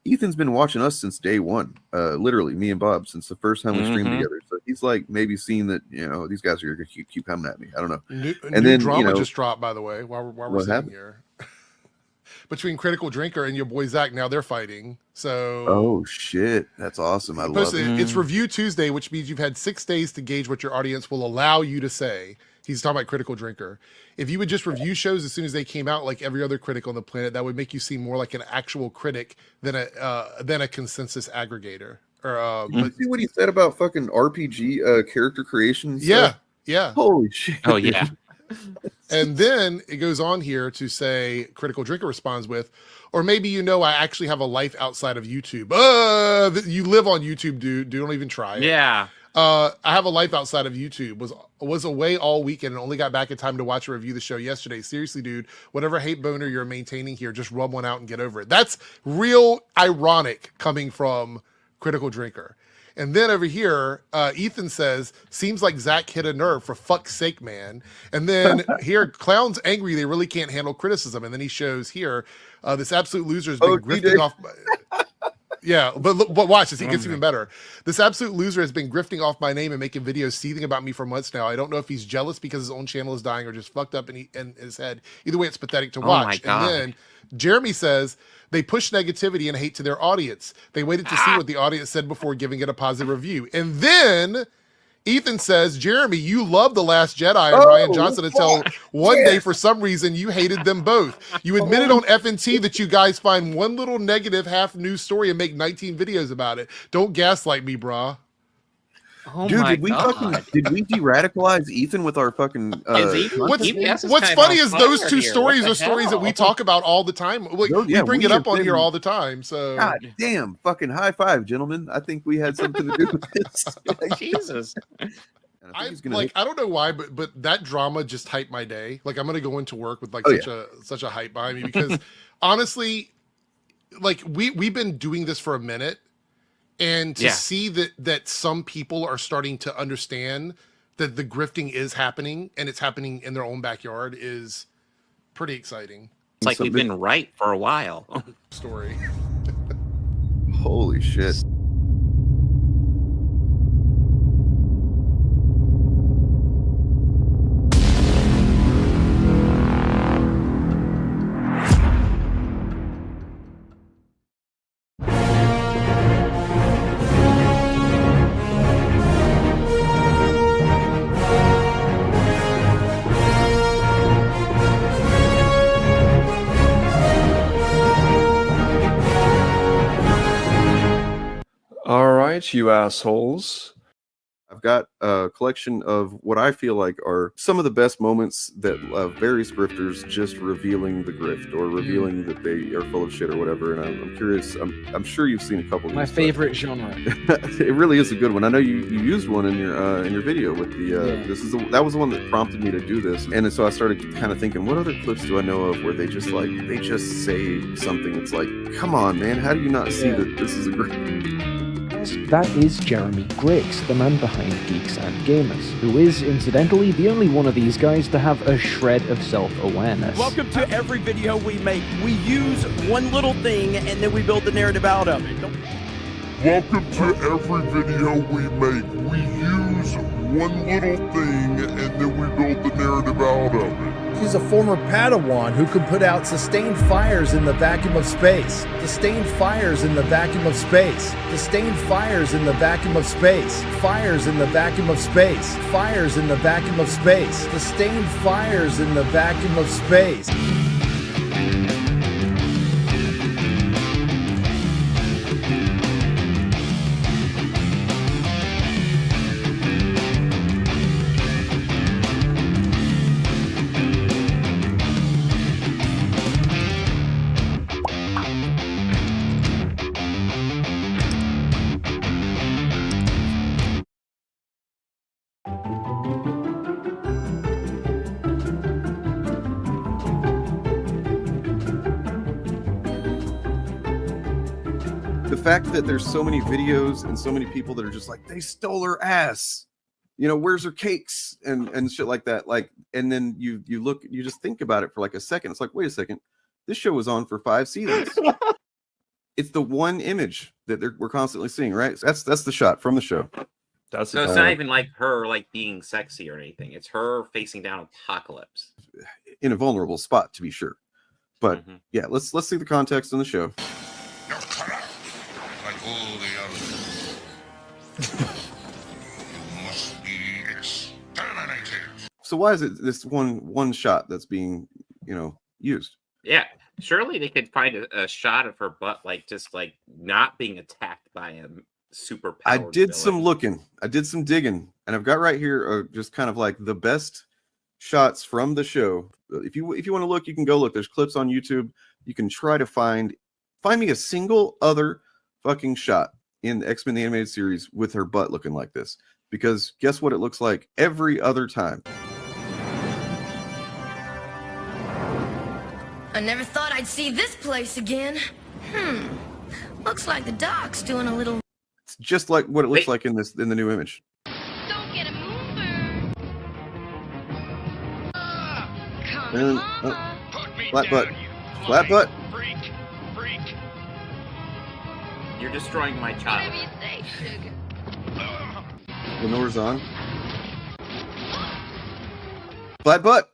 Ethan's been watching us since day one. Literally, me and Bob, since the first time we streamed together. So he's like maybe seen that, you know, these guys are gonna keep coming at me. I don't know. And then drama just dropped, by the way, while we're sitting here. Between Critical Drinker and your boy Zach, now they're fighting. So oh shit, that's awesome. I love it. It's Review Tuesday, which means you've had 6 days to gauge what your audience will allow you to say. He's talking about Critical Drinker. If you would just review shows as soon as they came out, like every other critic on the planet, that would make you seem more like an actual critic than a consensus aggregator. Or but see what he said about fucking RPG character creation stuff? Yeah. Holy shit. Oh yeah. And then it goes on here to say, Critical Drinker responds with, or maybe, you know, I actually have a life outside of YouTube. You live on YouTube, dude. Don't even try it. Yeah. I have a life outside of YouTube. Was away all weekend and only got back in time to watch and review the show yesterday. Seriously, dude, whatever hate boner you're maintaining here, just rub one out and get over it. That's real ironic coming from Critical Drinker. And then over here, Ethan says, seems like Zach hit a nerve, for fuck's sake, man. And then here, Clown's angry. They really can't handle criticism. And then he shows here, this absolute loser has been grifting off. Yeah, but watch this. He gets even better. This absolute loser has been grifting off my name and making videos seething about me for months now. I don't know if he's jealous because his own channel is dying or just fucked up in his head. Either way, it's pathetic to watch. Oh my God. And then Jeremy says, they push negativity and hate to their audience. They waited to see what the audience said before giving it a positive review. And then Ethan says, Jeremy, you love The Last Jedi and Ryan Johnson until one day, for some reason, you hated them both. You admitted on FNT that you guys find one little negative half news story and make 19 videos about it. Don't gaslight me, brah. Oh dude, my did we God. did we de-radicalize Ethan with our fucking what's funny is those two stories are stories that we talk about all the time. Like, we bring it up on here all the time. So God damn, fucking high five, gentlemen. I think we had something to do with this. Jesus. I don't know why, but that drama just hyped my day. Like, I'm gonna go into work with like such a hype behind me, because honestly, like we've been doing this for a minute. And to see that some people are starting to understand that the grifting is happening and it's happening in their own backyard is pretty exciting. It's like we've been right for a while. Story. Holy shit. You assholes. I've got a collection of what I feel like are some of the best moments that various grifters just revealing the grift or revealing that they are full of shit or whatever. And I'm curious. I'm sure you've seen a couple of my these, favorite genre. It really is a good one. I know you used one in your video with the that was the one that prompted me to do this. And so I started kind of thinking, what other clips do I know of where they just say something? It's like, come on, man, how do you not see that this is a grift? That is Jeremy Griggs, the man behind Geeks and Gamers, who is, incidentally, the only one of these guys to have a shred of self-awareness. Welcome to every video we make. We use one little thing and then we build the narrative out of it. Welcome to every video we make. We use one little thing and then we build the narrative out of it. He's a former Padawan who could put out sustained fires in the vacuum of space. Sustained fires in the vacuum of space. Sustained fires in the vacuum of space. Fires in the vacuum of space. Fires in the vacuum of space. Sustained fires in the vacuum of space. The fact that there's so many videos and so many people that are just like, they stole her ass, you know, where's her cakes and shit like that. Like, and then you look, you just think about it for like a second. It's like, wait a second, this show was on for 5 seasons. it's the one image that we're constantly seeing, right? So that's the shot from the show. That's So it's not even like her like being sexy or anything. It's her facing down Apocalypse in a vulnerable spot, to be sure. But yeah, let's see the context in the show. You're cut out like all the others. You must be exterminated. So why is it this one shot that's being, used? Yeah, surely they could find a shot of her butt, like just like not being attacked by a super I powered did villain. some looking, I did some digging, and I've got right here just kind of like the best shots from the show. If you want to look, you can go look. There's clips on YouTube. You can try to find me a single other fucking shot in X-Men the Animated Series with her butt looking like this. Because guess what it looks like every other time. I never thought I'd see this place again. Looks like the doc's doing a little. It's just like what it looks like in the new image. Don't get a mover. Come And, on. flat butt. Flat butt. Freak. You're destroying my child. Whatever you say, sugar. Lenore's on. Flat butt.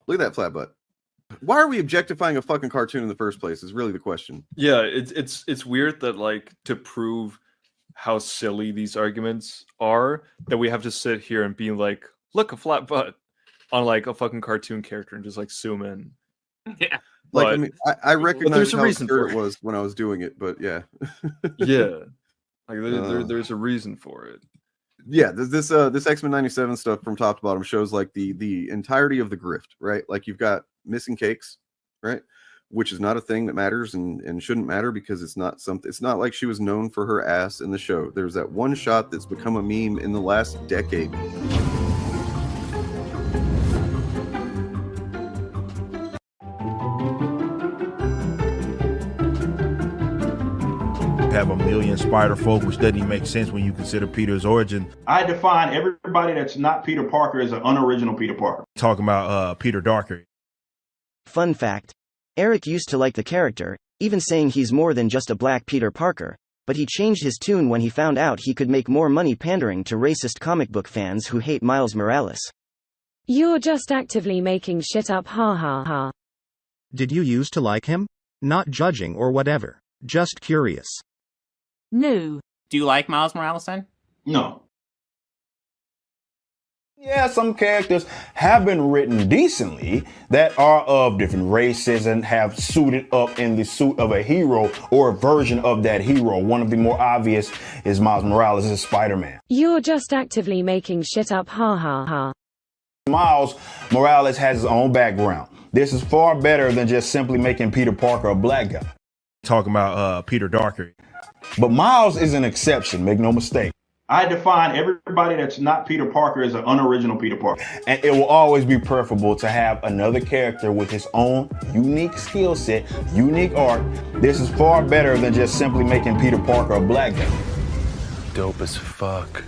Look at that flat butt. Why are we objectifying a fucking cartoon in the first place is really the question. Yeah, it's weird that like to prove how silly these arguments are that we have to sit here and be like, look, a flat butt on like a fucking cartoon character and just like zoom in. Yeah. Like, But- I mean, I recognize there's a how reason absurd for it was when I was doing it, but yeah. Yeah, like there's a reason for it. Yeah, this X-Men 97 stuff from top to bottom shows like the entirety of the grift, right? Like you've got missing cakes, right? Which is not a thing that matters and shouldn't matter because it's not like she was known for her ass in the show. There's that one shot that's become a meme in the last decade. Have a million spider folk, which doesn't even make sense when you consider Peter's origin. I define everybody that's not Peter Parker as an unoriginal Peter Parker. Talking about Peter Darker. Fun fact, Eric used to like the character, even saying he's more than just a black Peter Parker, but he changed his tune when he found out he could make more money pandering to racist comic book fans who hate Miles Morales. You're just actively making shit up, ha ha ha. Did you used to like him? Not judging or whatever, just curious. No. Do you like Miles Morales then? No. Yeah, some characters have been written decently that are of different races and have suited up in the suit of a hero or a version of that hero. One of the more obvious is Miles Morales as Spider-Man. You're just actively making shit up, ha ha ha. Miles Morales has his own background. This is far better than just simply making Peter Parker a black guy. Talking about Peter Darker. But Miles is an exception, make no mistake. I define everybody that's not Peter Parker as an unoriginal Peter Parker. And it will always be preferable to have another character with his own unique skill set, unique art. This is far better than just simply making Peter Parker a black guy. Dope as fuck.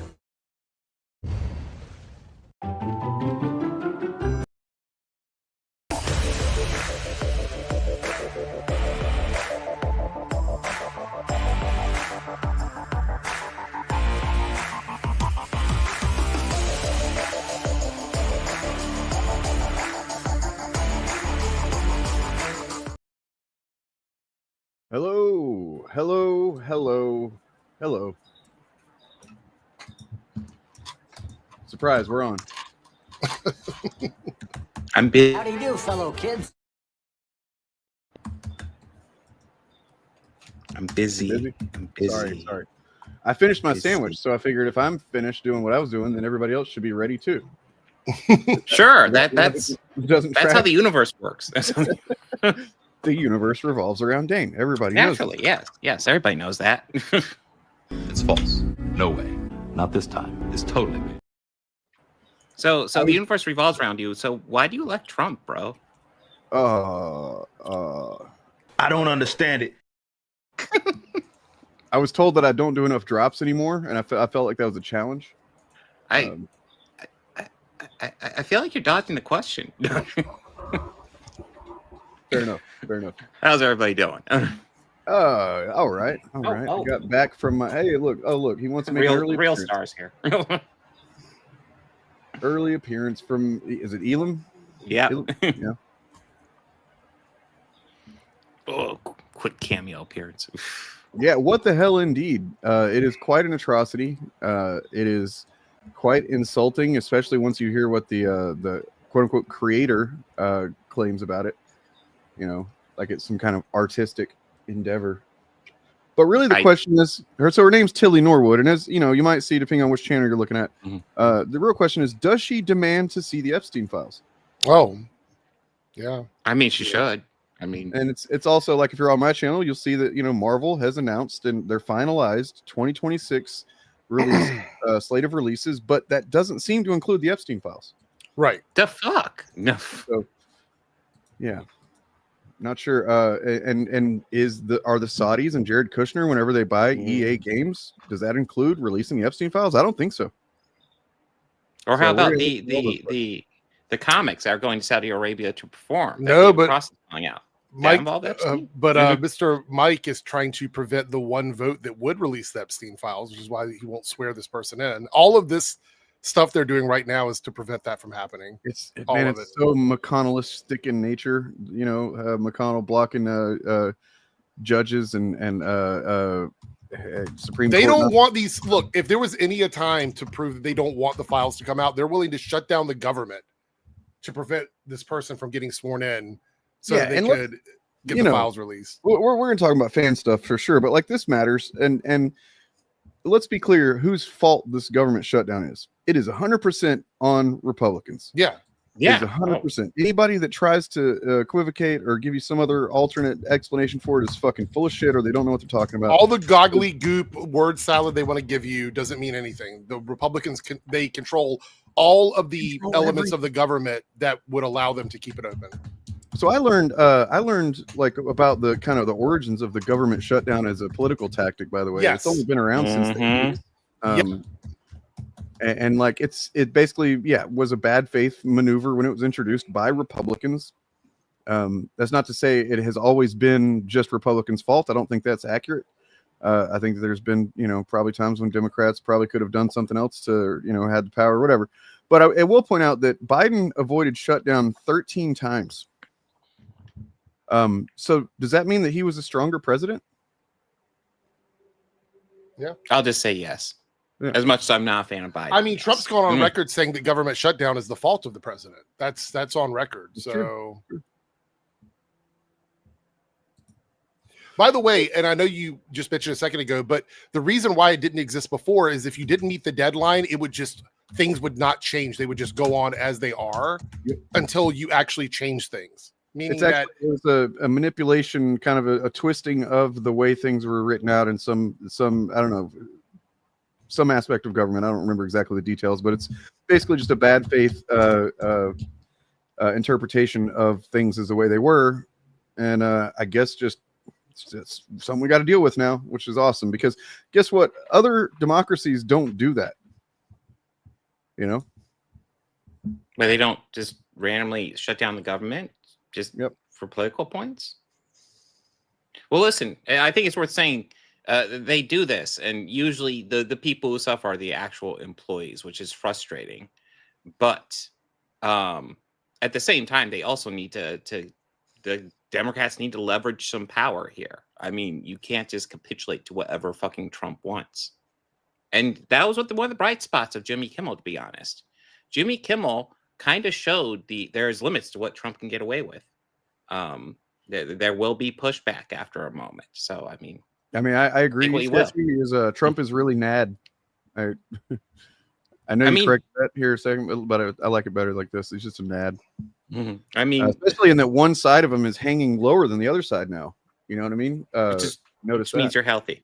Hello, hello, hello, hello. Surprise, we're on. I'm busy. How do you do, fellow kids? I'm busy. I'm busy. Sorry. I finished my sandwich, so I figured if I'm finished doing what I was doing, then everybody else should be ready too. Sure, that's how the universe works. The universe revolves around Dane. Everybody Naturally, knows. yes, everybody knows that. It's false. No way. Not this time. It's totally me. So the universe revolves around you. So why do you elect Trump, bro? I don't understand it. I was told that I don't do enough drops anymore, and I felt like that was a challenge. I feel like you're dodging the question. Fair enough. How's everybody doing? All right. I got back from my. Hey, look. Oh, look. He wants to make an early real appearance. stars here. Early appearance from. Is it Elam? Yeah. Yeah. Oh, quick cameo appearance. Yeah. What the hell, indeed. It is quite an atrocity. It is quite insulting, especially once you hear what the quote unquote creator claims about it. You know, like it's some kind of artistic endeavor. But really the question is, her name's Tilly Norwood, and as you know, you might see depending on which channel you're looking at, the real question is, does she demand to see the Epstein files? Oh, yeah. I mean, she should. I mean, and it's also like if you're on my channel, you'll see that Marvel has announced and they're finalized 2026 release slate of releases, but that doesn't seem to include the Epstein files. Right. The fuck? No. So, yeah. Not sure. And are the Saudis and Jared Kushner, whenever they buy EA games, does that include releasing the Epstein files? I don't think so. Or how about the comics are going to Saudi Arabia to perform? No, but coming out. Mike, Mr. Mike is trying to prevent the one vote that would release the Epstein files, which is why he won't swear this person in. All of this stuff they're doing right now is to prevent that from happening. It's so McConnellistic in nature. McConnell blocking judges and Supreme Court. They don't want these. Look, if there was any time to prove that they don't want the files to come out, they're willing to shut down the government to prevent this person from getting sworn in, so that they could get the files released. We're going to talk about fan stuff for sure, but like this matters, and let's be clear whose fault this government shutdown is. It is 100% on Republicans. Yeah. It's 100%. Anybody that tries to equivocate or give you some other alternate explanation for it is fucking full of shit, or they don't know what they're talking about. All the goggly goop word salad they want to give you doesn't mean anything. The Republicans they control all of the elements of the government that would allow them to keep it open. So I learned like about the kind of the origins of the government shutdown as a political tactic, by the way. Yes. It's only been around since the 80s. And like it basically was a bad faith maneuver when it was introduced by Republicans. That's not to say it has always been just Republicans' fault. I don't think that's accurate. I think there's been probably times when Democrats probably could have done something else to had the power or whatever. But I will point out that Biden avoided shutdown 13 times. So does that mean that he was a stronger president? Yeah, I'll just say yes. Yeah. As much as I'm not a fan of Biden. I mean, Trump's gone on record saying that government shutdown is the fault of the president. That's on record. That's so, true. By the way, and I know you just mentioned a second ago, but the reason why it didn't exist before is if you didn't meet the deadline, things would not change. They would just go on as they are until you actually change things. Meaning it was a manipulation, kind of a twisting of the way things were written out in some I don't know, some aspect of government. I don't remember exactly the details, but it's basically just a bad faith interpretation of things as the way they were. And I guess it's something we got to deal with now, which is awesome, because guess what? Other democracies don't do that. But they don't just randomly shut down the government just for political points. Well, listen, I think it's worth saying they do this, and usually the people who suffer are the actual employees, which is frustrating. But at the same time, they also need the Democrats need to leverage some power here. I mean, you can't just capitulate to whatever fucking Trump wants. And that was one of the bright spots of Jimmy Kimmel, to be honest. Jimmy Kimmel kind of showed there's limits to what Trump can get away with. There will be pushback after a moment. So, I mean, I agree. Trump is really nad. I know you corrected that here a second, but I like it better like this. He's just a nad. Mm-hmm. I mean, especially in that one side of him is hanging lower than the other side now. You know what I mean? Notice that means you're healthy.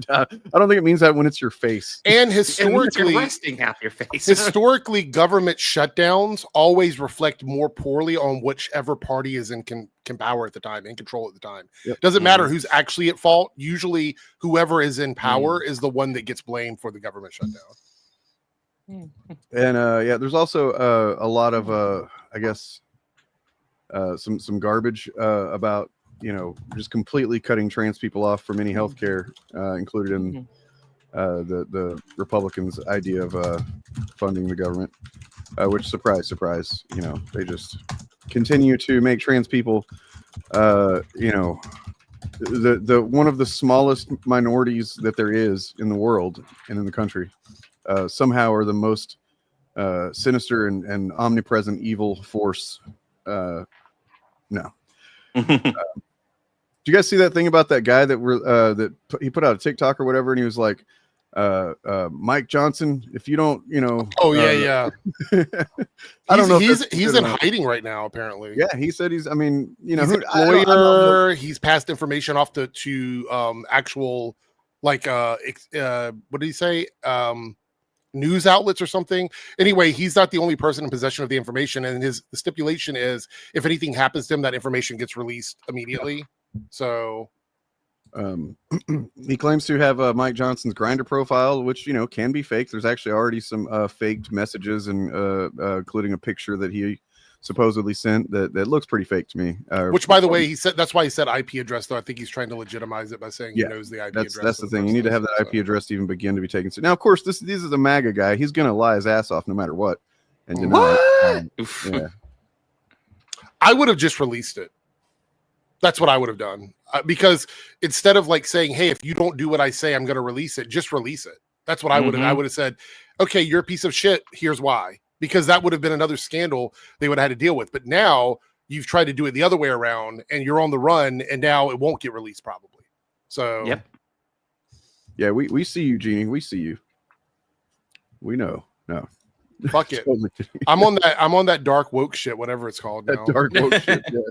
I don't think it means that when it's your face. And historically, resting half your face. Historically, government shutdowns always reflect more poorly on whichever party is in power at the time, in control at the time. Yep. Doesn't matter who's actually at fault. Usually, whoever is in power is the one that gets blamed for the government shutdown. And there's also a lot of I guess some garbage about you know, just completely cutting trans people off from any health care included in the Republicans' idea of funding the government, which, surprise, surprise, you know, they just continue to make trans people, you know, the one of the smallest minorities that there is in the world and in the country, somehow are the most sinister and omnipresent evil force. No. Did you guys see that thing about that guy that he put out a TikTok or whatever, and he was like, Mike Johnson, if you don't, you know. Oh yeah. I don't know. He's in hiding right now, apparently. Yeah, he said he's. I mean, you know, he's a lawyer. He's passed information off to actual, like, what did he say? News outlets or something. Anyway, he's not the only person in possession of the information, and the stipulation is if anything happens to him, that information gets released immediately. So he claims to have Mike Johnson's Grindr profile, which, you know, can be fake. There's actually already some faked messages, and including a picture that he supposedly sent that looks pretty fake to me. Which, by the way, he said that's why he said IP address, though. I think he's trying to legitimize it by saying he knows the IP address. That's the thing. You need to have that IP address to even begin to be taken. Now, of course, this is a MAGA guy. He's going to lie his ass off no matter what and deny it. Yeah. I would have just released it. That's what I would have done, because instead of like saying, "Hey, if you don't do what I say, I'm going to release it," just release it. That's what I would have. I would have said, "Okay, you're a piece of shit. Here's why." Because that would have been another scandal they would have had to deal with. But now you've tried to do it the other way around, and you're on the run, and now it won't get released probably. So yep. Yeah, we see you, Jeannie. We see you. We know. No. Fuck it. I'm on that dark woke shit, whatever it's called now. That dark woke shit. Yeah.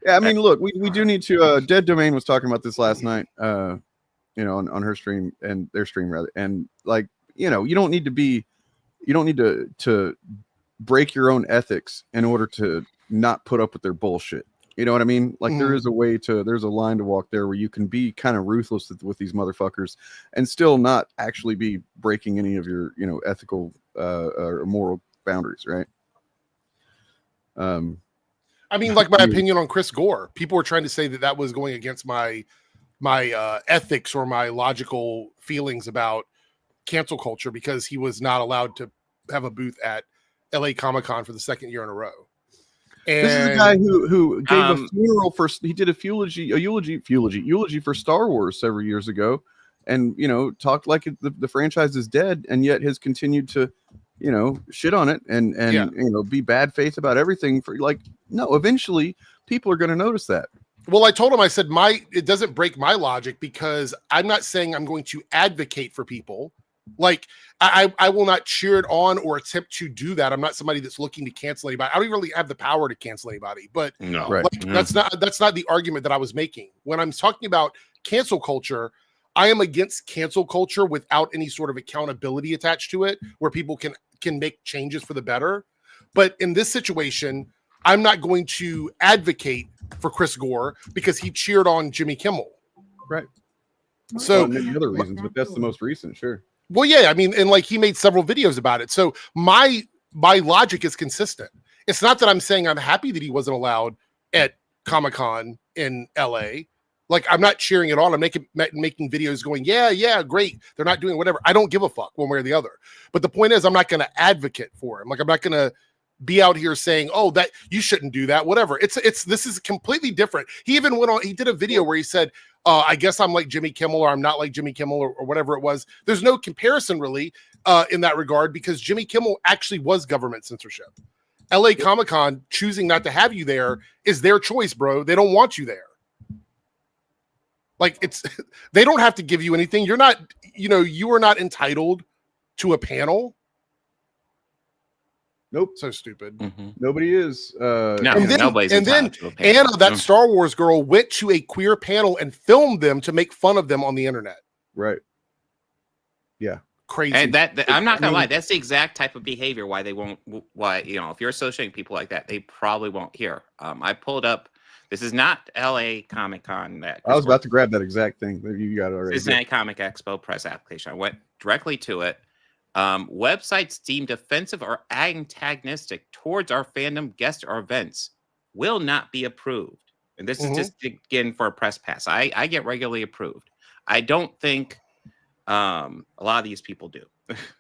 Yeah, I mean, look, we do need to. Dead Domain was talking about this last night, you know, on her stream, and their stream rather, and like, you know, you don't need to break your own ethics in order to not put up with their bullshit. You know what I mean? Like there's a line to walk there where you can be kind of ruthless with these motherfuckers and still not actually be breaking any of your, you know, ethical or moral boundaries, right? I mean, like my opinion on Chris Gore. People were trying to say that was going against my ethics or my logical feelings about cancel culture because he was not allowed to have a booth at LA Comic-Con for the second year in a row. And this is a guy who gave a funeral for. He did a eulogy for Star Wars several years ago, and, you know, talked like the franchise is dead, and yet has continued to, you know, shit on it and you know, be bad faith about everything. For like, no, eventually people are going to notice that. Well, I told him, I said, it doesn't break my logic because I'm not saying I'm going to advocate for people. Like, I will not cheer it on or attempt to do that. I'm not somebody that's looking to cancel anybody. I don't really have the power to cancel anybody, but no, right. Like, that's not the argument that I was making. When I'm talking about cancel culture, I am against cancel culture without any sort of accountability attached to it, where people can make changes for the better. But in this situation, I'm not going to advocate for Chris Gore because he cheered on Jimmy Kimmel. Right. So many other reasons, but that's the most recent, sure. Well, yeah, I mean, and like he made several videos about it. So my logic is consistent. It's not that I'm saying I'm happy that he wasn't allowed at Comic-Con in LA. Like, I'm not cheering it on. I'm making videos going, yeah, great. They're not doing whatever. I don't give a fuck one way or the other. But the point is, I'm not going to advocate for him. Like, I'm not going to be out here saying, oh, that you shouldn't do that, whatever. This is completely different. He even went on, he did a video where he said, I guess I'm like Jimmy Kimmel, or I'm not like Jimmy Kimmel, or whatever it was. There's no comparison really in that regard, because Jimmy Kimmel actually was government censorship. LA Comic-Con choosing not to have you there is their choice, bro. They don't want you there. Like, they don't have to give you anything. You're not, you are not entitled to a panel. Nope. So stupid. Mm-hmm. Nobody is. Nobody's and then Anna, that Star Wars girl, went to a queer panel and filmed them to make fun of them on the internet. Right. Yeah. Crazy. And I'm not gonna lie, that's the exact type of behavior why they won't. Why, if you're associating people like that, they probably won't hear. I pulled up. This is not LA Comic-Con. I was about to grab that exact thing. You got it already. Cincinnati Comic Expo press application. I went directly to it. Websites deemed offensive or antagonistic towards our fandom, guests, or events will not be approved. and this is just again for a press pass. I get regularly approved. I don't think a lot of these people do.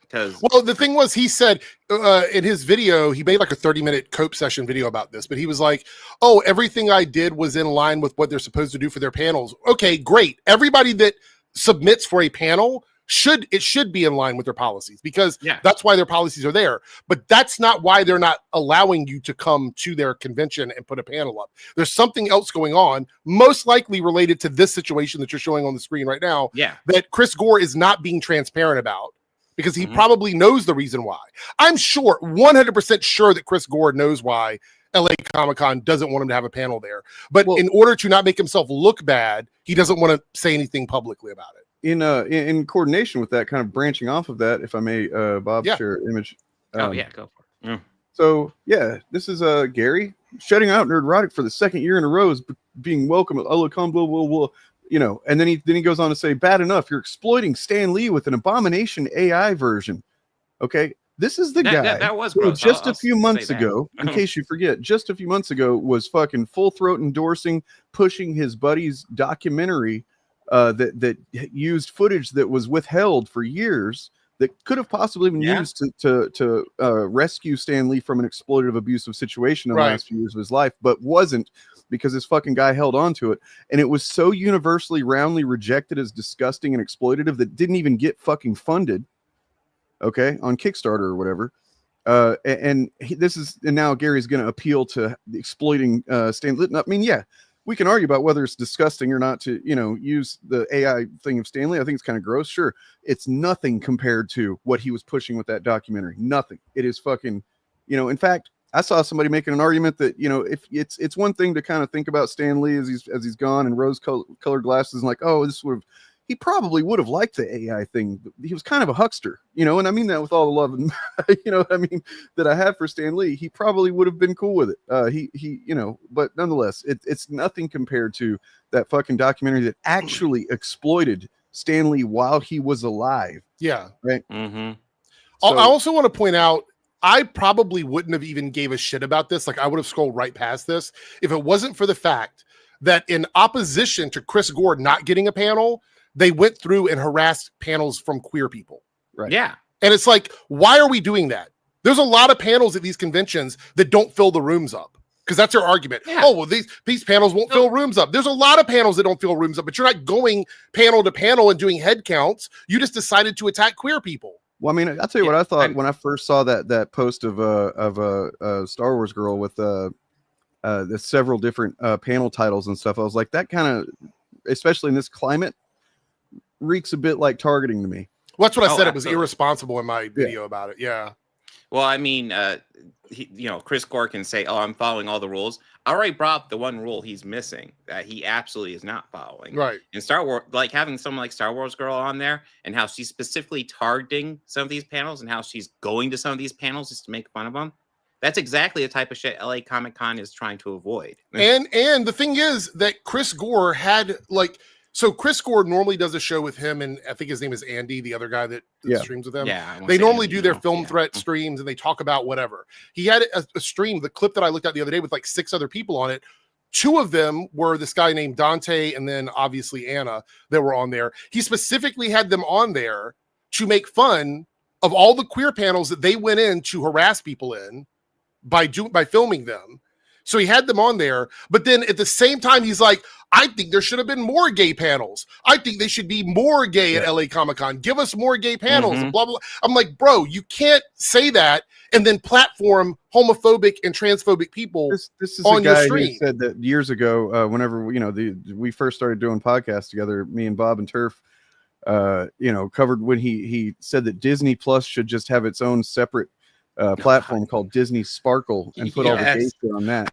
Because well, the thing was, he said in his video, he made like a 30-minute cope session video about this, but he was like, oh, everything I did was in line with what they're supposed to do for their panels. Okay, great. Everybody that submits for a panel should be in line with their policies, because that's why their policies are there. But that's not why they're not allowing you to come to their convention and put a panel up. There's something else going on, most likely related to this situation that you're showing on the screen right now, that Chris Gore is not being transparent about, because he probably knows the reason why. I'm sure, 100% sure that Chris Gore knows why LA Comic-Con doesn't want him to have a panel there. But in order to not make himself look bad, he doesn't want to say anything publicly about it. In coordination with that, kind of branching off of that, if I may, Bob, share image. Go for it. So this is Gary shutting out Nerdrotic for the second year in a row, is being welcome at Ullacom, blah, blah, blah. You know, and then he goes on to say, bad enough, you're exploiting Stan Lee with an abomination AI version. Okay, this is the guy that was who gross. just a few months ago, in case you forget, just a few months ago was fucking full throat endorsing, pushing his buddy's documentary that used footage that was withheld for years that could have possibly been used to rescue Stan Lee from an exploitative, abusive situation in the last few years of his life, but wasn't, because this fucking guy held on to it. And it was so universally roundly rejected as disgusting and exploitative that didn't even get fucking funded, okay, on Kickstarter or whatever. And now Gary's going to appeal to exploiting Stan Lee. I mean, we can argue about whether it's disgusting or not to, use the AI thing of Stan Lee. I think it's kind of gross. Sure. It's nothing compared to what he was pushing with that documentary. Nothing. It is fucking, in fact, I saw somebody making an argument that, if it's one thing to kind of think about Stan Lee as he's gone and rose colored glasses and like, oh, he probably would have liked the AI thing. But he was kind of a huckster, and I mean that with all the love and, that I have for Stan Lee. He probably would have been cool with it. But nonetheless, it's nothing compared to that fucking documentary that actually exploited Stan Lee while he was alive. Yeah. Right. I also want to point out, I probably wouldn't have even gave a shit about this. Like, I would have scrolled right past this if it wasn't for the fact that in opposition to Chris Gore not getting a panel, they went through and harassed panels from queer people. Right. Yeah. And it's like, why are we doing that? There's a lot of panels at these conventions that don't fill the rooms up, because that's their argument. Yeah. Oh, well, these panels won't fill rooms up. There's a lot of panels that don't fill rooms up, but you're not going panel to panel and doing head counts. You just decided to attack queer people. Well, I mean, I'll tell you what I thought when I first saw that post of a Star Wars girl with the several different panel titles and stuff. I was like, that kind of, especially in this climate, reeks a bit like targeting to me. Well, that's what I said. It was irresponsible in my video about it. Yeah. Well, I mean, Chris Gore can say, "Oh, I'm following all the rules." I already brought up the one rule he's missing that he absolutely is not following. Right. In Star Wars, like having someone like Star Wars Girl on there, and how she's specifically targeting some of these panels, and how she's going to some of these panels just to make fun of them. That's exactly the type of shit LA Comic-Con is trying to avoid. And the thing is that Chris Gore had so Chris Gore normally does a show with him, and I think his name is Andy, the other guy that streams with him. Yeah, they normally do their film threat streams, and they talk about whatever. He had a stream, the clip that I looked at the other day, with like 6 other people on it. 2 of them were this guy named Dante, and then obviously Anna that were on there. He specifically had them on there to make fun of all the queer panels that they went in to harass people in by filming them. So he had them on there, but then at the same time, he's like, I think there should have been more gay panels. I think they should be more gay at LA Comic-Con. Give us more gay panels and blah, blah, blah. I'm like, bro, you can't say that and then platform homophobic and transphobic people this is on a guy your stream. Who said that years ago, whenever, we first started doing podcasts together, me and Bob and Turf, covered when he said that Disney Plus should just have its own separate platform called Disney Sparkle and put all the gay shit on that.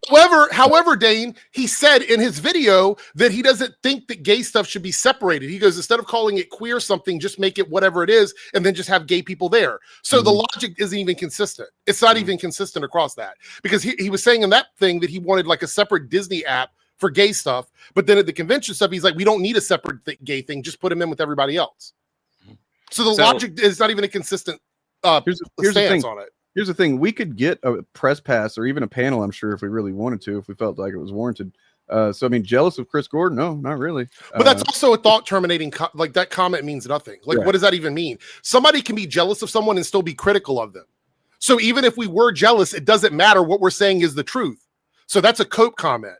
However, Dane, he said in his video that he doesn't think that gay stuff should be separated. He goes, instead of calling it queer something, just make it whatever it is, and then just have gay people there. So the logic isn't even consistent. It's not even consistent across that, because he was saying in that thing that he wanted like a separate Disney app for gay stuff, but then at the convention stuff, he's like, we don't need a separate gay thing. Just put him in with everybody else. So the logic is not even a consistent here's stance on it. Here's the thing. We could get a press pass or even a panel, I'm sure, if we really wanted to, if we felt like it was warranted, So I mean, jealous of Chris Gordon? No, not really. But that's also a thought terminating. Like that comment means nothing. Like, what does that even mean? Somebody can be jealous of someone and still be critical of them. So even if we were jealous, it doesn't matter. What we're saying is the truth. So that's a Cope comment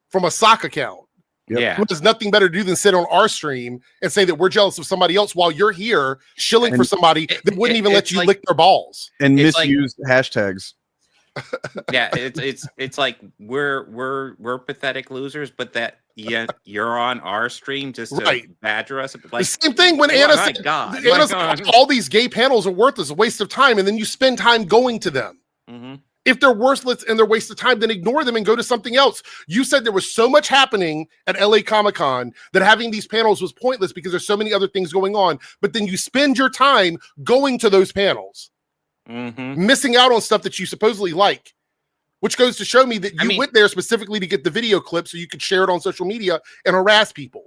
from a sock account. Yeah. Who has nothing better to do than sit on our stream and say that we're jealous of somebody else while you're here shilling for somebody that wouldn't even let you lick their balls and misuse hashtags. Yeah, it's like we're pathetic losers, but that you're on our stream just to badger us. Like, the same thing when Anna said, all these gay panels are worthless, a waste of time, and then you spend time going to them. Mm-hmm. If they're worthless and they're a waste of time, then ignore them and go to something else. You said there was so much happening at LA Comic-Con that having these panels was pointless because there's so many other things going on. But then you spend your time going to those panels, missing out on stuff that you supposedly like, which goes to show me that you went there specifically to get the video clip so you could share it on social media and harass people.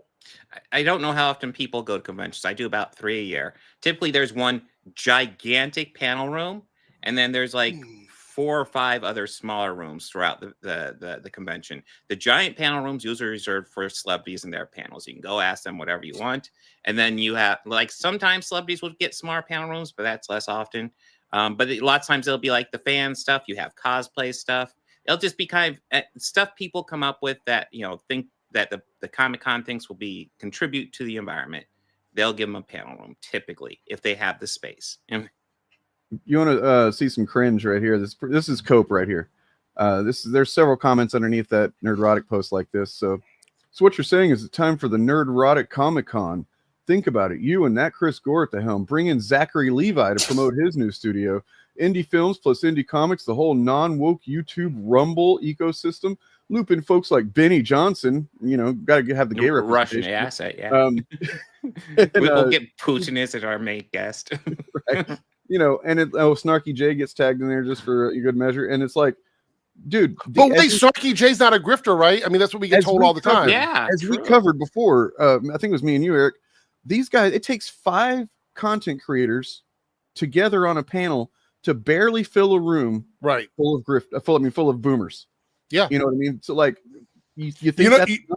I don't know how often people go to conventions. I do about 3 a year. Typically, there's one gigantic panel room, and then there's like 4 or 5 other smaller rooms throughout the convention. The giant panel rooms usually reserved for celebrities and their panels. You can go ask them whatever you want. And then you have, like, sometimes celebrities will get smaller panel rooms, but that's less often. But a lot of times it'll be like the fan stuff. You have cosplay stuff. It'll just be kind of stuff people come up with that, you know, think that the Comic-Con thinks will contribute to the environment. They'll give them a panel room, typically, if they have the space. You want to see some cringe right here? This is Cope right here. There's several comments underneath that Nerdrotic post like this. So what you're saying is it's time for the Nerdrotic Comic-Con. Think about it. You and that Chris Gore at the helm. Bring in Zachary Levi to promote his new studio. Indie films plus indie comics, the whole non-woke YouTube Rumble ecosystem. Loop in folks like Benny Johnson. You know, got to have the gay Russian representation. asset, yeah. We'll get Putin as our main guest. Right. You know, and Snarky J gets tagged in there just for a good measure. And it's like, dude. But wait, Snarky J's not a grifter, right? I mean, that's what we get told all the time. Yeah. As we covered before, I think it was me and you, Eric. These guys, it takes 5 content creators together on a panel to barely fill a room full of boomers. Yeah. You know what I mean? So like, you think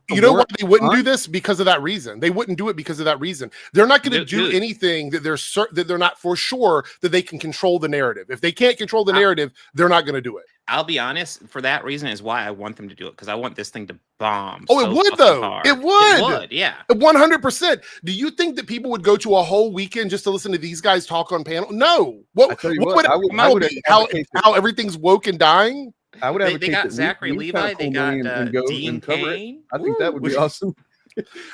you know why they wouldn't do this? Because of that reason. They wouldn't do it because of that reason. They're not going to do anything that they're not for sure that they can control the narrative. If they can't control the narrative, they're not going to do it. I'll be honest, for that reason is why I want them to do it, because I want this thing to bomb. Oh, it would though. Hard. It would, yeah. 100%. Do you think that people would go to a whole weekend just to listen to these guys talk on panel? No. What would be? How everything's woke and dying? I would they got Zachary Levi, they got Dean Cain. I think that would be awesome.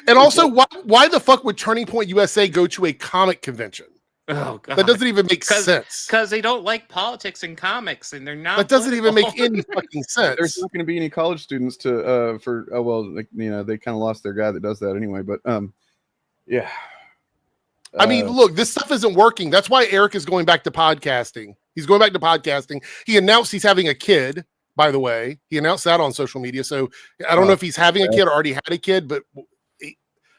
And also, why the fuck would Turning Point USA go to a comic convention? Oh God, that doesn't even make sense. Because they don't like politics and comics, and they're not. That doesn't even make any fucking sense. There's not going to be any college students to they kind of lost their guy that does that anyway. But yeah. I mean, look, this stuff isn't working. That's why Eric is going back to podcasting. He's going back to podcasting. He announced he's having a kid, by the way. He announced that on social media. So I don't know if he's having a kid or already had a kid, but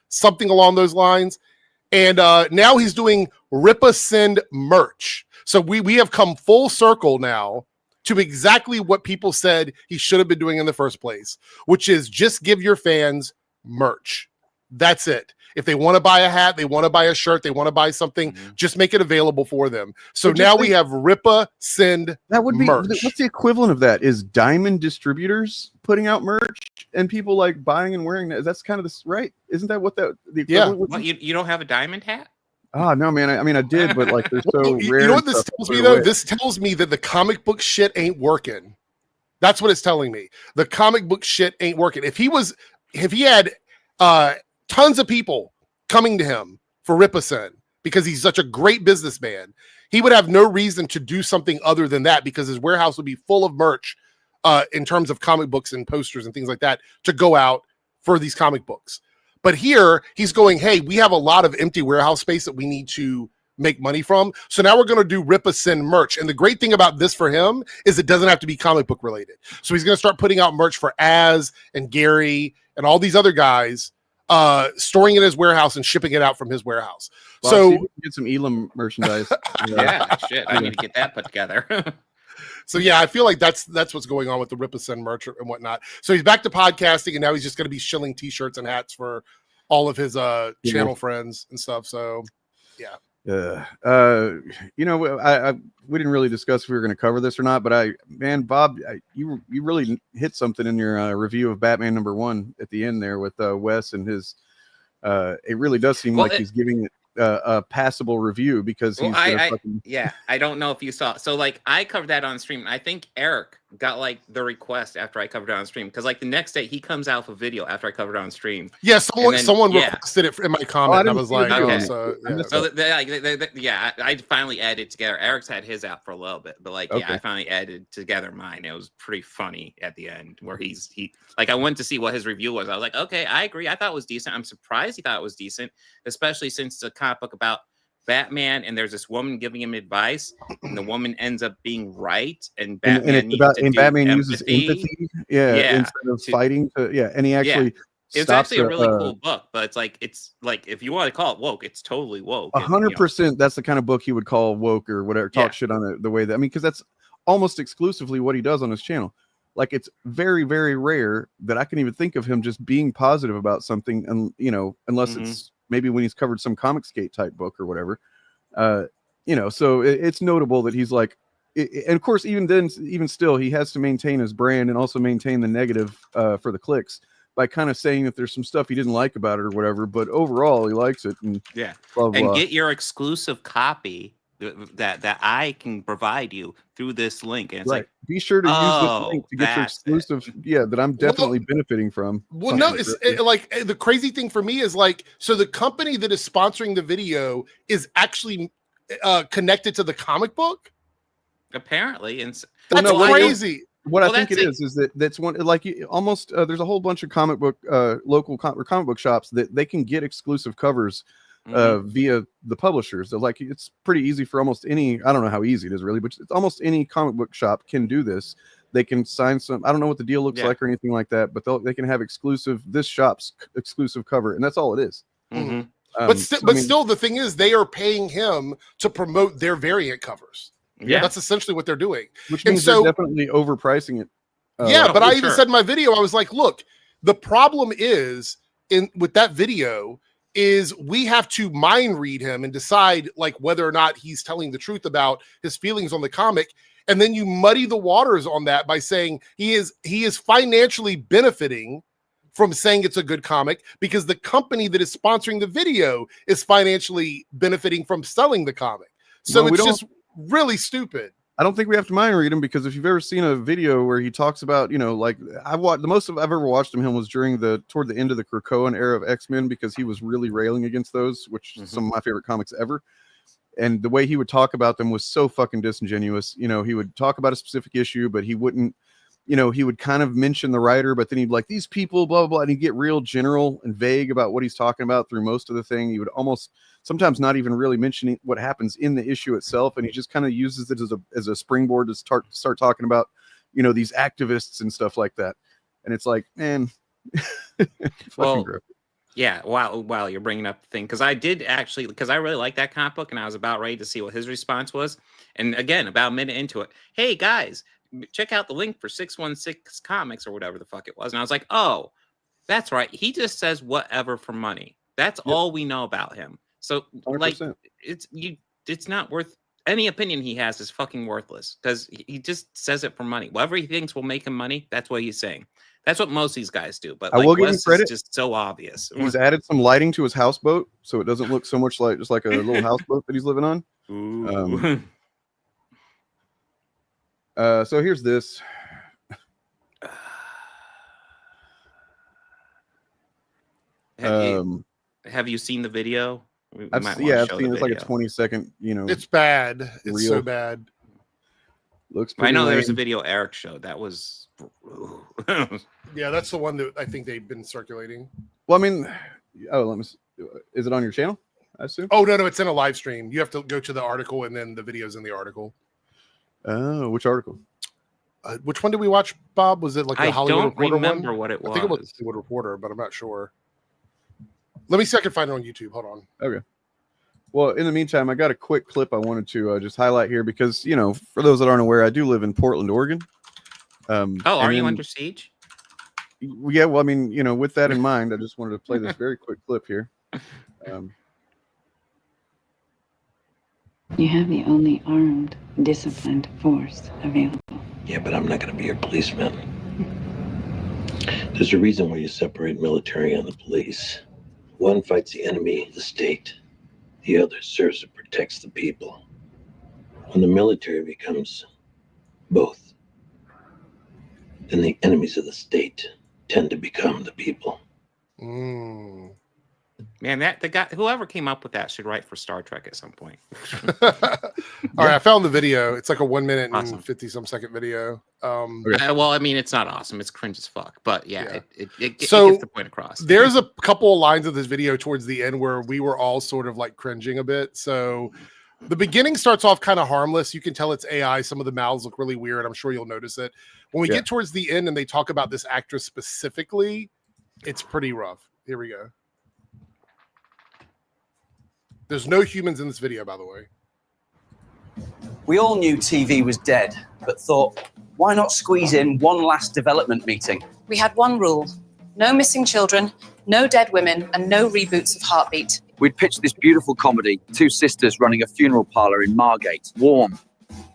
something along those lines. And now he's doing Rip-a-Send merch. So we have come full circle now to exactly what people said he should have been doing in the first place, which is just give your fans merch. That's it. If they want to buy a hat, they want to buy a shirt, they want to buy something, just make it available for them. So now we have Rip-a-Send that would be merch. What's the equivalent of that? Is Diamond Distributors putting out merch and people like buying and wearing that? That's kind of this, right? Isn't that what the equivalent would be? You don't have a diamond hat? Oh no, man. I mean, I did, but like they're so rare. You know what this tells me though? This tells me that the comic book shit ain't working. That's what it's telling me. The comic book shit ain't working. If he had tons of people coming to him for Rip-a-Send because he's such a great businessman, he would have no reason to do something other than that, because his warehouse would be full of merch in terms of comic books and posters and things like that to go out for these comic books. But here he's going, hey, we have a lot of empty warehouse space that we need to make money from. So now we're going to do Rip-a-Send merch. And the great thing about this for him is it doesn't have to be comic book related. So he's going to start putting out merch for Az and Gary and all these other guys, storing it in his warehouse and shipping it out from his warehouse. Well, so get some Elam merchandise. Yeah, shit. I need to get that put together. So yeah, I feel like that's what's going on with the Ripison merch and whatnot. So he's back to podcasting, and now he's just going to be shilling T-shirts and hats for all of his channel friends and stuff. So yeah. You know, we didn't really discuss if we were going to cover this or not, but Bob, you really hit something in your review of Batman #1 at the end there with Wes and his. It really does seem like he's giving it a passable review because he's I don't know if you saw. So like I covered that on stream. I think Eric got like the request after I covered it on stream because like the next day he comes out with a video after I covered it on stream. Yeah, someone requested it in my comment. I was like, I finally added together. Eric's had his out for a little bit, but like I finally added together mine. It was pretty funny at the end where he like I went to see what his review was. I was like, okay, I agree. I thought it was decent. I'm surprised he thought it was decent, especially since the comic book about Batman and there's this woman giving him advice and the woman ends up being right and Batman uses empathy instead of fighting and he actually it's actually a really cool book, but it's like if you want to call it woke, it's totally woke. 100%. That's the kind of book he would call woke or whatever. Talk shit on it the way that because that's almost exclusively what he does on his channel. Like it's very, very rare that I can even think of him just being positive about something, and unless it's maybe when he's covered some comic skate type book or whatever, so it's notable that he's like, and of course, even still, he has to maintain his brand and also maintain the negative for the clicks by kind of saying that there's some stuff he didn't like about it or whatever, but overall he likes it. And blah, blah, and get your exclusive copy that I can provide you through this link. And it's like, be sure to use this link to get your exclusive. That I'm definitely benefiting from. Well, no, it's like the crazy thing for me is like, so the company that is sponsoring the video is actually connected to the comic book. Apparently, and that's crazy. What I think it is that that's one like almost there's a whole bunch of comic book local comic book shops that they can get exclusive covers via the publishers. So like it's pretty easy for almost any, I don't know how easy it is really, but it's almost any comic book shop can do this. They can sign some, I don't know what the deal looks like or anything like that, but they can have this shop's exclusive cover, and that's all it is. But still the thing is they are paying him to promote their variant covers. That's essentially what they're doing, which means they're definitely overpricing it. But I even said in my video, I was like, look, the problem is with that video is we have to mind read him and decide like whether or not he's telling the truth about his feelings on the comic. And then you muddy the waters on that by saying he is financially benefiting from saying it's a good comic because the company that is sponsoring the video is financially benefiting from selling the comic. So it's just really stupid. I don't think we have to mind read him because if you've ever seen a video where he talks about, like I've watched the most I've ever watched him was toward the end of the Krakoan era of X-Men because he was really railing against those, which is some of my favorite comics ever. And the way he would talk about them was so fucking disingenuous. He would talk about a specific issue, but he wouldn't, he would kind of mention the writer, but then he'd be like, these people, blah, blah, blah. And he'd get real general and vague about what he's talking about through most of the thing. He would almost sometimes not even really mention what happens in the issue itself. And he just kind of uses it as a springboard to start talking about, these activists and stuff like that. And it's like, man, fucking gross. Yeah, while you're bringing up the thing, because I really like that comic book and I was about ready to see what his response was. And again, about a minute into it, hey guys, check out the link for 616 Comics or whatever the fuck it was. And I was like, oh, that's right. He just says whatever for money. That's all we know about him. So 100%. Like it's not worth any opinion he has is fucking worthless because he just says it for money. Whatever he thinks will make him money, that's what he's saying. That's what most of these guys do. But I will give him credit. It's just so obvious. He's added some lighting to his houseboat, so it doesn't look so much like just like a little houseboat that he's living on. So here's this. Have you seen the video? I've seen it's like a 20-second. It's bad. It's so bad. Looks. I know there's a video Eric showed that was. Yeah, that's the one that I think they've been circulating. Well, I mean, let me. Is it on your channel? I assume. Oh no, it's in a live stream. You have to go to the article and then the video's in the article. Oh, which article? Which one did we watch, Bob? Was it like the Hollywood Reporter one? I don't remember what it was. I think it was Hollywood Reporter, but I'm not sure. Let me see if I can find it on YouTube. Hold on. Okay. Well, in the meantime, I got a quick clip I wanted to just highlight here because, you know, for those that aren't aware, I do live in Portland, Oregon. Are you under siege? Yeah, well, I mean, you know, with that in mind, I just wanted to play this very quick clip here. You have the only armed, disciplined force available. Yeah, but I'm not going to be your policeman. There's a reason why you separate military and the police. One fights the enemy, the state. The other serves and protects the people. When the military becomes both, then the enemies of the state tend to become the people. Man, the guy, whoever came up with that, should write for Star Trek at some point. All right, I found the video. It's like a 1 minute and 50-some second video. Well, I mean, it's not awesome. It's cringe as fuck. But yeah, it gets the point across. There's a couple of lines of this video towards the end where we were all sort of like cringing a bit. So the beginning starts off kind of harmless. You can tell it's AI. Some of the mouths look really weird. I'm sure you'll notice it. When we get towards the end and they talk about this actress specifically, it's pretty rough. Here we go. There's no humans in this video, by the way. We all knew TV was dead, but thought, why not squeeze in one last development meeting? We had one rule: no missing children, no dead women, and no reboots of Heartbeat. We'd pitched this beautiful comedy, two sisters running a funeral parlor in Margate. Warm,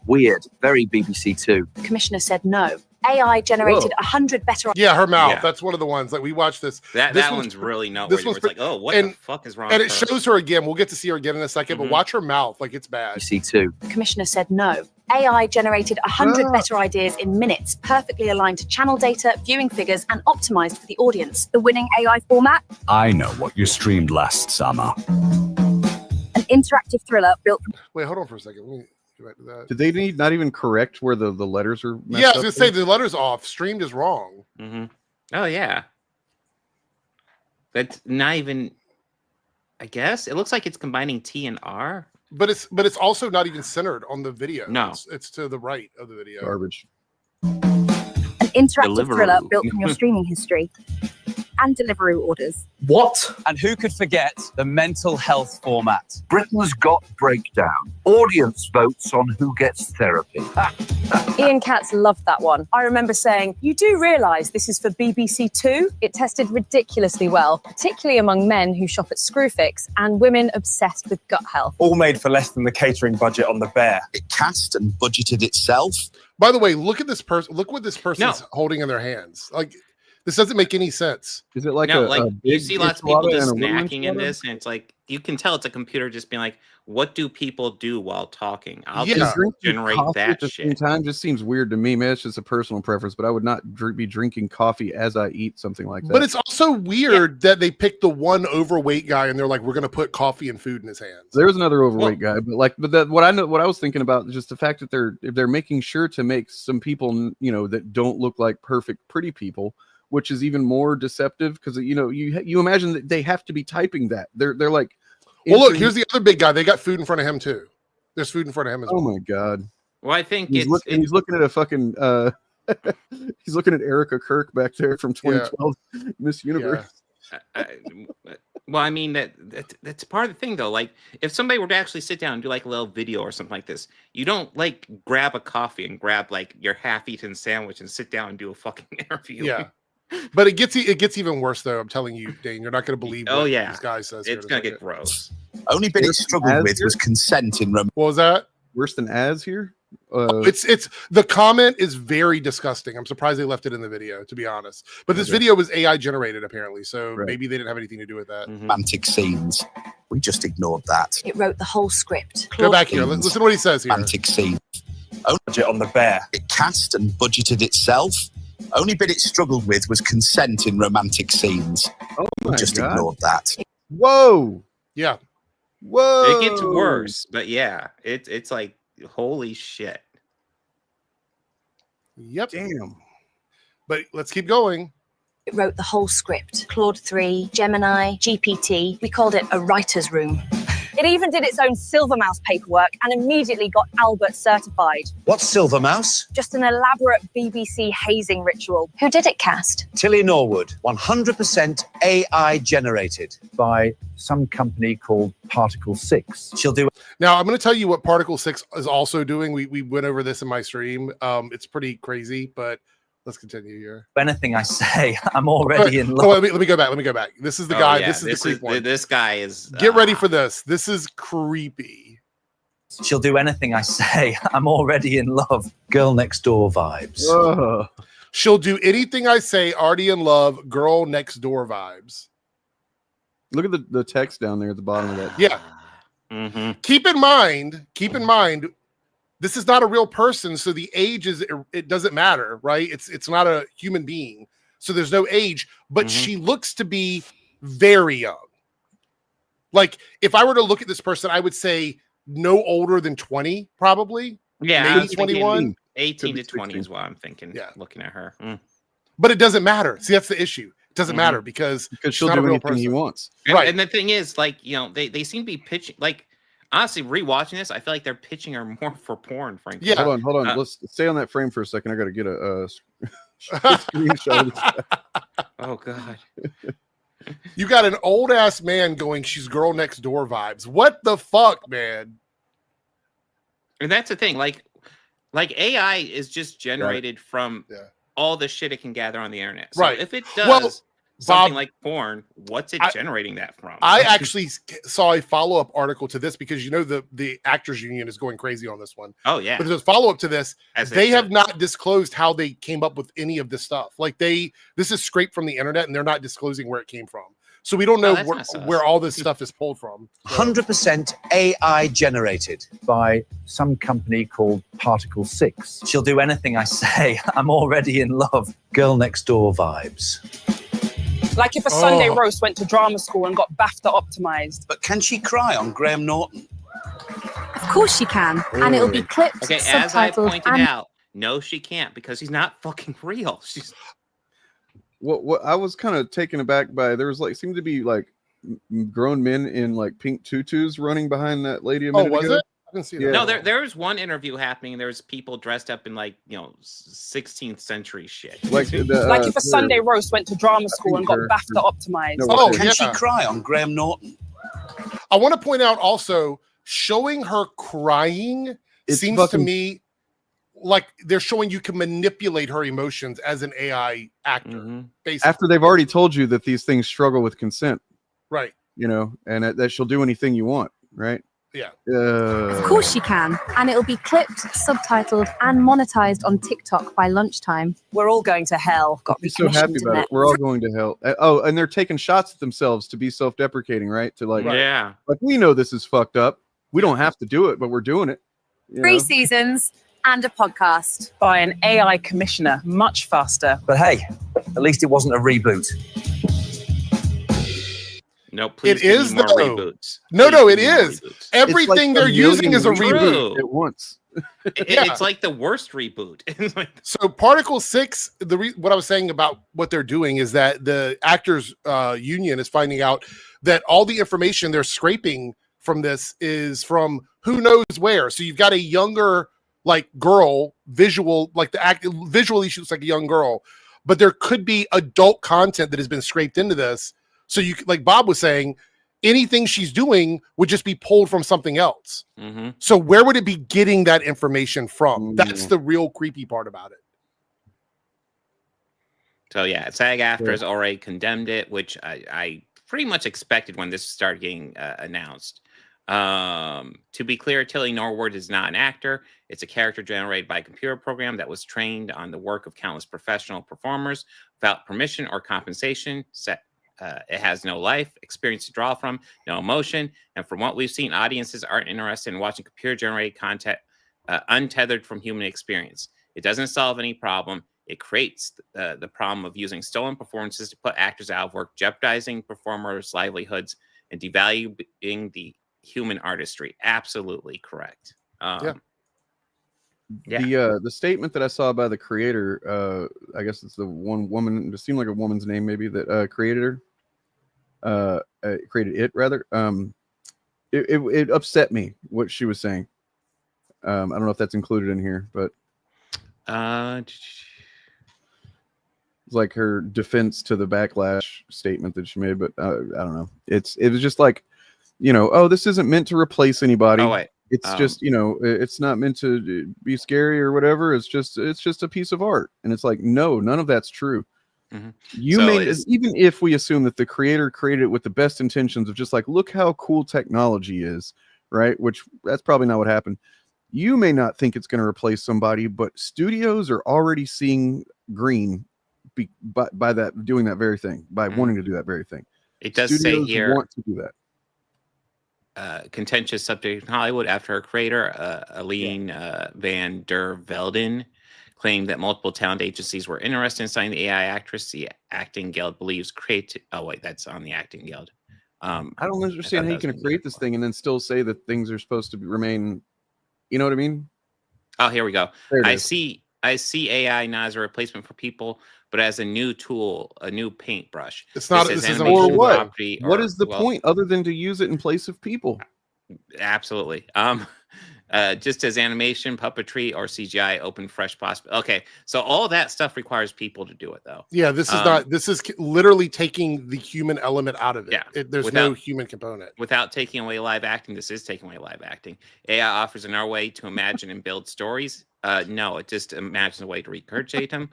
weird, very BBC Two. The commissioner said no. AI generated 100 better. Yeah, her mouth. Yeah. That's one of the ones. Like we watched this. That one's really noteworthy. It's like, oh, what the fuck is wrong? And with it her? shows her again. We'll get to see her again in a second. But watch her mouth. Like it's bad. BBC Two. The commissioner said no. AI generated 100 better ideas in minutes, perfectly aligned to channel data, viewing figures, and optimized for the audience. The winning AI format? I know what you streamed last summer. An interactive thriller built from... Wait, hold on for a second. Let me go back to that. Did they not even correct where the letters are messed Yeah, I was up going to say the letters off. Streamed is wrong. Oh, yeah. That's not even... I guess. It looks like it's combining T and R. But it's also not even centered on the video. No. It's to the right of the video. Garbage. An interactive thriller built from your streaming history and Deliveroo orders. What? And who could forget the mental health format? Britain's Got Breakdown. Audience votes on who gets therapy. Ian Katz loved that one. I remember saying, you do realise this is for BBC Two? It tested ridiculously well, particularly among men who shop at Screwfix and women obsessed with gut health. All made for less than the catering budget on The Bear. It cast and budgeted itself. By the way, look at this person. Look what this person's holding in their hands. Like, this doesn't make any sense. Is it like you see lots of people just and a woman's snacking in this, and it's like you can tell it's a computer just being like, "What do people do while talking?" I'll just generate that at the same shit. time just seems weird to me. Man, it's just a personal preference, but I would not be drinking coffee as I eat something like that. But it's also weird that they picked the one overweight guy and they're like, we're going to put coffee and food in his hands. There's another overweight guy, but what I was thinking about is just the fact that they're making sure to make some people, you know, that don't look like perfect, pretty people, which is even more deceptive because, you know, you imagine that they have to be typing that. They're like, well, look, here's the other big guy. They got food in front of him too. There's food in front of him as well. Oh my god. Well, I think he's looking at a fucking he's looking at Erica Kirk back there from 2012 Miss Universe. Well, I mean that's part of the thing though. Like if somebody were to actually sit down and do like a little video or something like this, you don't like grab a coffee and grab like your half-eaten sandwich and sit down and do a fucking interview. Yeah. But it gets even worse though. I'm telling you, Dane, you're not going to believe what this guy says. It's going to get gross. Only bit it struggled with was consent in What was that? Worse than as here? It's the comment is very disgusting. I'm surprised they left it in the video, to be honest. But this video was AI generated apparently, so maybe they didn't have anything to do with that. Romantic scenes. We just ignored that. It wrote the whole script. Go back here. Listen to what he says here. Romantic scenes. Budget on The Bear. It cast and budgeted itself. Only bit it struggled with was consent in romantic scenes. We just ignored that. Whoa. Yeah. Whoa. It gets worse, but yeah, it's like holy shit. Yep. Damn. But let's keep going. It wrote the whole script. Claude 3, Gemini, GPT. We called it a writer's room. It even did its own Silver Mouse paperwork and immediately got Albert certified. What's Silver Mouse? Just an elaborate BBC hazing ritual. Who did it cast? Tilly Norwood, 100% AI generated by some company called Particle 6. She'll do. Now, I'm going to tell you what Particle 6 is also doing. We went over this in my stream. It's pretty crazy, but let's continue here. Anything I say, I'm already in love. Oh, let me go back. Let me go back. This is the guy. Yeah, this is the creep one. This guy is. Get ready for this. This is creepy. She'll do anything I say. I'm already in love. Girl next door vibes. She'll do anything I say. Already in love. Girl next door vibes. Look at the text down there at the bottom of that. Yeah. Mm-hmm. Keep in mind, this is not a real person, so the age it doesn't matter, right? It's not a human being, so there's no age. But she looks to be very young. Like if I were to look at this person, I would say no older than 20, probably. Yeah, maybe 21. 18 to 20 is what I'm thinking. Yeah, looking at her. But it doesn't matter. See, that's the issue. It doesn't matter because she'll do anything he wants. Right. And the thing is, like, you know, they seem to be pitching, like, honestly, rewatching this, I feel like they're pitching her more for porn, frankly. Yeah. Hold on. Let's stay on that frame for a second. I got to get a screenshot of this. Oh, God. You got an old ass man going, she's girl next door vibes. What the fuck, man? And that's the thing. Like AI is just generated from all the shit it can gather on the internet. So right. if it does something like porn, what's it generating that from? I actually saw a follow-up article to this because you know the actors union is going crazy on this one. Oh yeah. But there's a follow-up to this. They have not disclosed how they came up with any of this stuff. Like this is scraped from the internet and they're not disclosing where it came from. So we don't know where all this stuff is pulled from. 100% AI generated by some company called Particle 6. She'll do anything I say. I'm already in love. Girl next door vibes. Like if a Sunday roast went to drama school and got BAFTA optimized. But can she cry on Graham Norton? Of course she can. And it'll be clipped, okay, as I subtitled, pointed out, no, she can't because he's not fucking real. She's. What I was kind of taken aback by, there was seemed to be grown men in pink tutus running behind that lady a minute ago. Was it? I didn't see that. No, there was one interview happening. And there was people dressed up in 16th century shit. Like if a Sunday roast went to drama school and got BAFTA optimized. Can she cry on Graham Norton? I want to point out also, showing her crying seems to me like they're showing you can manipulate her emotions as an AI actor. Basically. After they've already told you that these things struggle with consent. Right. You know, and that she'll do anything you want, right? Yeah. Of course she can. And it'll be clipped, subtitled, and monetized on TikTok by lunchtime. We're all going to hell. Got me so happy about it. We're all going to hell. Oh, and they're taking shots at themselves to be self-deprecating, right? To yeah. Like, we know this is fucked up. We don't have to do it, but we're doing it. 3 seasons and a podcast by an AI commissioner, much faster. But hey, at least it wasn't a reboot. No, please. It is more though. reboots. No, it is. Everything they're using is a reboot at once. It's like the worst reboot. So Particle 6, what I was saying about what they're doing is that the actors union is finding out that all the information they're scraping from this is from who knows where. So you've got a younger girl visually she looks like a young girl, but there could be adult content that has been scraped into this. So you, like Bob was saying, anything she's doing would just be pulled from something else. So where would it be getting that information from? That's the real creepy part about it. So yeah, SAG-AFTRA has already condemned it, which I pretty much expected when this started getting announced. To be clear, Tilly Norwood is not an actor. It's a character generated by a computer program that was trained on the work of countless professional performers without permission or compensation. It has no life experience to draw from, no emotion, and from what we've seen, audiences aren't interested in watching computer-generated content untethered from human experience. It doesn't solve any problem. It creates the problem of using stolen performances to put actors out of work, jeopardizing performers' livelihoods, and devaluing the human artistry. Absolutely correct. The statement that I saw by the creator, I guess it's the one woman, it seemed like a woman's name maybe, that created her, created it rather. it upset me what she was saying. I don't know if that's included in here, but it's like her defense to the backlash statement that she made. But I don't know. It was just like, oh, this isn't meant to replace anybody. Oh, wait. It's just, it's not meant to be scary or whatever. It's just a piece of art. And it's like, no, none of that's true. Mm-hmm. Even if we assume that the creator created it with the best intentions of just like, look how cool technology is, right? Which that's probably not what happened. You may not think it's going to replace somebody, but studios are already seeing green by that, doing that very thing, by wanting to do that very thing. It does Studios say here, want to do that. Contentious subject in Hollywood after her creator, Aline van der Velden, claimed that multiple talent agencies were interested in signing the AI actress. The Acting Guild believes oh wait, that's on the Acting Guild. I don't understand how you can create this thing and then still say that things are supposed to remain. You know what I mean? Oh, here we go. I see AI not as a replacement for people, but as a new tool, a new paintbrush. It's not. This is or what? property What is the point other than to use it in place of people? Absolutely. Just as animation, puppetry, or CGI open fresh possible. Okay, so all that stuff requires people to do it, though. Yeah, this is not. This is literally taking the human element out of it. Yeah, there's no human component. Without taking away live acting, this is taking away live acting. AI offers another way to imagine and build stories. No, it just imagines a way to regurgitate them.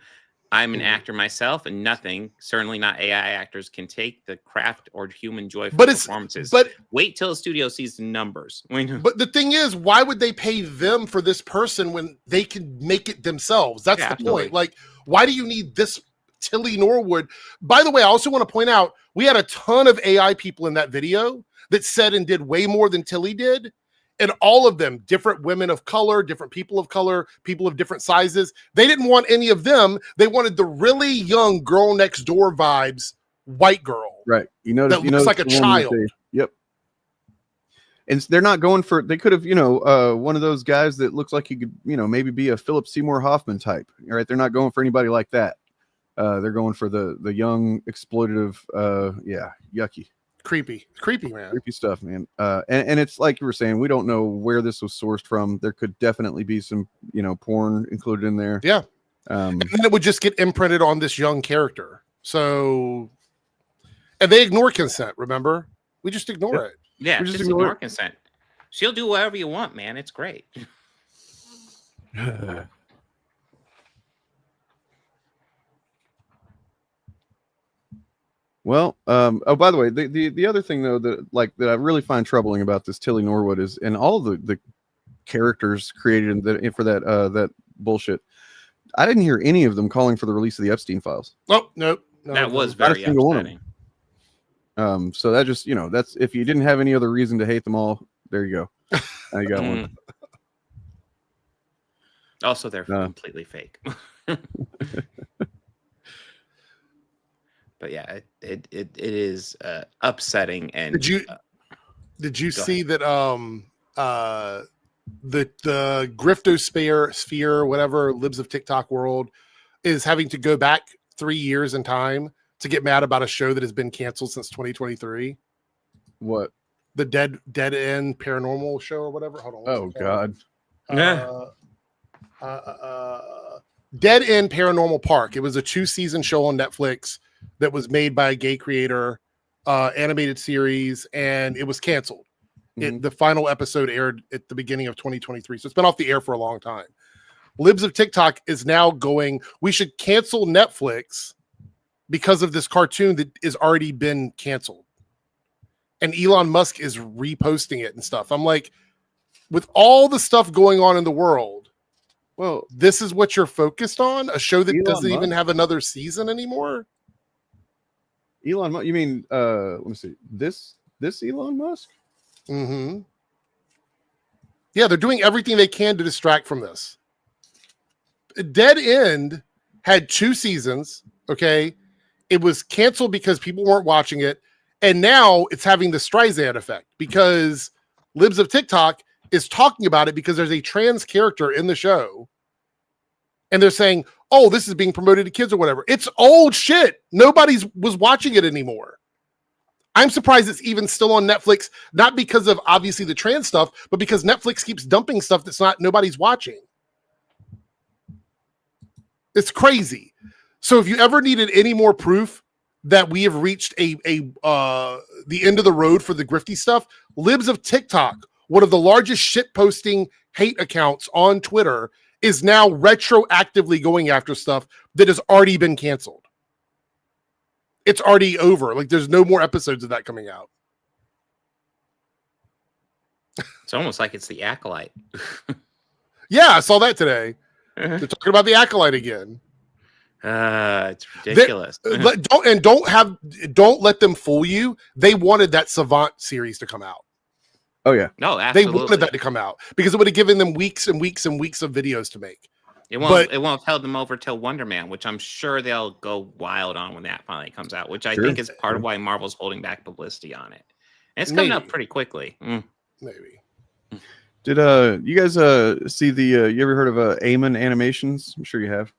I'm an actor myself, and nothing, certainly not AI actors, can take the craft or human joy from performances. But wait till the studio sees the numbers. But the thing is, why would they pay them for this person when they can make it themselves? That's the point. Like, why do you need this Tilly Norwood? By the way, I also want to point out, we had a ton of AI people in that video that said and did way more than Tilly did. And all of them, different women of color, different people of color, people of different sizes. They didn't want any of them. They wanted the really young girl next door vibes, white girl. Right. That looks like a child. Yep. And they're not going for, they could have, one of those guys that looks like he could, maybe be a Philip Seymour Hoffman type. All right. They're not going for anybody like that. They're going for the young exploitative, yucky. Creepy, man. Creepy stuff, man. And it's like you were saying, we don't know where this was sourced from. There could definitely be some, porn included in there. Yeah. And then it would just get imprinted on this young character. So, and they ignore consent. Remember, we just ignore it. Yeah, just ignore consent. She'll do whatever you want, man. It's great. Well, oh, by the way, the other thing though that I really find troubling about this Tilly Norwood is, and all of the characters created for that bullshit, I didn't hear any of them calling for the release of the Epstein files. Oh no, that was very upsetting. So that just that's, if you didn't have any other reason to hate them all, there you go. Now you got one. Also, they're completely fake. But yeah, it is upsetting. And did you see that the griftosphere, whatever, Libs of TikTok world, is having to go back 3 years in time to get mad about a show that has been canceled since 2023? What? The Dead End Paranormal show or whatever. Hold on. Oh God. Dead End Paranormal Park. It was a 2-season show on Netflix that was made by a gay creator, animated series, and it was canceled. The final episode aired at the beginning of 2023. So it's been off the air for a long time. Libs of TikTok is now going, we should cancel Netflix because of this cartoon that has already been canceled. And Elon Musk is reposting it and stuff. I'm like, with all the stuff going on in the world, well, this is what you're focused on? A show that doesn't even have another season anymore? Elon Musk? You mean, let me see. This Elon Musk? Mm-hmm. Yeah, they're doing everything they can to distract from this. Dead End had 2 seasons, okay? It was canceled because people weren't watching it, and now it's having the Streisand effect because Libs of TikTok is talking about it because there's a trans character in the show, and they're saying, oh, this is being promoted to kids or whatever. It's old shit. Nobody was watching it anymore. I'm surprised it's even still on Netflix, not because of obviously the trans stuff, but because Netflix keeps dumping stuff that's nobody's watching. It's crazy. So if you ever needed any more proof that we have reached the end of the road for the grifty stuff, Libs of TikTok, one of the largest shit posting hate accounts on Twitter, is now retroactively going after stuff that has already been canceled. It's already over. Like, there's no more episodes of that coming out. It's almost like it's the Acolyte. Yeah, I saw that today. They're talking about the Acolyte again. It's ridiculous. Don't let them fool you. They wanted that Savant series to come out. Oh yeah. No, absolutely. They wanted that to come out because it would have given them weeks and weeks and weeks of videos to make. It won't tell them over till Wonder Man, which I'm sure they'll go wild on when that finally comes out, which I think is part of why Marvel's holding back publicity on it. And it's coming up pretty quickly. Maybe. Did you guys see the you ever heard of Eamon Animations? I'm sure you have.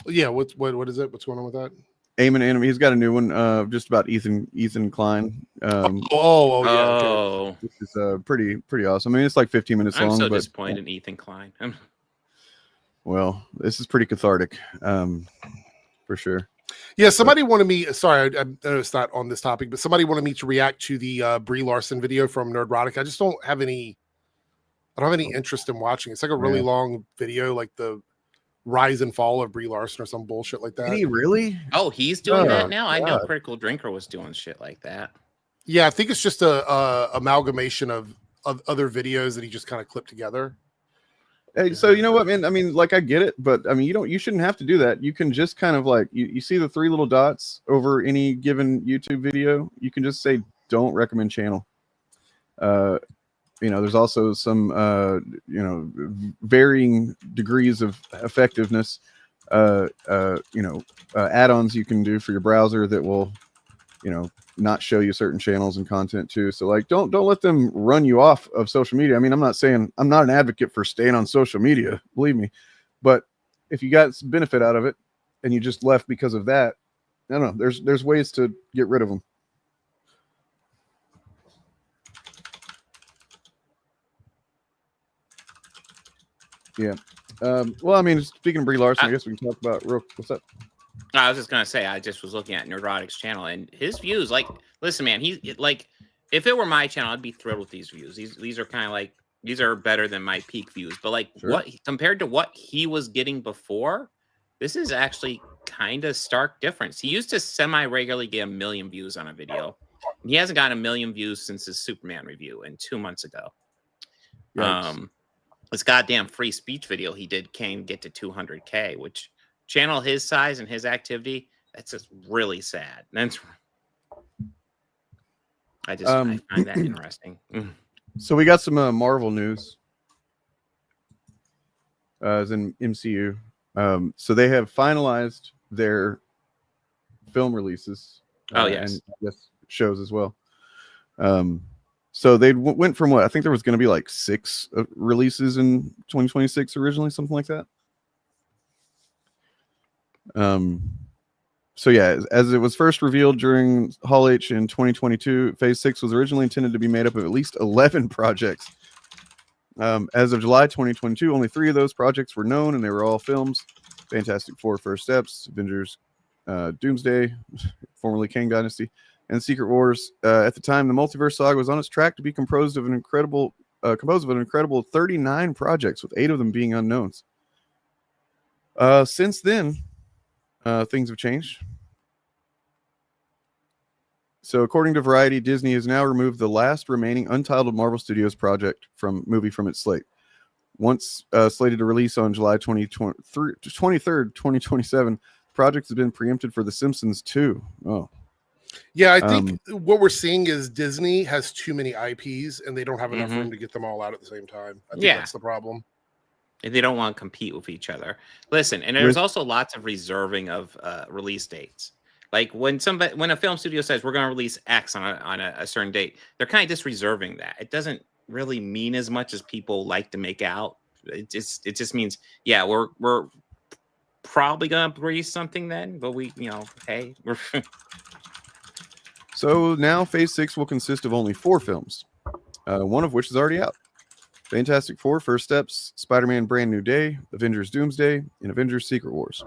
Yeah, what is it? What's going on with that? Eamon Anime. He's got a new one just about Ethan Klein. Yeah. Okay. This is pretty awesome. I mean, it's like 15 minutes long. I'm so but, disappointed in Ethan Klein. Well, this is pretty cathartic, for sure. Yeah, somebody wanted me. Sorry, I know it's not on this topic, but somebody wanted me to react to the Brie Larson video from Nerdrotic. I just don't have any. I don't have any interest in watching. It's like a really long video, like the rise and fall of Brie Larson or some bullshit like that. Did he really? Oh, he's doing that now. I know Critical Drinker was doing shit like that. Yeah, I think it's just a amalgamation of other videos that he just kind of clipped together. Hey, so you know what, man? I mean, like, I get it, but I mean, you shouldn't have to do that. You can just kind of like you see the three little dots over any given YouTube video. You can just say don't recommend channel. You know, there's also some you know, varying degrees of effectiveness. You know, add-ons you can do for your browser that will, you know, not show you certain channels and content too. So like, don't let them run you off of social media. I mean, I'm not an advocate for staying on social media, believe me, but if you got some benefit out of it and you just left because of that, I don't know, there's ways to get rid of them. Yeah. Well, I mean, speaking of Brie Larson, I guess we can talk about what's up? I was just gonna say, I just was looking at Nerdrotic's channel and his views. Like, listen, man, he's like, if it were my channel, I'd be thrilled with these views. These are kind of like, these are better than my peak views. But like, what compared to what he was getting before, this is actually kind of stark difference. He used to semi-regularly get 1 million views on a video. And he hasn't gotten 1 million views since his Superman review and 2 months ago. Yikes. This goddamn free speech video he did can't get to 200K, which channel his size and his activity, that's just really sad. That's I find that interesting. So we got some Marvel news as in MCU. So they have finalized their film releases. Oh yes, and I guess shows as well. So they went from what I think there was going to be like 6 releases in 2026 originally, something like that. So yeah, as it was first revealed during Hall H in 2022, Phase 6 was originally intended to be made up of at least 11 projects. As of July 2022, only 3 of those projects were known, and they were all films: Fantastic Four: First Steps, Avengers, Doomsday, formerly Kang Dynasty, and Secret Wars. At the time, the multiverse saga was on its track to be composed of an incredible 39 projects, with 8 of them being unknowns. Since then, things have changed. So, according to Variety, Disney has now removed the last remaining untitled Marvel Studios project from its slate. Once slated to release on July 23rd, 2027, the project has been preempted for The Simpsons 2. Oh. Yeah, I think what we're seeing is Disney has too many IPs and they don't have enough room to get them all out at the same time. I think that's the problem. And they don't want to compete with each other. Listen, and there's also lots of reserving of release dates. Like when a film studio says we're going to release X on a certain date, they're kind of just reserving that. It doesn't really mean as much as people like to make out. It just means, yeah, we're probably going to release something then, but we, you know, hey, we're So now Phase 6 will consist of only 4 films, one of which is already out. Fantastic Four, First Steps, Spider-Man Brand New Day, Avengers Doomsday, and Avengers Secret Wars.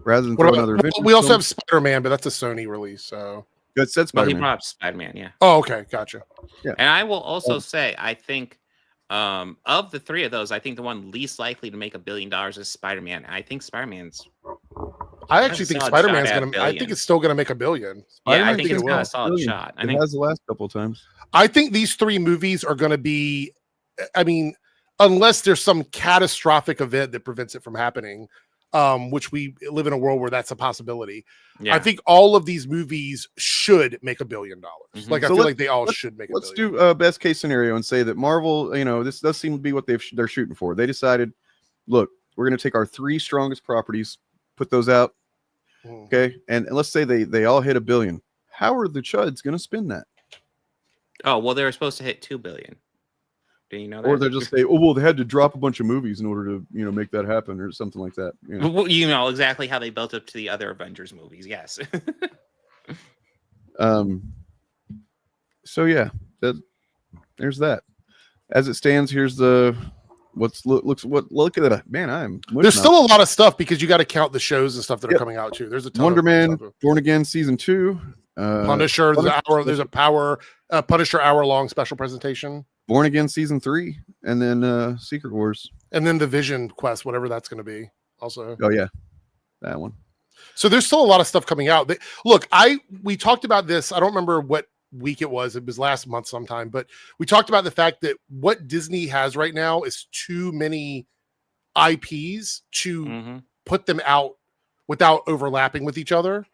Rather than throw another Avengers we also film, have Spider-Man, but that's a Sony release. So it said Well, he Spider-Man. brought up Spider-Man, yeah. Oh, okay, gotcha. Yeah. And I will also say, I think of the 3 of those, I think the one least likely to make $1 billion is Spider-Man. I think Spider-Man's. I actually think Spider-Man's going gonna. I think it's still gonna make $1 billion. Yeah, I Spider-Man think is it's gonna got a win. solid shot. I It think has the last couple of times. I think these 3 movies are gonna be. I mean, unless there's some catastrophic event that prevents it from happening, which we live in a world where that's a possibility. Yeah. I think all of these movies should make $1 billion. Like I So feel like they all should make. Let's do a best case scenario and say that Marvel, you know, this does seem to be what they're shooting for. They decided, look, we're going to take our 3 strongest properties, put those out, okay, and let's say they all hit $1 billion. How are the chuds going to spend that? Oh well, they were supposed to hit $2 billion. Do you know that? Or they'll just say, oh well, they had to drop a bunch of movies in order to make that happen, or something like that. You know, Well, you know exactly how they built up to the other Avengers movies. Yes. So yeah, there's that. As it stands, here's the look at that, man. There's still a lot of stuff because you got to count the shows and stuff that are coming out too. There's a ton Wonder of Man, stuff. Born Again season 2, Punisher. There's a Punisher hour-long special presentation. Born Again season 3, and then Secret Wars, and then the Vision Quest, whatever that's going to be. Also, oh yeah, that one. So there's still a lot of stuff coming out. Look, we talked about this. I don't remember what week it was. It was last month sometime, but we talked about the fact that what Disney has right now is too many IPs to put them out without overlapping with each other.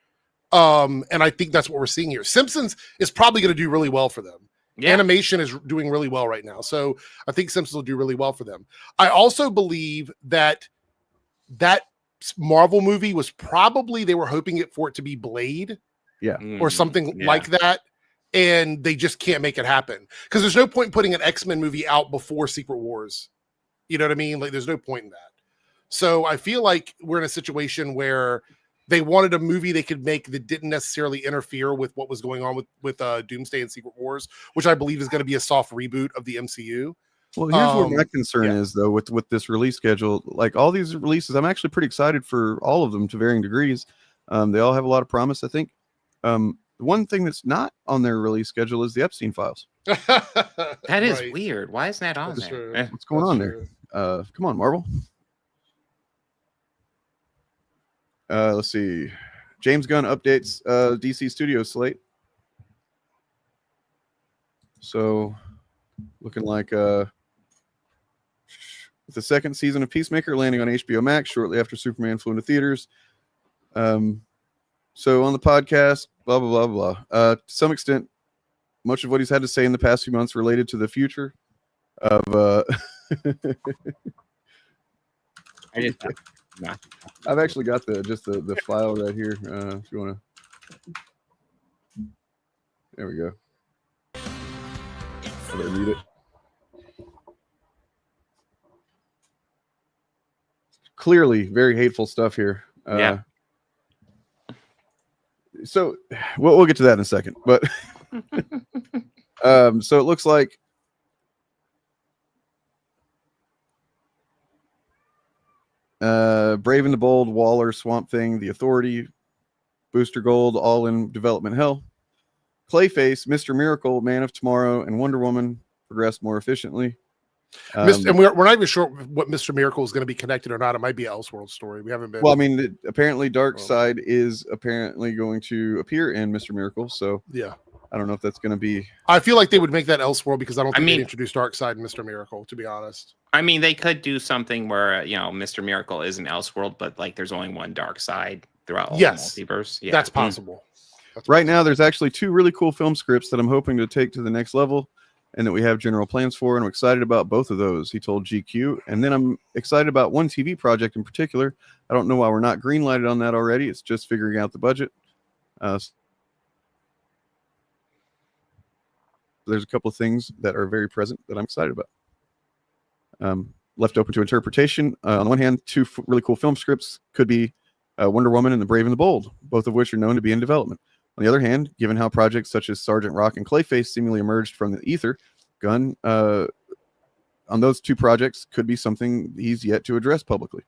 And I think that's what we're seeing here. Simpsons is probably going to do really well for them. Yeah. Animation is doing really well right now. So I think Simpsons will do really well for them. I also believe that Marvel movie was probably, they were hoping for it to be Blade. Yeah. Or something like that. And they just can't make it happen. Because there's no point in putting an X-Men movie out before Secret Wars. You know what I mean? Like, there's no point in that. So I feel like we're in a situation where they wanted a movie they could make that didn't necessarily interfere with what was going on with Doomsday and Secret Wars, which I believe is going to be a soft reboot of the MCU. Well, here's what my concern is, though, with this release schedule. Like all these releases, I'm actually pretty excited for all of them to varying degrees. They all have a lot of promise, I think. The one thing that's not on their release schedule is the Epstein files. That is weird. Why isn't that on there? What's going on there? Come on, Marvel. Let's see. James Gunn updates DC Studios slate. So, looking like the second season of Peacemaker landing on HBO Max shortly after Superman flew into theaters. So on the podcast, blah, blah, blah, blah. To some extent, much of what he's had to say in the past few months related to the future of... I've actually got the file right here. If you want to... There we go. I'm going to read it. Clearly, very hateful stuff here. Yeah. So we'll get to that in a second, but so it looks like Brave and the Bold, Waller, Swamp Thing, The Authority, Booster Gold, all in development hell. Clayface, Mr. Miracle, Man of Tomorrow, and Wonder Woman progress more efficiently. And we're not even sure what Mr. Miracle is going to be connected or not. It might be an Elseworld story. We haven't been. Well, I mean, apparently Darkseid is apparently going to appear in Mr. Miracle. So yeah, I don't know if that's going to be. I feel like they would make that Elseworld because I don't think they introduced Darkseid and Mr. Miracle, to be honest. I mean, they could do something where Mr. Miracle is an Elseworld, but like there's only one Darkseid throughout all the multiverse. Yeah, that's possible. Right now, there's actually 2 really cool film scripts that I'm hoping to take to the next level, and that we have general plans for, and I'm excited about both of those, he told GQ. And then I'm excited about one TV project in particular. I don't know why we're not green-lighted on that already. It's just figuring out the budget. There's a couple of things that are very present that I'm excited about. Left open to interpretation. On the one hand, 2 really cool film scripts could be Wonder Woman and The Brave and the Bold, both of which are known to be in development. On the other hand, given how projects such as Sergeant Rock and Clayface seemingly emerged from the ether, Gunn on those two projects could be something he's yet to address publicly.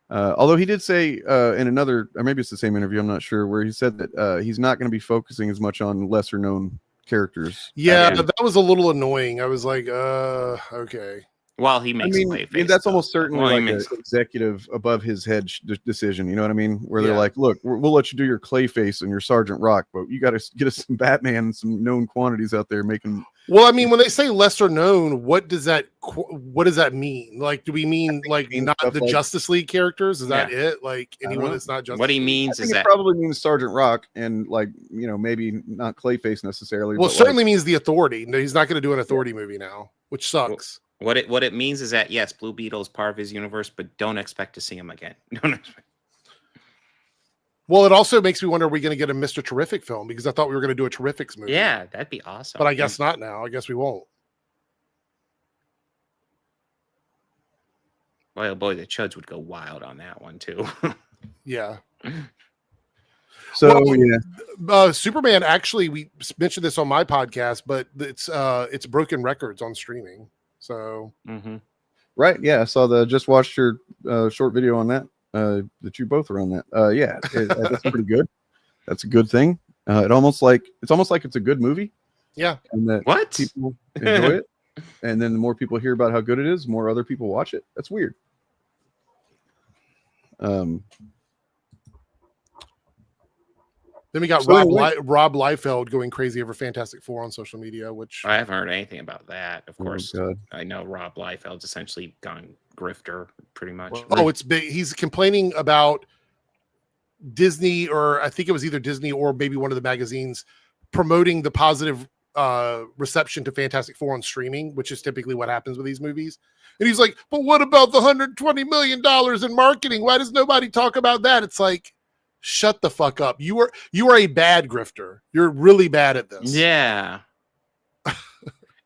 Although he did say in another, or maybe it's the same interview, I'm not sure, where he said that he's not going to be focusing as much on lesser known characters. Yeah, that was a little annoying. I was like, okay. Well, he makes Clayface. That's almost certainly Well, like an executive above his head decision. You know what I mean? Where they're like, look, we'll let you do your Clayface and your Sergeant Rock, but you got to get us some Batman and some known quantities out there making. Well, I mean, when they say lesser known, what does that mean? Like, do we mean like not the like, Justice League characters? Is that it? Like anyone that's not Justice What he League? means I is think it that probably means Sergeant Rock and like, you know, maybe not Clayface necessarily. Well, but certainly means the Authority. No, he's not going to do an Authority movie now, which sucks. what it means is that yes, Blue Beetle is part of his universe, but don't expect to see him again. Don't expect. Well, it also makes me wonder, are we going to get a Mr. Terrific film? Because I thought we were going to do a Terrifics movie. Yeah, that'd be awesome. But I guess not now. I guess we won't. Well, boy, the Chuds would go wild on that one too. Yeah. So Superman, actually, we mentioned this on my podcast, but it's broken records on streaming. So right, yeah, I saw just watched your short video on that. That you both are on that. Yeah, that's pretty good. That's a good thing. It's almost like it's a good movie. Yeah, and that people enjoy it, and then the more people hear about how good it is, the more other people watch it. That's weird. Then we got Rob Liefeld going crazy over Fantastic Four on social media, which I haven't heard anything about that. Of course, God. I know Rob Liefeld's essentially gone grifter, pretty much. Oh, it's big. He's complaining about Disney, or I think it was either Disney or maybe one of the magazines, promoting the positive reception to Fantastic Four on streaming, which is typically what happens with these movies. And he's like, but what about the $120 million in marketing? Why does nobody talk about that? It's like, shut the fuck up. You are a bad grifter. You're really bad at this. Yeah.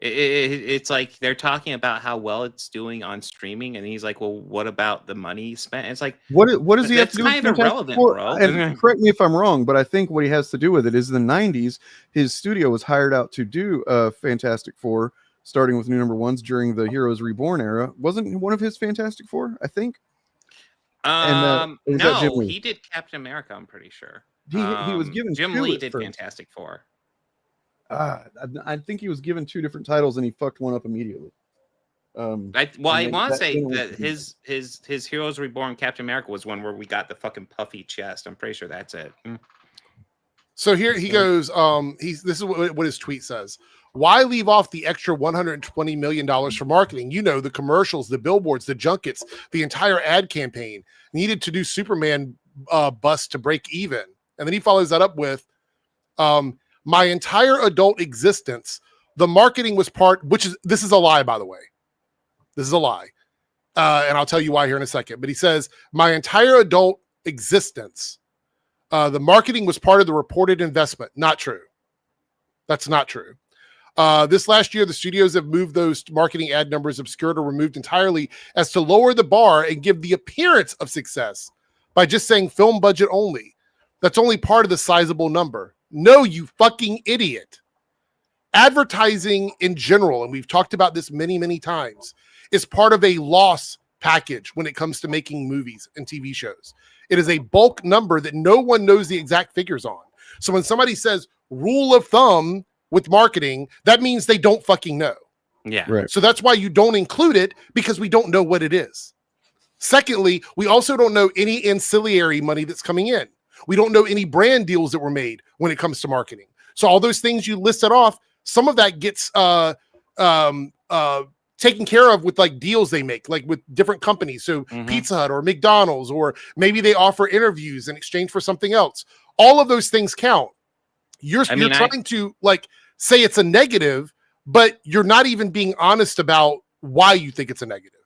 It's like they're talking about how well it's doing on streaming, and he's like, well, what about the money spent? And it's like, what does he have to do with kind of irrelevant, bro. And correct me if I'm wrong, but I think what he has to do with it is in the 90s, his studio was hired out to do Fantastic Four, starting with New *1s during the Heroes Reborn era. Wasn't one of his Fantastic Four, I think? No, he did Captain America, I'm pretty sure. He was given Jim two Lee at did first. Fantastic Four. I think he was given two different titles and he fucked one up immediately. I want to say that his Heroes Reborn Captain America was one where we got the fucking puffy chest. I'm pretty sure that's it. So here he goes. This is what his tweet says. Why leave off the extra $120 million for marketing? You know, the commercials, the billboards, the junkets, the entire ad campaign needed to do Superman bust to break even. And then he follows that up with, my entire adult existence, the marketing was this is a lie, by the way. This is a lie. And I'll tell you why here in a second. But he says, my entire adult existence, the marketing was part of the reported investment. Not true. That's not true. This last year, the studios have moved those marketing ad numbers obscured or removed entirely as to lower the bar and give the appearance of success by just saying film budget only. That's only part of the sizable number. No, you fucking idiot. Advertising in general, and we've talked about this many, many times, is part of a loss package when it comes to making movies and TV shows. It is a bulk number that no one knows the exact figures on. So when somebody says rule of thumb with marketing, that means they don't fucking know. Yeah. Right. So that's why you don't include it, because we don't know what it is. Secondly, we also don't know any ancillary money that's coming in. We don't know any brand deals that were made when it comes to marketing. So all those things you listed off, some of that gets taken care of with like deals they make, like with different companies. So Pizza Hut or McDonald's, or maybe they offer interviews in exchange for something else. All of those things count. You're trying to like say it's a negative, but you're not even being honest about why you think it's a negative.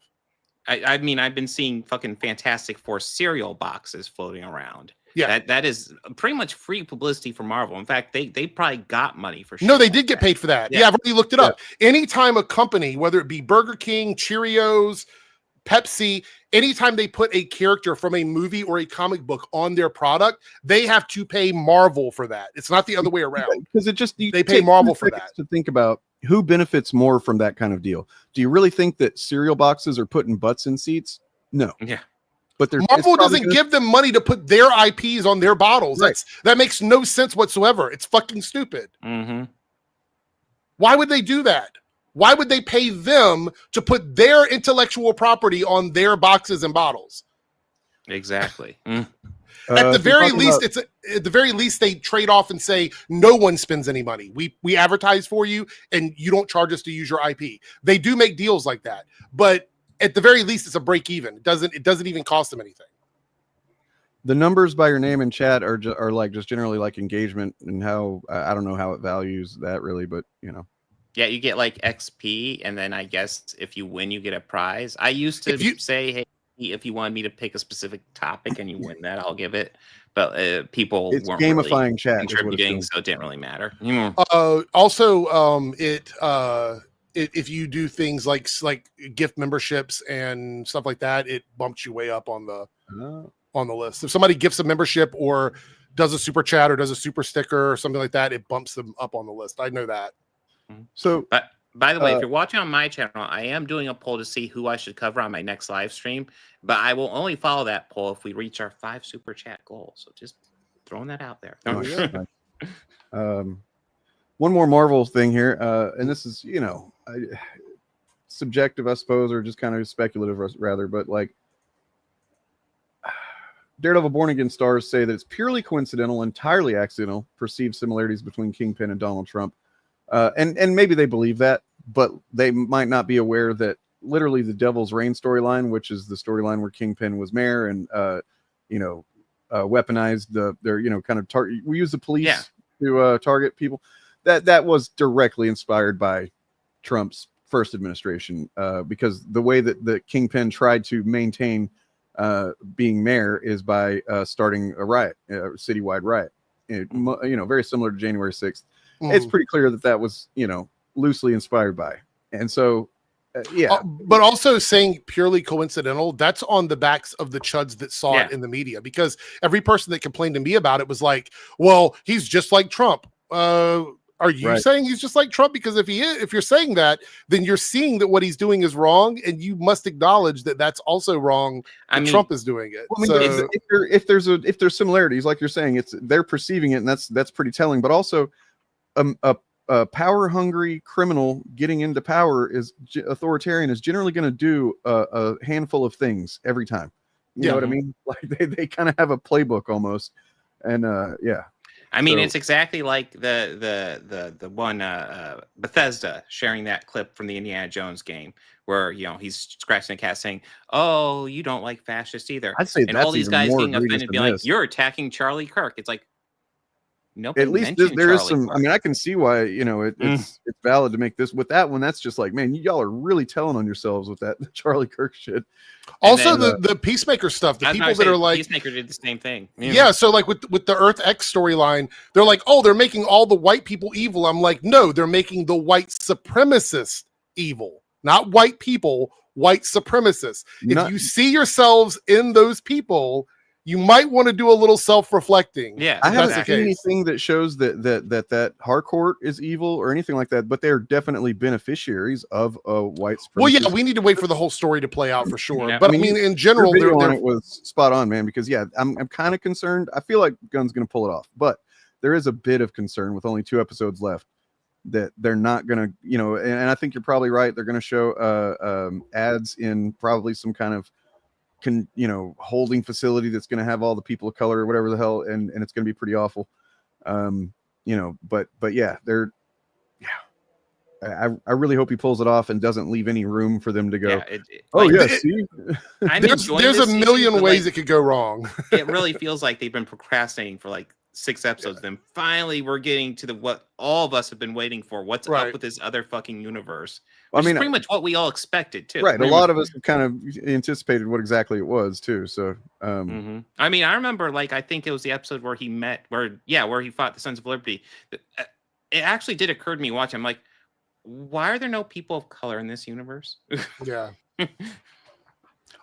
I mean, I've been seeing fucking Fantastic Four cereal boxes floating around. Yeah, that is pretty much free publicity for Marvel. In fact, they probably got money for. No, they did get paid for that. Yeah, I've already looked it up. Anytime a company, whether it be Burger King, Cheerios, Pepsi, anytime they put a character from a movie or a comic book on their product, they have to pay Marvel for that. It's not the other way around. Because it just they pay Marvel for that. To think about who benefits more from that kind of deal. Do you really think that cereal boxes are putting butts in seats? No. Yeah. But Marvel doesn't give them money to put their IPs on their bottles. Right. That makes no sense whatsoever. It's fucking stupid. Mm-hmm. Why would they do that? Why would they pay them to put their intellectual property on their boxes and bottles? Exactly. At the very least, at the very least they trade off and say no one spends any money. We advertise for you, and you don't charge us to use your IP. They do make deals like that, but at the very least, it's a break even. It doesn't even cost them anything. The numbers by your name in chat are like just generally like engagement and how I don't know how it values that really, but you know. Yeah, you get like XP, and then I guess if you win, you get a prize. I used to say, hey, if you wanted me to pick a specific topic and you win that, I'll give it. But people it's weren't gamifying really chat contributing, so it didn't really matter. Also, if you do things like gift memberships and stuff like that, it bumps you way up on the list. If somebody gifts a membership or does a super chat or does a super sticker or something like that, it bumps them up on the list. I know that. So, but by the way, if you're watching on my channel, I am doing a poll to see who I should cover on my next live stream. But I will only follow that poll if we reach our 5 super chat goal. So just throwing that out there. One more Marvel thing here, and this is subjective, I suppose, or just kind of speculative, rather. But like, Daredevil Born Again stars say that it's purely coincidental, entirely accidental, perceived similarities between Kingpin and Donald Trump. And maybe they believe that, but they might not be aware that literally the Devil's Reign storyline, which is the storyline where Kingpin was mayor and weaponized their kind of target. We use the police to target people. That was directly inspired by Trump's first administration, because the way that the Kingpin tried to maintain being mayor is by starting a riot, a citywide riot. Very similar to January 6th. It's pretty clear that was, loosely inspired by. And so, but also saying purely coincidental, that's on the backs of the chuds that saw it in the media, because every person that complained to me about it was like, well, he's just like Trump. Are you saying he's just like Trump? Because if you're saying that, then you're seeing that what he's doing is wrong, and you must acknowledge that that's also wrong. Trump is doing it. Well, I mean, if there's similarities, like you're saying, they're perceiving it, and that's pretty telling. But also, a power-hungry criminal getting into power authoritarian is generally going to do a handful of things every time. You know what I mean? Like they kind of have a playbook almost, and I mean, it's exactly like the one Bethesda sharing that clip from the Indiana Jones game where he's scratching the cat saying, "Oh, you don't like fascists either." I'd say and all these guys getting offended, be like, "You're attacking Charlie Kirk." It's like, nope. At least there is some. I mean, I can see why it's valid to make this with that one. That's just like, man, y'all are really telling on yourselves with that Charlie Kirk shit. Also, the Peacemaker stuff. The people that are like Peacemaker did the same thing. Yeah, so like with the Earth X storyline, they're like, oh, they're making all the white people evil. I'm like, no, they're making the white supremacists evil, not white people. White supremacists. If you see yourselves in those people, you might want to do a little self-reflecting. Yeah, I haven't seen anything that shows that Harcourt is evil or anything like that, but they're definitely beneficiaries of a white supremacist. Well, yeah, we need to wait for the whole story to play out for sure. Yeah. But I mean, in general, it was spot on, man. Because I'm kind of concerned. I feel like Gunn's going to pull it off, but there is a bit of concern with only 2 episodes left that they're not going to, and I think you're probably right. They're going to show ads in probably some kind of holding facility that's going to have all the people of color or whatever the hell, and it's going to be pretty awful. But yeah, I really hope he pulls it off and doesn't leave any room for them to go. See, there's a million ways it could go wrong. It really feels like they've been procrastinating for like 6 episodes. Then finally we're getting to what all of us have been waiting for. What's up with this other fucking universe? Which is pretty much what we all expected too. Right. A lot of us kind of anticipated what exactly it was too. So I mean, I remember I think it was the episode where he fought the Sons of Liberty. It actually did occur to me watching. I'm like, why are there no people of color in this universe? Yeah.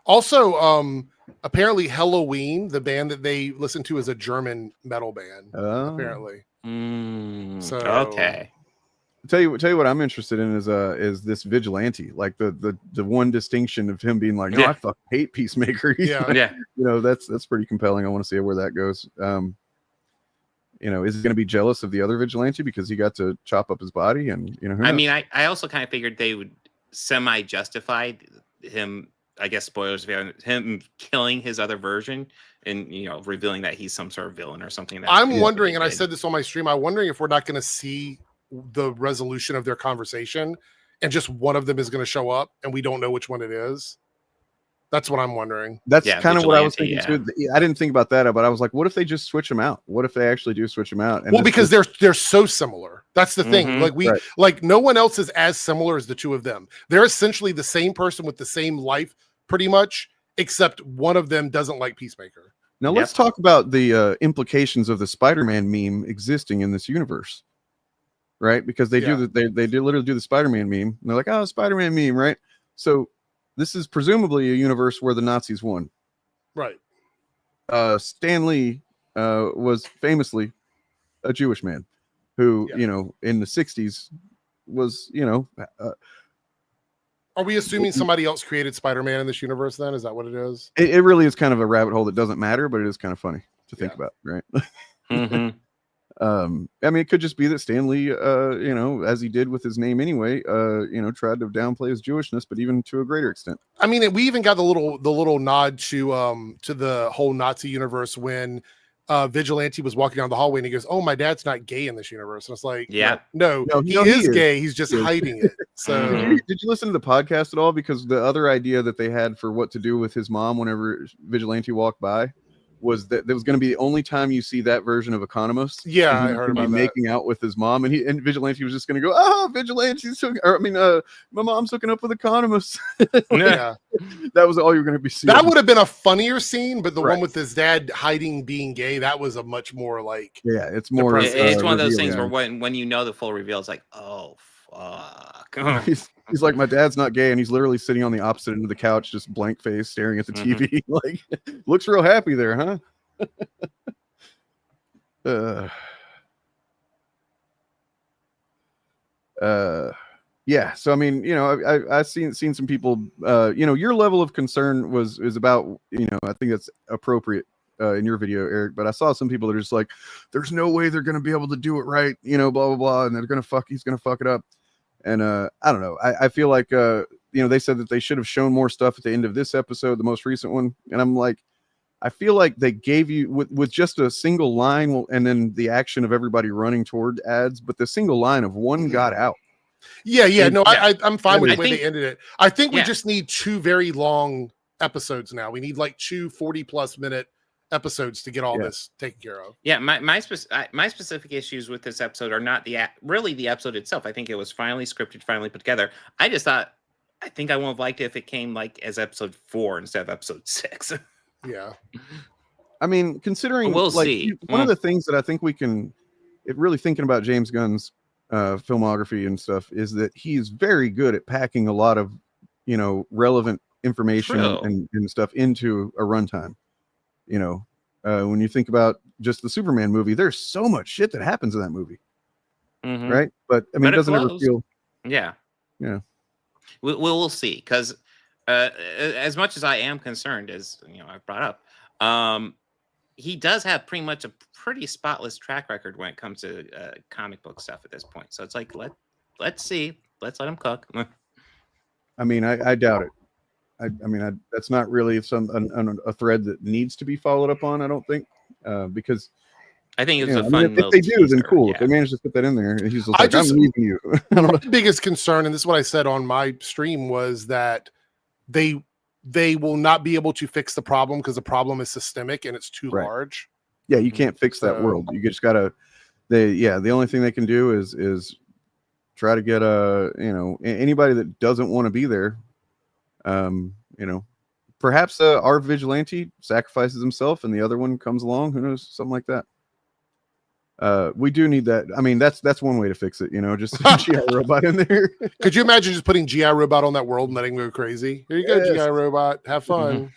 Also, apparently Halloween, the band that they listen to, is a German metal band. Oh. Apparently. So Okay. Tell you what I'm interested in is this vigilante, like the one distinction of him being like, no, I fucking hate Peacemaker. Yeah. Yeah. You know, that's pretty compelling. I want to see where that goes. You know, is he going to be jealous of the other vigilante because he got to chop up his body? And you know, who I knows? mean, I also kind of figured they would semi-justify him. I guess spoilers, him killing his other version and, you know, revealing that he's some sort of villain or something. I'm wondering, and I said this on my stream, I'm wondering if we're not going to see the resolution of their conversation and just one of them is going to show up and we don't know which one it is. That's what I'm wondering. That's kind of what I was thinking too. I didn't think about that, but I was like, what if they just switch them out? What if they actually do switch them out? And well, because they're so similar. That's the thing. Like like no one else is as similar as the two of them. They're essentially the same person with the same life, pretty much, except one of them doesn't like Peacemaker. Now let's talk about the implications of the Spider-Man meme existing in this universe, right? Because they do they do literally do the Spider-Man meme. And they're like, oh, Spider-Man meme, right? So this is presumably a universe where the Nazis won. Right. Stan Lee was famously a Jewish man who, you know, in the 60s was, you know... Are we assuming somebody else created Spider-Man in this universe then? Is that what it is? It really is kind of a rabbit hole that doesn't matter, but it is kind of funny to think about, right? I mean, it could just be that Stan Lee, you know, as he did with his name anyway, you know, tried to downplay his Jewishness, but even to a greater extent. I mean, we even got the little nod to the whole Nazi universe when Vigilante was walking down the hallway and he goes, "Oh, my dad's not gay in this universe." And it's like, no, he is gay. He's just hiding it. So, did you listen to the podcast at all? Because the other idea that they had for what to do with his mom whenever Vigilante walked by was that there was going to be the only time you see that version of Economos. Yeah, I heard about that. Making out with his mom, and Vigilante was just going to go, "Oh, Vigilante's my mom's hooking up with Economos." Yeah, that was all you were going to be seeing. That would have been a funnier scene, but the one with his dad hiding being gay, that was a much more like it's more. It's one of those things where when you know the full reveal, it's like, oh fuck. He's like, my dad's not gay, and he's literally sitting on the opposite end of the couch, just blank face, staring at the TV. Like, looks real happy there, huh? Yeah. So I mean, you know, I've seen some people. You know, your level of concern is about, you know, I think that's appropriate in your video, Eric. But I saw some people that are just like, there's no way they're going to be able to do it right, you know, blah blah blah, and he's gonna fuck it up. And I don't know. I feel like you know, they said that they should have shown more stuff at the end of this episode, the most recent one. And I'm like, I feel like they gave you with just a single line and then the action of everybody running toward ads, but the single line of one got out. I'm fine with the way they ended it. I think we just need 2 very long episodes now. We need like 2 40+ minute episodes to get all this taken care of. Yeah, my specific issues with this episode are not really the episode itself. I think it was finally scripted, finally put together. I just thought, I think I would have liked it if it came like as episode 4 instead of episode 6. Yeah. I mean, considering we'll see. One of the things that I think we can, really thinking about James Gunn's filmography and stuff, is that he's very good at packing a lot of, you know, relevant information and stuff into a runtime. You know, when you think about just the Superman movie, there's so much shit that happens in that movie, right? But I mean, it doesn't ever feel. Yeah. We'll see, because as much as I am concerned, as you know, I've brought up, he does have pretty much a pretty spotless track record when it comes to comic book stuff at this point. So it's like, let's see, let's let him cook. I mean, I doubt it. I mean, that's not really a thread that needs to be followed up on, I don't think, because I think it's a fun. If they do, then cool. Yeah. If they manage to put that in there, he's just like, I'm leaving you. My biggest concern, and this is what I said on my stream, was that they will not be able to fix the problem because the problem is systemic and it's too large. Yeah, you can't fix that world. You just gotta. The only thing they can do is try to get you know, anybody that doesn't want to be there. You know, perhaps our vigilante sacrifices himself and the other one comes along. Who knows? Something like that. We do need that. I mean, that's one way to fix it. You know, just GI Robot in there. Could you imagine just putting GI Robot on that world and letting him go crazy? Here you go, Yes. GI Robot. Have fun.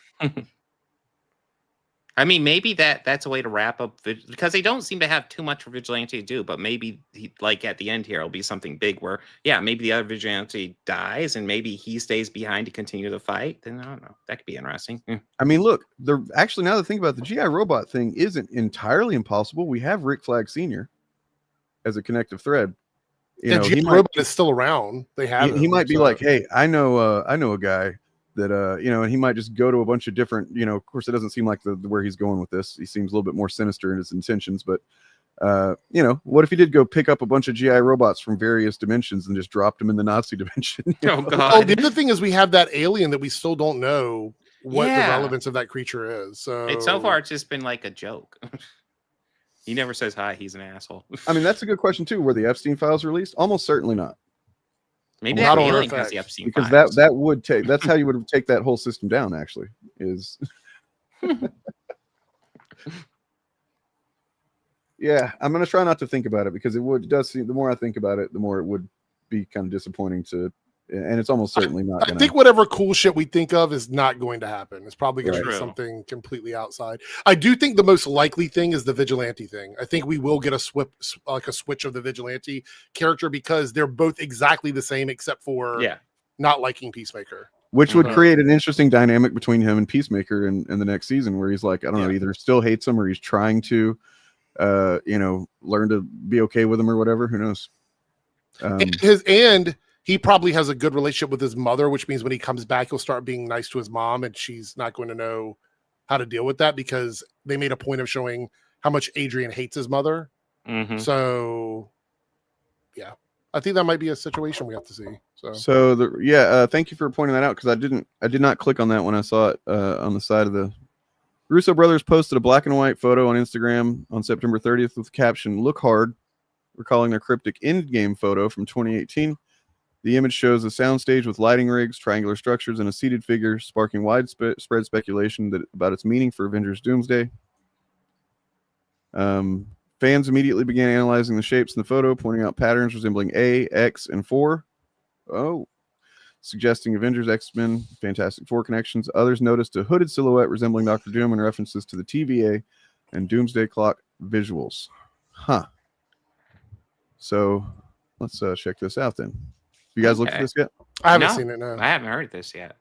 I mean, maybe that's a way to wrap up because they don't seem to have too much for Vigilante to do. But maybe like at the end here, it'll be something big where, yeah, maybe the other Vigilante dies and maybe he stays behind to continue the fight. Then I don't know. That could be interesting. I mean, look, actually now that I think about it, the GI Robot thing isn't entirely impossible. We have Rick Flag Sr. as a connective thread. You know, GI Robot is still around. They have. He might be like, hey, I know a guy that you know, and he might just go to a bunch of different, you know, of course it doesn't seem like where he's going with this. He seems a little bit more sinister in his intentions, but you know, what if he did go pick up a bunch of GI robots from various dimensions and just dropped them in the Nazi dimension? Oh god. Oh, the other thing is we have that alien that we still don't know what the relevance of that creature is. So far it's just been like a joke. He never says hi, he's an asshole. I mean, that's a good question too. Were the Epstein files released? Almost certainly not. Maybe that alien has the Epstein because files. that would take, that's how you would take that whole system down, actually, is yeah, I'm gonna try not to think about it because it does seem, the more I think about it, the more it would be kind of disappointing to, and it's almost certainly not gonna. I think whatever cool shit we think of is not going to happen. It's probably going to be something completely outside. I do think the most likely thing is the Vigilante thing. I think we will get a switch of the Vigilante character because they're both exactly the same except for not liking Peacemaker. Which would create an interesting dynamic between him and Peacemaker in the next season, where he's like, I don't know, either still hates him or he's trying to, you know, learn to be okay with him or whatever. Who knows? And he probably has a good relationship with his mother, which means when he comes back, he'll start being nice to his mom, and she's not going to know how to deal with that because they made a point of showing how much Adrian hates his mother. So, yeah, I think that might be a situation we have to see. So thank you for pointing that out because I did not click on that when I saw it on the side of the Russo brothers posted a black and white photo on Instagram on September 30th with the caption "Look hard," recalling their cryptic in-game photo from 2018. The image shows a soundstage with lighting rigs, triangular structures, and a seated figure, sparking widespread speculation about its meaning for Avengers Doomsday. Fans immediately began analyzing the shapes in the photo, pointing out patterns resembling A, X, and 4. Oh, suggesting Avengers, X-Men, Fantastic Four connections. Others noticed a hooded silhouette resembling Dr. Doom and references to the TVA and Doomsday Clock visuals. Huh. So let's check this out then. You guys looked at this yet? I haven't seen it. No, I haven't heard this yet.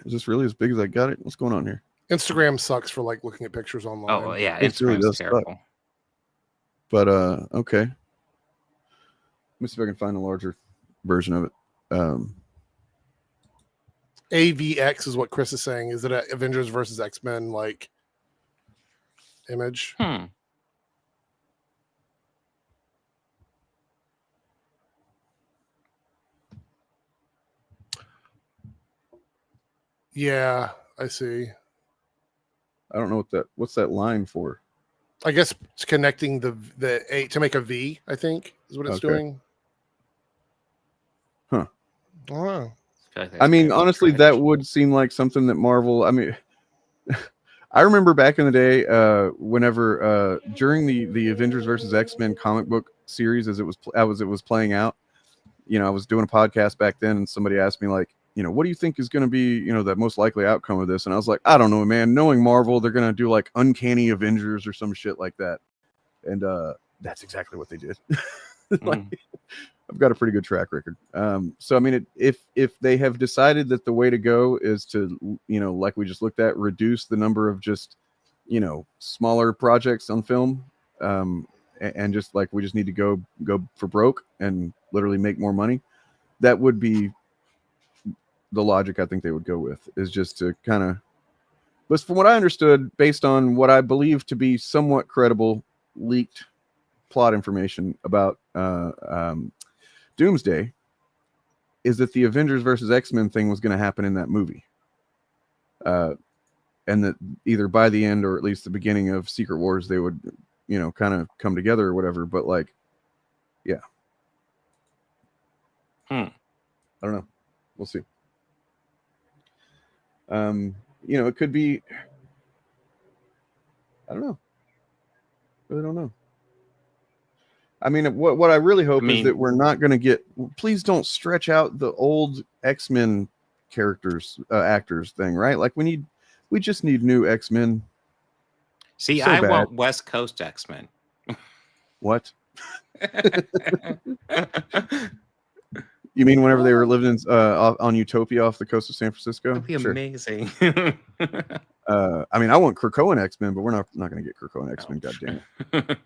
Is this really as big as I got it? What's going on here? Instagram sucks for like looking at pictures online. Oh yeah, it really does terrible. suck. But okay. Let me see if I can find a larger version of it. AVX is what Chris is saying. Is it a Avengers versus X-Men like image? Yeah, I see. I don't know what's that line for. I guess it's connecting the A to make a V, I think is what it's doing. Huh. Oh. I mean, honestly, that would seem like something that Marvel, I mean, I remember back in the day, whenever during the Avengers versus X-Men comic book series as it was playing out, you know, I was doing a podcast back then and somebody asked me like, you know, what do you think is going to be, you know, the most likely outcome of this? And I was like, I don't know, man. Knowing Marvel, they're going to do like Uncanny Avengers or some shit like that. And that's exactly what they did. Like, I've got a pretty good track record. So, I mean, if they have decided that the way to go is to, you know, like we just looked at, reduce the number of just, you know, smaller projects on film, and just like we just need to go for broke and literally make more money, that would be the logic I think they would go with, is just to kind of, but from what I understood, based on what I believe to be somewhat credible leaked plot information about Doomsday, is that the Avengers versus X-Men thing was going to happen in that movie. And that either by the end or at least the beginning of Secret Wars, they would, you know, kind of come together or whatever. But like, yeah. I don't know. We'll see. you know, it could be. I don't know. Really don't know. I mean, what I really hope is that we're not going to get. Please don't stretch out the old X-Men characters, actors thing, right? Like we just need new X-Men. See, So I bad. want West Coast X-Men. What? You mean whenever they were living in, on Utopia off the coast of San Francisco? That'd be amazing. I mean, I want Krakoan X-Men, but we're not going to get Krakoan X-Men. God damn it.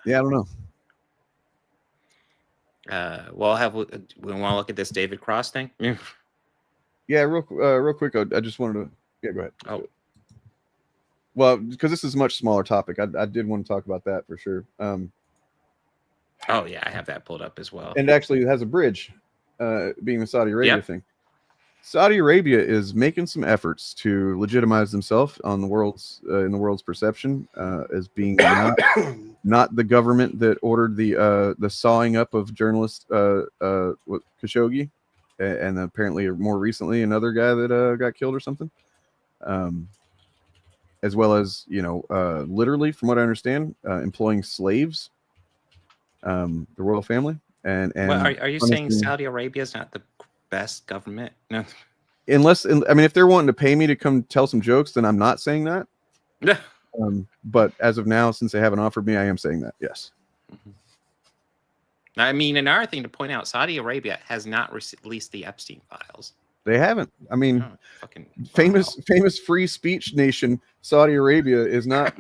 Yeah, I don't know. Well, we want to look at this David Cross thing? Yeah, real quick. I just wanted to. Yeah, go ahead. Oh. Well, because this is a much smaller topic, I did want to talk about that for sure. Oh yeah, I have that pulled up as well. And actually, it has a bridge, being the Saudi Arabia thing. Saudi Arabia is making some efforts to legitimize themselves on the world's in the world's perception as being not the government that ordered the sawing up of journalist Khashoggi, and apparently more recently another guy that got killed or something. As well as, you know, literally, from what I understand, employing slaves, the royal family, and well, are you saying Saudi Arabia is not the best government? No. Unless, I mean, if they're wanting to pay me to come tell some jokes, then I'm not saying that. Yeah. But as of now, since they haven't offered me, I am saying that. Yes. Mm-hmm. I mean, another thing to point out: Saudi Arabia has not released the Epstein files. They haven't. I mean, famous free speech nation, Saudi Arabia, is not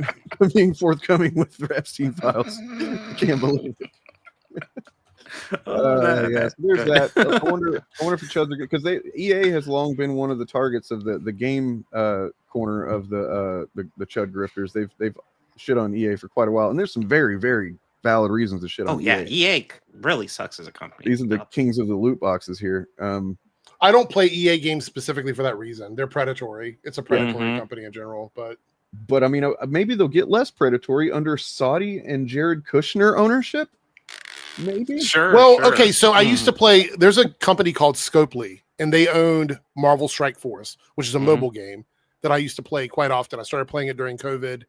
being forthcoming with the Epstein files. I can't believe it. Yes, there's that. I wonder if each other, because EA has long been one of the targets of the game corner of the chud grifters. They've shit on EA for quite a while, and there's some very, very valid reasons to shit on EA. Yeah, EA really sucks as a company. These are the kings of the loot boxes here. I don't play EA games specifically for that reason. They're predatory. It's a predatory company in general, but I mean, maybe they'll get less predatory under Saudi and Jared Kushner ownership. Maybe. Sure. Well, sure. okay. So I used to play. There's a company called Scopely, and they owned Marvel Strike Force, which is a mobile game that I used to play quite often. I started playing it during COVID,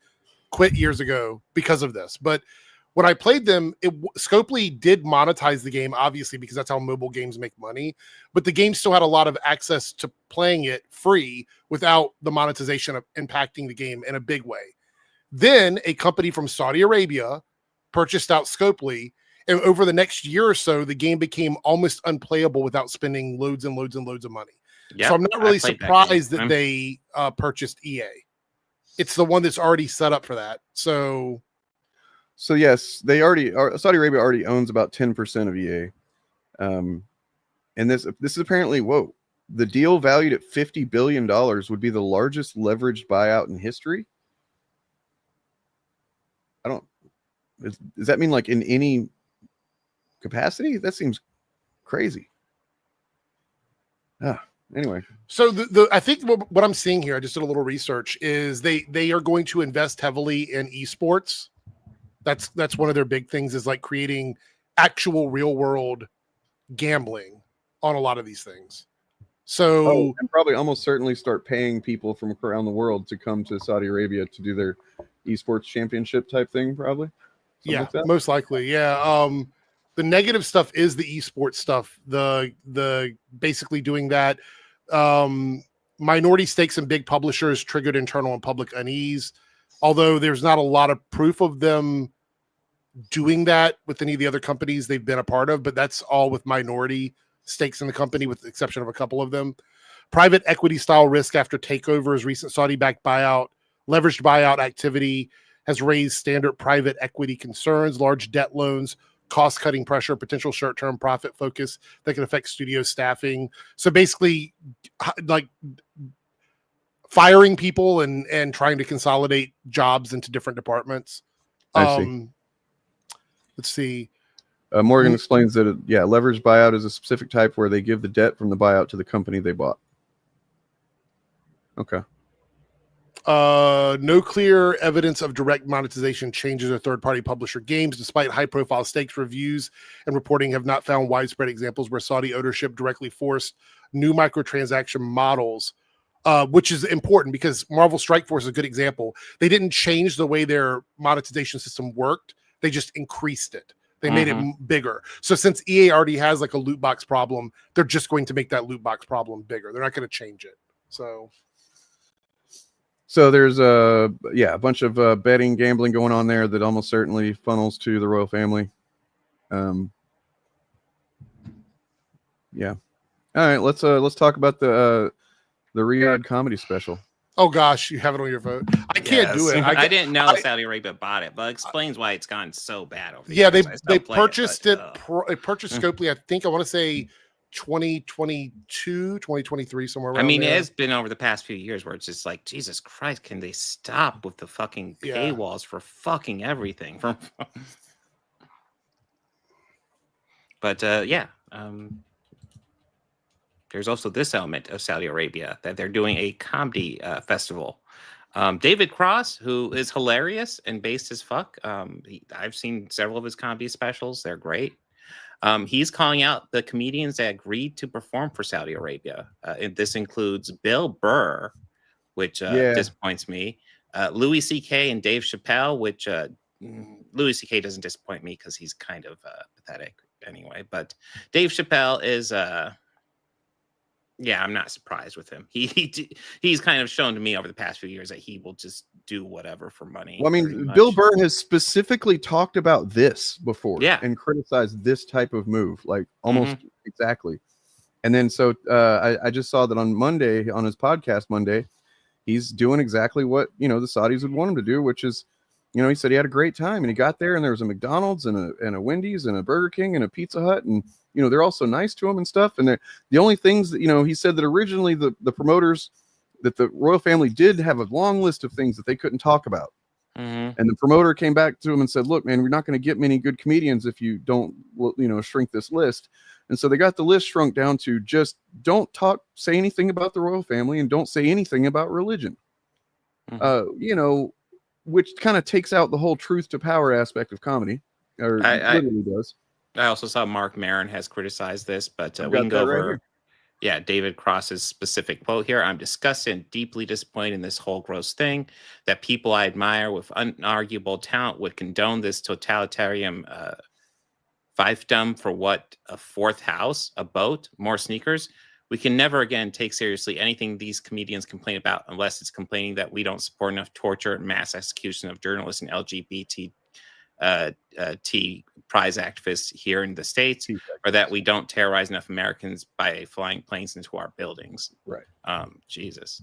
quit years ago because of this. But when I played them, Scopely did monetize the game, obviously, because that's how mobile games make money. But the game still had a lot of access to playing it free without the monetization of impacting the game in a big way. Then a company from Saudi Arabia purchased out Scopely. And over the next year or so, the game became almost unplayable without spending loads and loads and loads of money. Yep, so I'm not really surprised that they purchased EA. It's the one that's already set up for that. So yes, they already are. Saudi Arabia already owns about 10% of EA. And this is apparently, the deal valued at $50 billion would be the largest leveraged buyout in history. Does that mean like in any capacity? That seems crazy. Anyway, so I think what I'm seeing here, I just did a little research, is they are going to invest heavily in esports. That's one of their big things, is like creating actual real world gambling on a lot of these things. So and probably almost certainly start paying people from around the world to come to Saudi Arabia to do their esports championship type thing, probably. Yeah, most likely. Yeah. The negative stuff is the esports stuff. The basically doing that. Minority stakes in big publishers triggered internal and public unease. Although there's not a lot of proof of them doing that with any of the other companies they've been a part of, but that's all with minority stakes in the company, with the exception of a couple of them. Private equity style risk after takeovers, recent Saudi-backed buyout, leveraged buyout activity has raised standard private equity concerns, large debt loans, cost-cutting pressure, potential short-term profit focus that can affect studio staffing. So basically, like firing people and trying to consolidate jobs into different departments. I see. Let's see. Morgan explains that, leveraged buyout is a specific type where they give the debt from the buyout to the company they bought. Okay. No clear evidence of direct monetization changes a third-party publisher games, despite high-profile stakes. Reviews and reporting have not found widespread examples where Saudi ownership directly forced new microtransaction models, which is important because Marvel Strike Force is a good example. They didn't change the way their monetization system worked. They just increased it. They made it bigger. So since EA already has like a loot box problem, they're just going to make that loot box problem bigger. They're not going to change it. So there's a bunch of betting, gambling going on there that almost certainly funnels to the royal family. Yeah. All right, let's talk about the Riyadh comedy special. Oh gosh, you have it on your vote. I can't do it. I didn't know Saudi Arabia bought it, but it explains why it's gone so bad over the Yeah, years. they purchased it. They purchased Scopely. I want to say 2022, 2023, somewhere around it there. has been over the past few years where it's just like, Jesus Christ, can they stop with the fucking paywalls for fucking everything? But there's also this element of Saudi Arabia that they're doing a comedy festival. David Cross, who is hilarious and based as fuck. I've seen several of his comedy specials. They're great. He's calling out the comedians that agreed to perform for Saudi Arabia. And this includes Bill Burr, which disappoints me. Louis C.K. and Dave Chappelle, which Louis C.K. doesn't disappoint me because he's kind of pathetic anyway. But Dave Chappelle is... I'm not surprised with him. He's kind of shown to me over the past few years that he will just do whatever for money. Well, I mean, Bill Burr has specifically talked about this before, and criticized this type of move, like almost exactly. And then so I just saw that on Monday, on his podcast Monday, he's doing exactly what the Saudis would want him to do, which is, he said he had a great time and he got there and there was a McDonald's and a Wendy's and a Burger King and a Pizza Hut and they're all so nice to him and stuff. And the only things that, he said that originally the promoters, that the royal family did have a long list of things that they couldn't talk about. And the promoter came back to him and said, look, man, we're not going to get many good comedians if you don't, shrink this list. And so they got the list shrunk down to just don't say anything about the royal family and don't say anything about religion. Which kind of takes out the whole truth to power aspect of comedy, or literally does. I also saw Mark Maron has criticized this, but we can go over. David Cross's specific quote here. I'm disgusted and deeply disappointed in this whole gross thing that people I admire with unarguable talent would condone this totalitarian fiefdom for what? A fourth house, a boat, more sneakers. We can never again take seriously anything these comedians complain about unless it's complaining that we don't support enough torture and mass execution of journalists and LGBT prize activists here in the States, or that we don't terrorize enough Americans by flying planes into our buildings. Right. Jesus.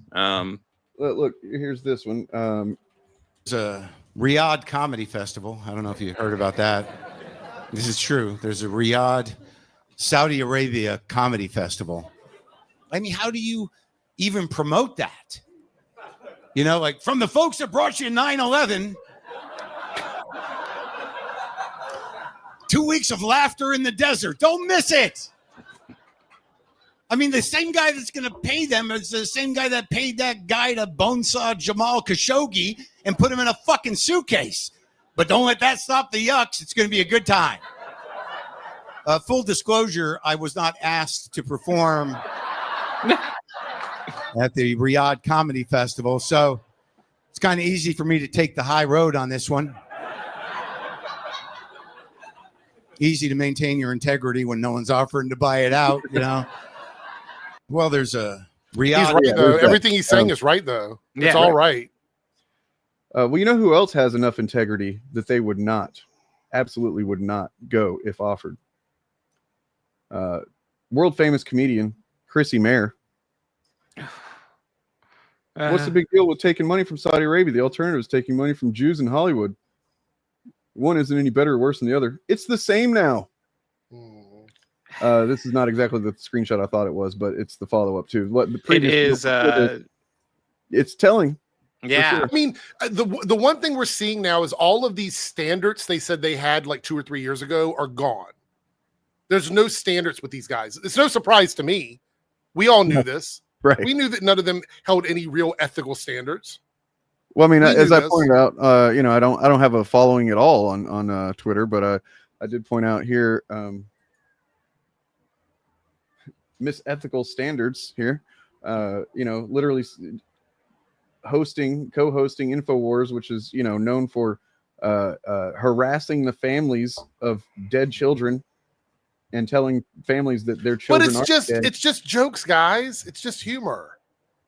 Look, here's this one. There's a Riyadh Comedy Festival. I don't know if you heard about that. This is true. There's a Riyadh, Saudi Arabia Comedy Festival. I mean, how do you even promote that? Like from the folks that brought you 9/11. 2 weeks of laughter in the desert. Don't miss it. I mean, the same guy that's going to pay them is the same guy that paid that guy to bonesaw Jamal Khashoggi and put him in a fucking suitcase. But don't let that stop the yucks. It's going to be a good time. Full disclosure, I was not asked to perform at the Riyadh Comedy Festival, so it's kind of easy for me to take the high road on this one. Easy to maintain your integrity when no one's offering to buy it out, Well, there's a Riyadh. He's right, though. Everything he's saying is right, though. It's all right. Well, who else has enough integrity that they would not, absolutely would not go if offered? World famous comedian Chrissy Mayer. What's the big deal with taking money from Saudi Arabia? The alternative is taking money from Jews in Hollywood. One isn't any better or worse than the other. It's the same now. This is not exactly the screenshot I thought it was, but it's the follow-up too. What the previous it's telling. Yeah. Sure. I mean, the one thing we're seeing now is all of these standards they said they had like 2 or 3 years ago are gone. There's no standards with these guys. It's no surprise to me. We all knew this. Right. We knew that none of them held any real ethical standards. Well, I mean, We as knew I this. pointed out, you know, I don't have a following at all on Twitter, but I did point out here, misethical standards here. You know, literally co-hosting InfoWars, which is, you know, known for harassing the families of dead children and telling families that their children But are dead. it's just jokes, guys. It's just humor.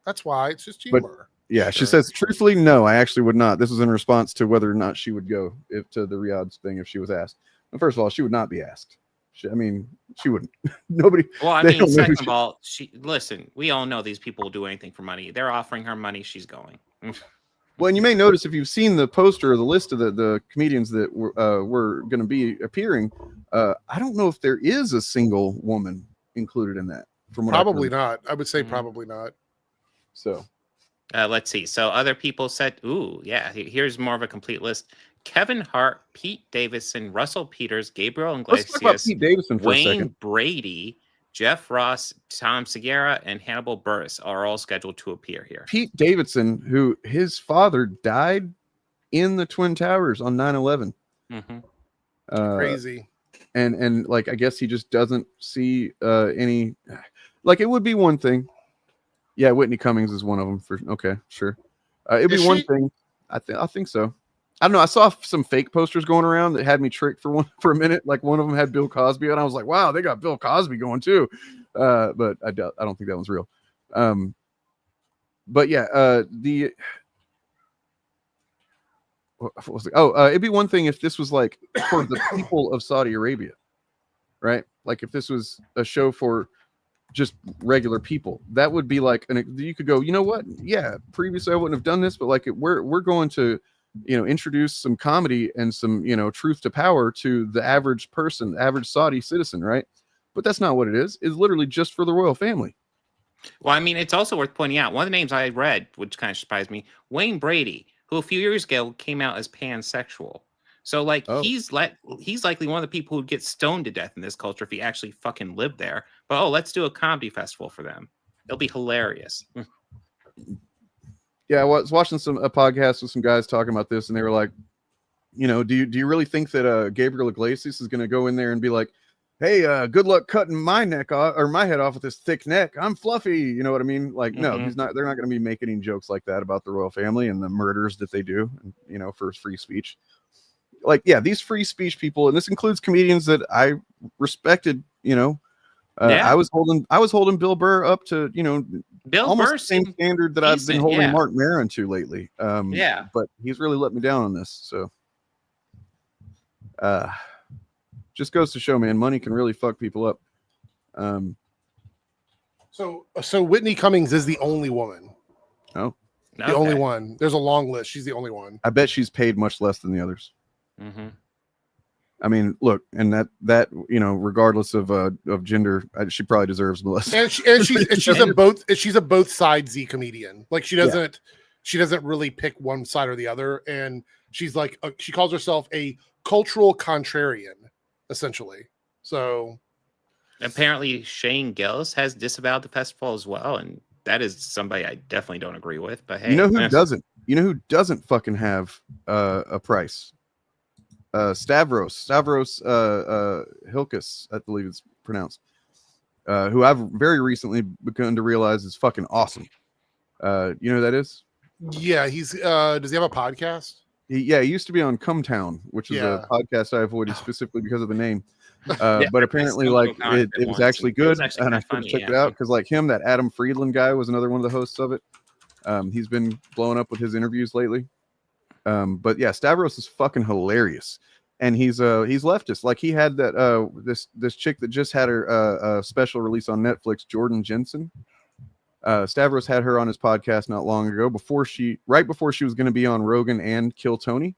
That's why it's just But humor. yeah, she says, truthfully, no, I actually would not. This was in response to whether or not she would go to the Riyadh thing if she was asked. Well, first of all, she would not be asked. She wouldn't. Nobody. Well, I they mean, don't know who second of all, listen, we all know these people will do anything for money. They're offering her money. She's going. Well, and you may notice if you've seen the poster or the list of the comedians that were going to be appearing, I don't know if there is a single woman included in that. From what Probably not. I would say probably not. So, let's see. So other people said, ooh, yeah, here's more of a complete list. Kevin Hart, Pete Davidson, Russell Peters, Gabriel let's talk about Iglesias, Pete Davidson for a Wayne second. Brady, Jeff Ross, Tom Segura, and Hannibal Buress are all scheduled to appear here. Pete Davidson, who his father died in the Twin Towers on 9/11. Crazy. And like, I guess he just doesn't see any, like, it would be one thing. Yeah, Whitney Cummings is one of them. Okay, sure. It'd be one thing. I think so. I don't know. I saw some fake posters going around that had me tricked for a minute. Like one of them had Bill Cosby, and I was like, "Wow, they got Bill Cosby going too." But I don't think that one's real. But yeah, what was it? It'd be one thing if this was like for the people of Saudi Arabia, right? Like if this was a show for just regular people, that would be like, and you could go, you know what? Yeah, previously I wouldn't have done this, but like we're going to, you know, introduce some comedy and some, you know, truth to power to the average person, the average Saudi citizen, right? But that's not what it is. It's literally just for the royal family. Well, I mean, it's also worth pointing out, one of the names I read, which kind of surprised me, Wayne Brady, who a few years ago came out as pansexual. So like he's likely one of the people who'd get stoned to death in this culture if he actually fucking lived there. But let's do a comedy festival for them. It'll be hilarious. Yeah, I was watching a podcast with some guys talking about this, and they were like, you know, do you really think that Gabriel Iglesias is going to go in there and be like, hey, good luck cutting my neck off or my head off with this thick neck. I'm fluffy. You know what I mean? Like, no, he's not. They're not going to be making any jokes like that about the royal family and the murders that they do, you know, for free speech. Like, yeah, these free speech people, and this includes comedians that I respected, you know. I was holding Bill Burr up to, you know, almost the same standard that I've been holding Mark Maron to lately. But he's really let me down on this. So just goes to show, man, money can really fuck people up. So Whitney Cummings is the only woman. Oh, the only one. There's a long list. She's the only one. I bet she's paid much less than the others. Mm-hmm. I mean, look, and that you know, regardless of gender, she probably deserves less. And she's a both sides comedian. Like she doesn't really pick one side or the other. And she's like she calls herself a cultural contrarian, essentially. So apparently Shane Gillis has disavowed the festival as well, and that is somebody I definitely don't agree with. But hey, you know who doesn't? You know who doesn't fucking have a price? Stavros Hilkus, I believe it's pronounced, who I've very recently begun to realize is fucking awesome. You know who that is? Yeah, he's does he have a podcast? He used to be on Come Town, which is a podcast I avoided specifically because of the name. But apparently, like it was actually good, and I checked it out because like him, that Adam Friedland guy was another one of the hosts of it. He's been blowing up with his interviews lately. But yeah, Stavros is fucking hilarious, and he's leftist. Like he had that this chick that just had her special release on Netflix, Jordan Jensen. Stavros had her on his podcast not long ago, right before she was going to be on Rogan and Kill Tony.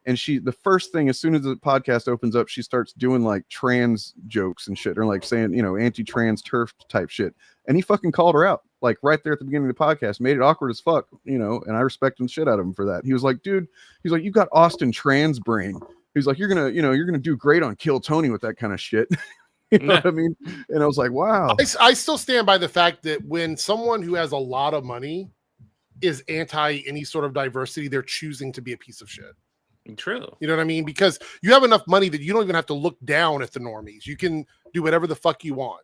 And the first thing, as soon as the podcast opens up, she starts doing like trans jokes and shit, or like saying, you know, anti-trans turf type shit. And he fucking called her out, like right there at the beginning of the podcast, made it awkward as fuck, you know, and I respect the shit out of him for that. He was like, dude, he's like, you got Austin trans brain. He's like, you're going to do great on Kill Tony with that kind of shit. You know what I mean? And I was like, wow. I still stand by the fact that when someone who has a lot of money is anti any sort of diversity, they're choosing to be a piece of shit. True. You know what I mean? Because you have enough money that you don't even have to look down at the normies. You can do whatever the fuck you want.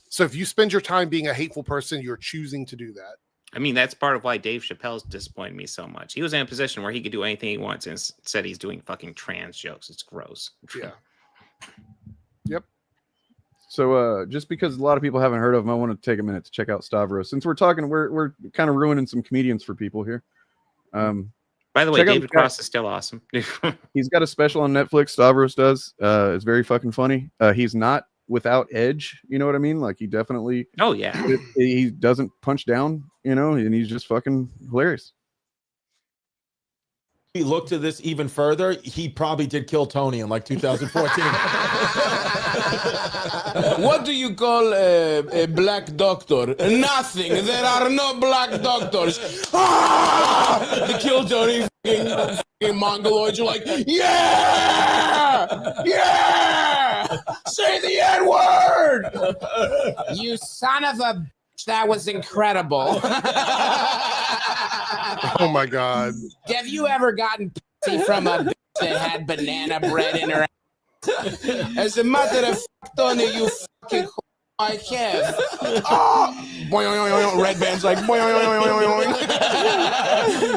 So if you spend your time being a hateful person, you're choosing to do that. I mean, that's part of why Dave Chappelle's disappointed me so much. He was in a position where he could do anything he wants, and instead he's doing fucking trans jokes. It's gross. Yeah. Yep. So just because a lot of people haven't heard of him, I want to take a minute to check out Stavros. Since we're talking, we're kind of ruining some comedians for people here. By the way, David Cross is still awesome. He's got a special on Netflix. Stavros does. It's very fucking funny. He's not without edge. You know what I mean? Like he definitely. Oh yeah. He doesn't punch down. You know, and he's just fucking hilarious. We look to this even further. He probably did kill Tony in like 2014. What do you call a black doctor? Nothing. There are no black doctors. Ah! They kill Tony. Fucking Mongoloids are like, yeah, yeah. Say the N-word. You son of a. That was incredible. Oh my God. Have you ever gotten pussy from a bitch that had banana bread in her ass? As a matter of fact, Tony, you fucking I have. Oh! Red band's like,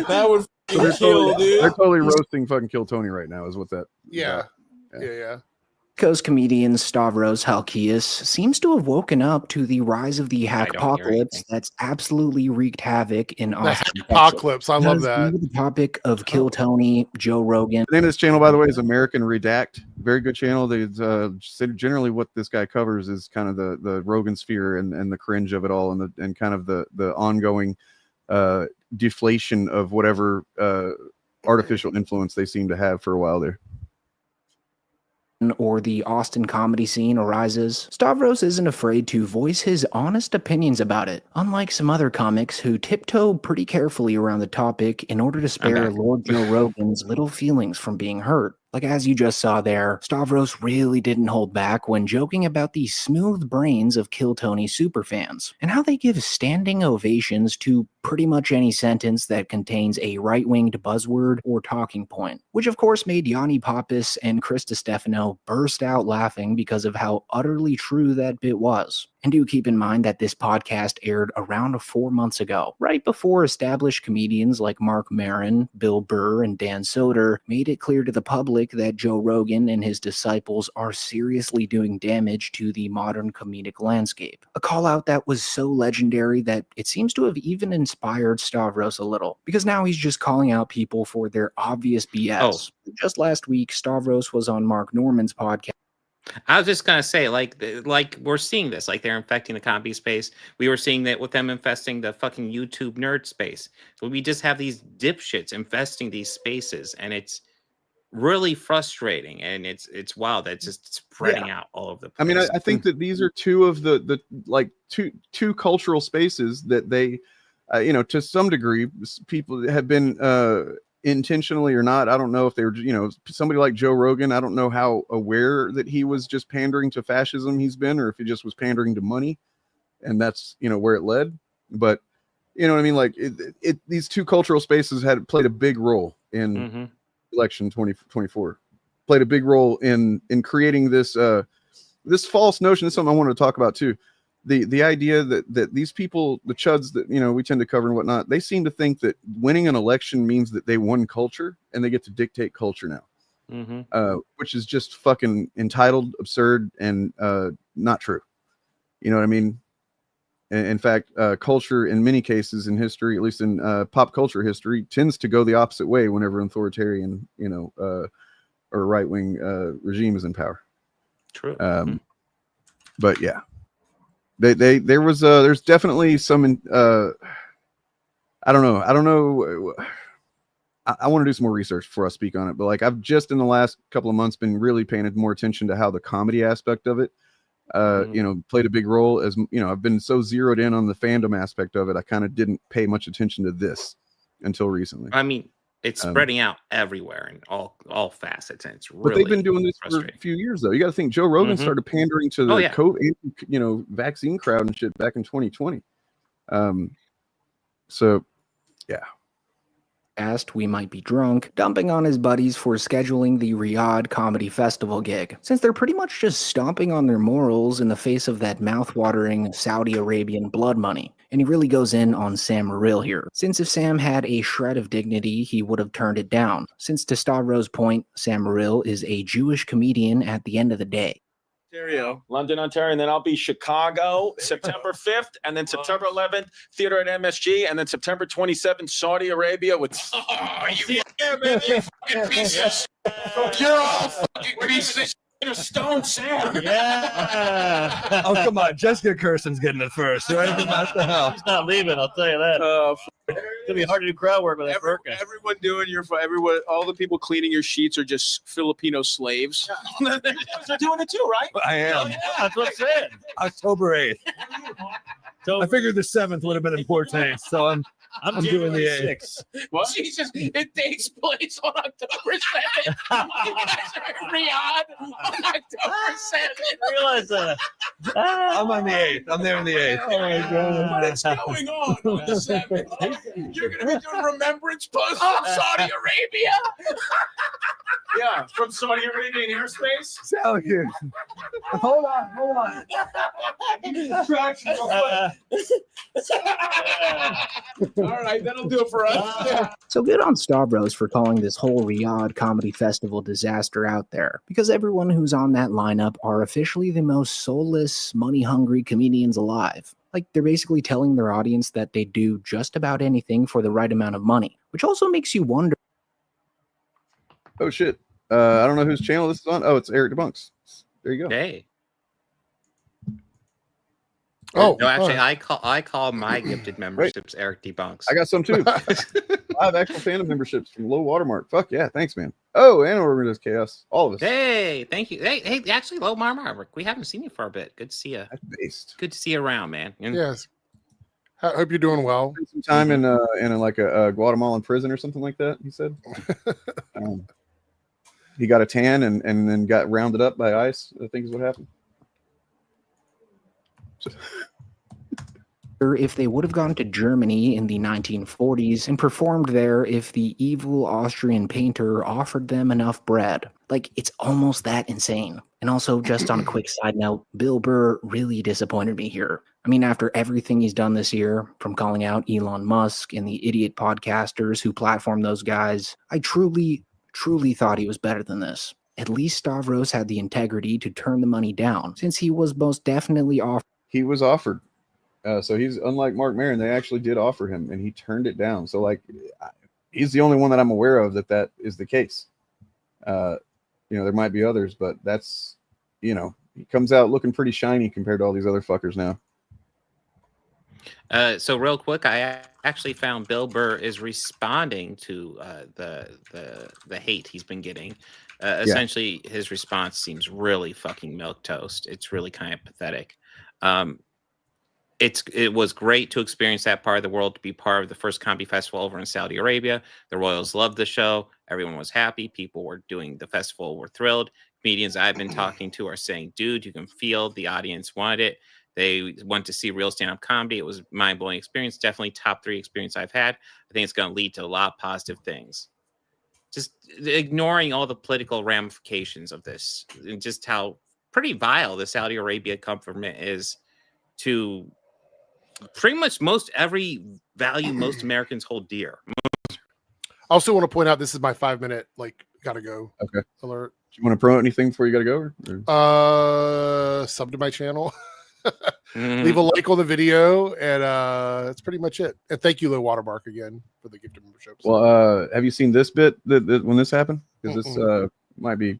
that would fucking kill, dude. They're totally roasting fucking Kill Tony right now, is what that. Yeah. Yeah. Coast comedian Stavros Halkias seems to have woken up to the rise of the hackpocalypse that's absolutely wreaked havoc in Austin. Hackpocalypse, I love that. The topic of Kill Tony, Joe Rogan. The name of this channel, by the way, is American Redact. Very good channel. They generally what this guy covers is kind of the Rogan sphere and the cringe of it all, and kind of the ongoing deflation of whatever artificial influence they seem to have for a while there. Or the Austin comedy scene arises, Stavros isn't afraid to voice his honest opinions about it, unlike some other comics who tiptoe pretty carefully around the topic in order to spare Lord Joe Rogan's little feelings from being hurt. Like as you just saw there, Stavros really didn't hold back when joking about the smooth brains of Kill Tony superfans, and how they give standing ovations to pretty much any sentence that contains a right-winged buzzword or talking point, which of course made Yanni Pappas and Chris DiStefano burst out laughing because of how utterly true that bit was. And do keep in mind that this podcast aired around 4 months ago, right before established comedians like Mark Maron, Bill Burr, and Dan Soder made it clear to the public that Joe Rogan and his disciples are seriously doing damage to the modern comedic landscape. A call out that was so legendary that it seems to have even inspired Stavros a little, because now he's just calling out people for their obvious BS. Just last week, Stavros was on Mark Norman's podcast. I was just gonna say, like we're seeing this, like they're infecting the comedy space. We were seeing that with them infesting the fucking YouTube nerd space. So we just have these dipshits infesting these spaces, and it's really frustrating. And it's wild that it's just spreading out all over the place. I mean, I think that these are two of the like two cultural spaces that they, you know, to some degree, people have been intentionally or not, I don't know if they were, you know, somebody like Joe Rogan, I don't know how aware that he was just pandering to fascism he's been, or if he just was pandering to money, and that's, you know, where it led. But you know what I mean, like these two cultural spaces had played a big role in election 2024, played a big role in creating this this false notion. Is something I wanted to talk about too. The idea that these people, the chuds that, you know, we tend to cover and whatnot, they seem to think that winning an election means that they won culture and they get to dictate culture now, which is just fucking entitled, absurd, and not true. You know what I mean? In fact, culture in many cases in history, at least in pop culture history, tends to go the opposite way whenever an authoritarian, you know, or right-wing regime is in power. True. But yeah. There's definitely some I don't know. I want to do some more research before I speak on it, but like I've just in the last couple of months been really paying more attention to how the comedy aspect of it you know, played a big role. As you know, I've been so zeroed in on the fandom aspect of it, I kind of didn't pay much attention to this until recently. I mean, it's spreading out everywhere in all facets, and it's really. But they've been doing this for a few years, though. You got to think Joe Rogan started pandering to the COVID, you know, vaccine crowd and shit back in 2020. So Yeah. Asked we might be drunk, dumping on his buddies for scheduling the Riyadh Comedy Festival gig, since they're pretty much just stomping on their morals in the face of that mouth-watering Saudi Arabian blood money. And he really goes in on Sam Morril here, since if Sam had a shred of dignity, he would have turned it down, since to Stavros' point, Sam Morril is a Jewish comedian at the end of the day. Ontario, London, Ontario, and then I'll be Chicago, September 5th, and then September 11th, theater at MSG, and then September 27th, Saudi Arabia with. Oh, you yeah, man, you fucking pieces. You're all fucking pieces of shit. Stone Sam. Yeah. Oh, come on. Jessica Kirsten's getting it first, right? That's the hell. He's not leaving, I'll tell you that. It's going to be hard to do crowd work with that burqa. Everyone doing everyone, all the people cleaning your sheets are just Filipino slaves. Yeah. They're doing it too, right? I am. Yeah, that's what I'm saying. October 8th. I figured the 7th would have been in poor taste, so I'm doing the 8th. What? Jesus, it takes place on October 7th. You guys are in Riyadh on October 7th. Realize that. I'm on the 8th. I'm there on the 8th. Oh my God. What is going on the 7th? You're going to be doing remembrance posts from Saudi Arabia? Yeah, from Saudi Arabian airspace? Sound here. Hold on. Distraction real quick. All right, that'll do it for us. So good on Stavros for calling this whole Riyadh Comedy Festival disaster out there, because everyone who's on that lineup are officially the most soulless, money-hungry comedians alive. Like, they're basically telling their audience that they do just about anything for the right amount of money, which also makes you wonder. Oh, shit. I don't know whose channel this is on. Oh, it's Eric Debunks. There you go. Hey. Oh, no, actually, I call my gifted memberships Eric Debunks. I got some too. I have actual fandom memberships from Low Watermark. Fuck yeah, thanks, man. Oh, and Organized Chaos. All of us. Hey, thank you. Hey, actually, Low Watermark, we haven't seen you for a bit. Good to see you. That's based. Good to see you around, man. Yes. I hope you're doing well. Spent some time in like a Guatemalan prison or something like that. He said. He got a tan and then got rounded up by ICE. I think is what happened. If they would have gone to Germany in the 1940s and performed there if the evil Austrian painter offered them enough bread. Like, it's almost that insane. And also, just on a quick side note, Bill Burr really disappointed me here. I mean, after everything he's done this year, from calling out Elon Musk and the idiot podcasters who platform those guys, I truly thought he was better than this. At least Stavros had the integrity to turn the money down, since he was most definitely offered. He was offered. So he's unlike Mark Maron. They actually did offer him, and he turned it down. So like, he's the only one that I'm aware of that is the case. There might be others, but that's, he comes out looking pretty shiny compared to all these other fuckers now. So real quick, I actually found Bill Burr is responding to the hate he's been getting. Essentially, his response seems really fucking milquetoast. It's really kind of pathetic. It was great to experience that part of the world, to be part of the first comedy festival over in Saudi Arabia. The royals loved the show. Everyone was happy. People were doing the festival, were thrilled. Comedians I've been talking to are saying, dude, you can feel the audience wanted it. They want to see real stand-up comedy. It was a mind-blowing experience. Definitely top 3 experience I've had. I think it's going to lead to a lot of positive things. Just ignoring all the political ramifications of this, and just how pretty vile the Saudi Arabia government is to pretty much every value most Americans hold dear. I also want to point out, this is my 5-minute, gotta go. Okay. Alert. Do you want to promote anything before you gotta go? Or? Sub to my channel. Leave a like on the video, and that's pretty much it. And thank you, Low Watermark, again for the gifted memberships. Well, have you seen this bit when this happened? Because this might be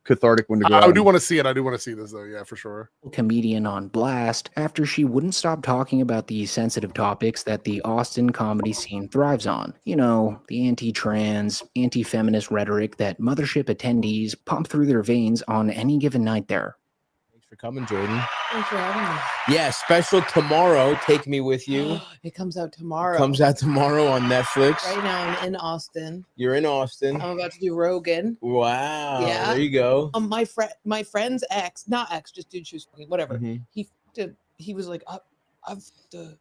cathartic when to go. I do want to see it. I do want to see this though. Yeah, for sure. Comedian on blast after she wouldn't stop talking about the sensitive topics that the Austin comedy scene thrives on. The anti-trans, anti-feminist rhetoric that mothership attendees pump through their veins on any given night there. Thanks for coming, Jordan. Thanks for having me. Yeah, special tomorrow. Take Me With You. It comes out tomorrow. Comes out tomorrow on Netflix. Right now, I'm in Austin. You're in Austin. I'm about to do Rogan. Wow. Yeah. There you go. My friend's ex, not ex, just dude, she was fucking whatever. Mhm. He was like, I've the